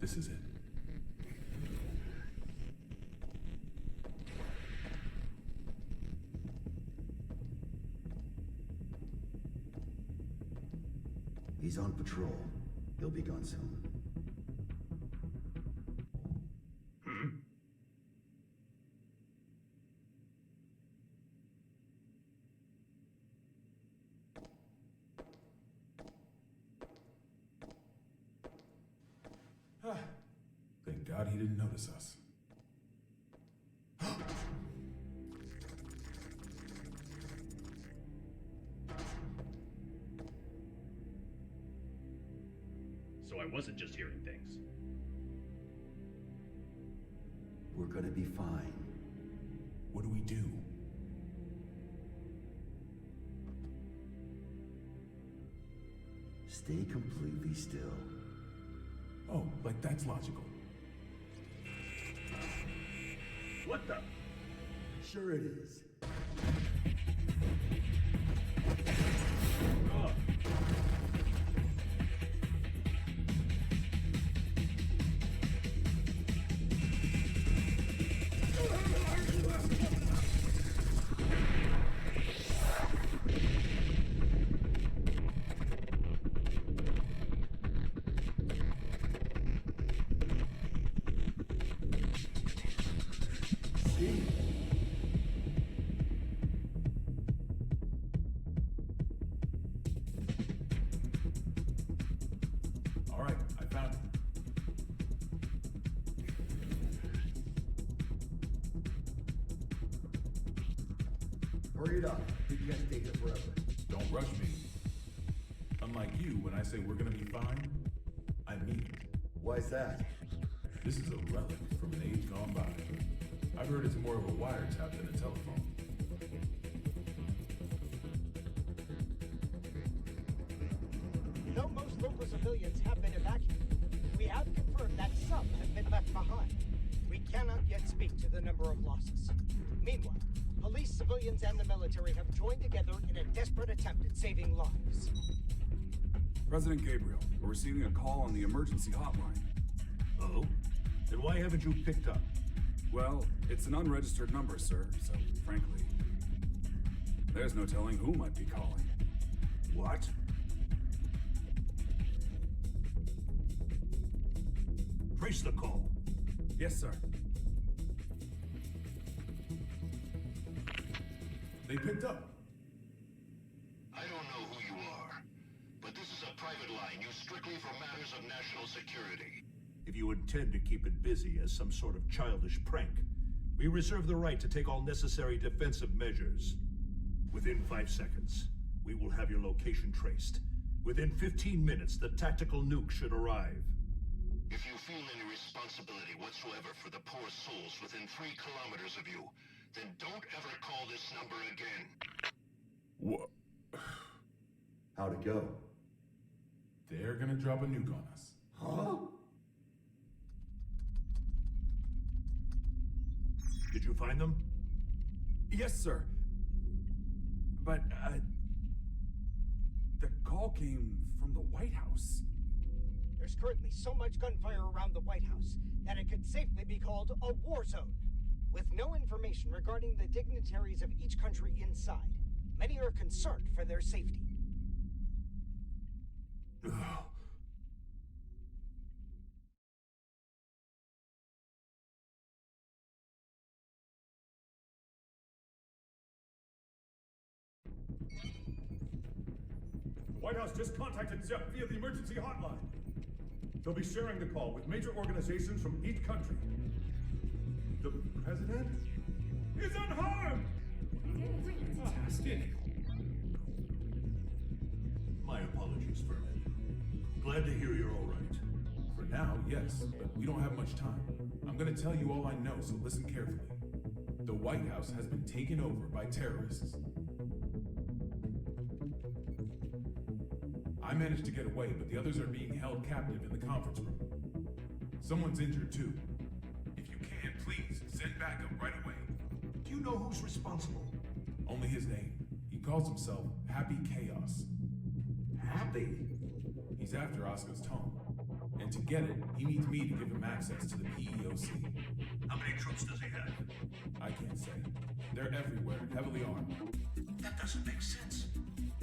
This is it. He's on patrol. He'll be gone soon. Thank God he didn't notice us. So I wasn't just hearing things. We're gonna be fine. What do we do? Stay completely still. Oh, like that's logical. What the? Sure it is. Hurry it up. We can't stay here forever. Don't rush me. Unlike you, when I say we're gonna be fine, I mean it. Why's that? This is a relic from an age gone by. I've heard it's more of a wiretap than a telephone. Though most local civilians have been evacuated, we have confirmed that some have been left behind. We cannot yet speak to the number of losses. Meanwhile, police, civilians, and the military have joined together in a desperate attempt at saving lives. President Gabriel, we're receiving a call on the emergency hotline. Oh? Then why haven't you picked up? Well, it's an unregistered number, sir, so frankly, there's no telling who might be calling. What? Trace the call. Yes, sir. They picked up. I don't know who you are, but this is a private line used strictly for matters of national security. If you intend to keep it busy as some sort of childish prank, we reserve the right to take all necessary defensive measures. Within 5 seconds, we will have your location traced. Within 15 minutes, the tactical nuke should arrive. If you feel any responsibility whatsoever for the poor souls within 3 kilometers of you, then don't ever call this number again. What? How'd it go? They're gonna drop a nuke on us. Huh? Did you find them? Yes, sir. But, the call came from the White House. There's currently so much gunfire around the White House that it could safely be called a war zone. With no information regarding the dignitaries of each country inside, many are concerned for their safety. The White House just contacted Zepp via the emergency hotline. They'll be sharing the call with major organizations from each country. The president is unharmed! Fantastic. My apologies, Furman. Glad to hear you're all right. For now, yes, but we don't have much time. I'm gonna tell you all I know, so listen carefully. The White House has been taken over by terrorists. I managed to get away, but the others are being held captive in the conference room. Someone's injured too. If you can, please, send backup right away. Do you know who's responsible? Only his name. He calls himself Happy Chaos. Happy? He's after Oscar's tome. And to get it, he needs me to give him access to the PEOC. How many troops does he have? I can't say. They're everywhere, heavily armed. That doesn't make sense.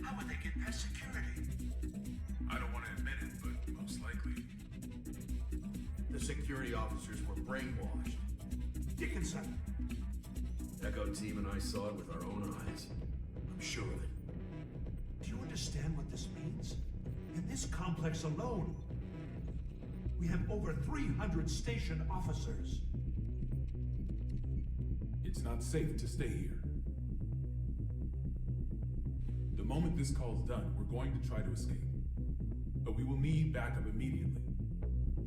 How would they get past security? I don't want to admit it, but most likely. The security officers were brainwashed. Dickinson! Echo team and I saw it with our own eyes. I'm sure of it. Do you understand what this means? In this complex alone, we have over 300 station officers. It's not safe to stay here. The moment this call's done, we're going to try to escape. But we will need backup immediately.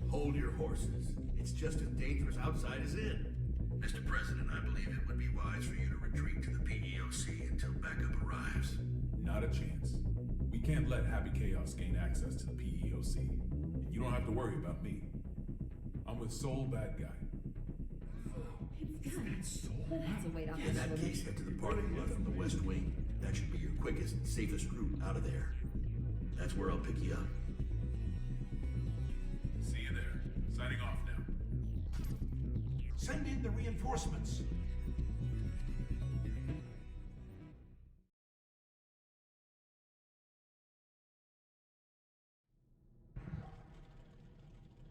Hold your horses. It's just as dangerous outside as in. Mr. President, I believe it would be wise for you to retreat to the PEOC until backup arrives. Not a chance. We can't let Happy Chaos gain access to the PEOC. And you don't have to worry about me. I'm with Soul Bad Guy. That's a weight off In that case, head to the parking lot from the West Wing. That should be your quickest and safest route out of there. That's where I'll pick you up. See you there. Signing off now. Send in the reinforcements.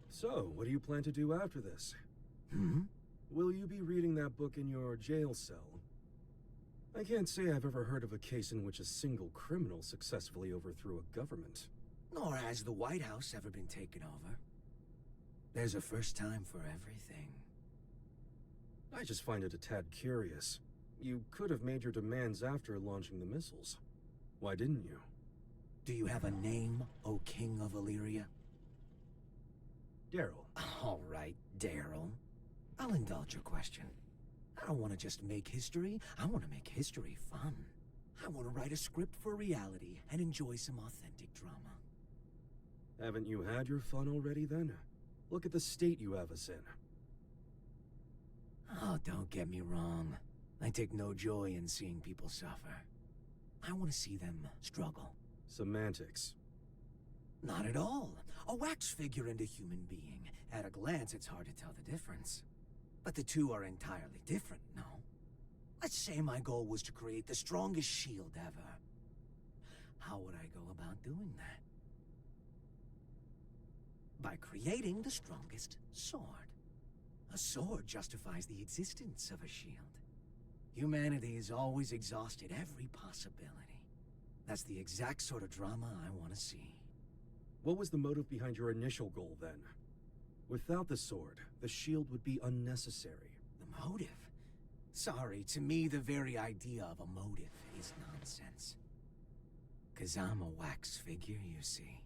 So, what do you plan to do after this? Will you be reading that book in your jail cell? I can't say I've ever heard of a case in which a single criminal successfully overthrew a government. Nor has the White House ever been taken over. There's a first time for everything. I just find it a tad curious. You could have made your demands after launching the missiles. Why didn't you? Do you have a name, O King of Illyria? Daryl. All right, Daryl. I'll indulge your question. I don't want to just make history. I want to make history fun. I want to write a script for reality and enjoy some authentic drama. Haven't you had your fun already then? Look at the state you have us in. Oh, don't get me wrong. I take no joy in seeing people suffer. I want to see them struggle. Semantics. Not at all. A wax figure and a human being. At a glance, it's hard to tell the difference. But the two are entirely different, no? Let's say my goal was to create the strongest shield ever. How would I go about doing that? By creating the strongest sword. A sword justifies the existence of a shield. Humanity has always exhausted every possibility. That's the exact sort of drama I want to see. What was the motive behind your initial goal, then? Without the sword, the shield would be unnecessary. The motive? Sorry, to me the very idea of a motive is nonsense. 'Cause I'm a wax figure, you see.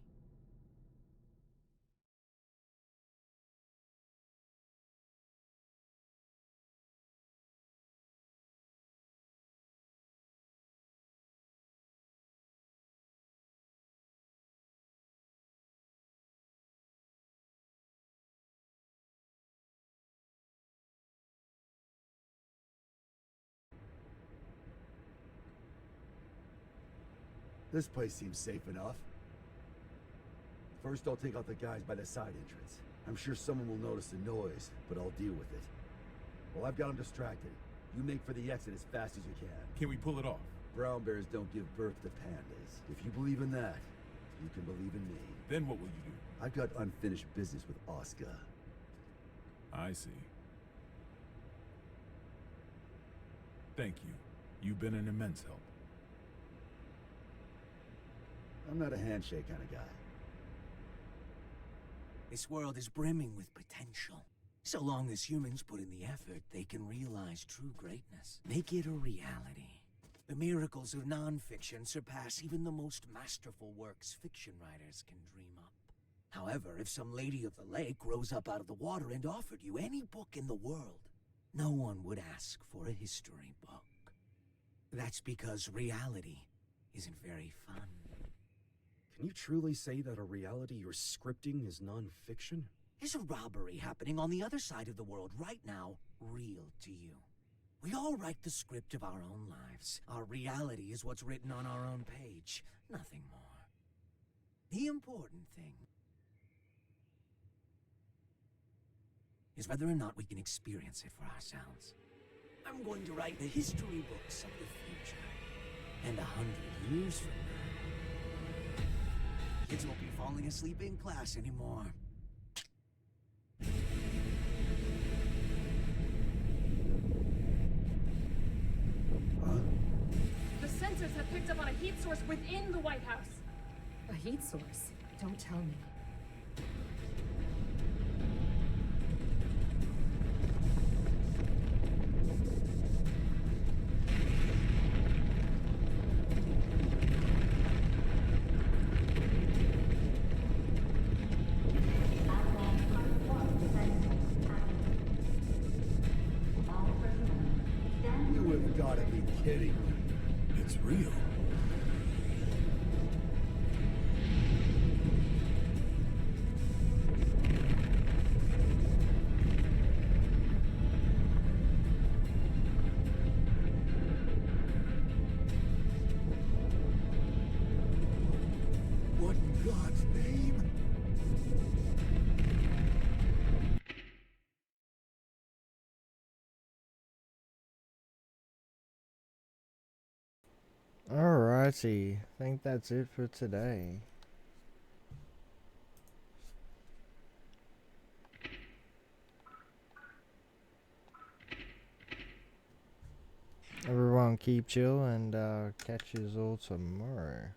This place seems safe enough. First, I'll take out the guys by the side entrance. I'm sure someone will notice the noise, but I'll deal with it. Well, I've got them distracted. You make for the exit as fast as you can. Can we pull it off? Brown bears don't give birth to pandas. If you believe in that, you can believe in me. Then what will you do? I've got unfinished business with Oscar. I see. Thank you. You've been an immense help. I'm not a handshake kind of guy. This world is brimming with potential. So long as humans put in the effort, they can realize true greatness. Make it a reality. The miracles of non-fiction surpass even the most masterful works fiction writers can dream up. However, if some lady of the lake rose up out of the water and offered you any book in the world, no one would ask for a history book. That's because reality isn't very fun. Can you truly say that a reality you're scripting is non-fiction? Is a robbery happening on the other side of the world right now real to you? We all write the script of our own lives. Our reality is what's written on our own page, nothing more. The important thing is whether or not we can experience it for ourselves. I'm going to write the history books of the future. And 100 years from now, kids won't be falling asleep in class anymore. The sensors have picked up on a heat source within the White House. A heat source? Don't tell me. You have got to be kidding me. It's real. What in God's name? Alrighty, I think that's it for today. Everyone keep chill and catch you all tomorrow.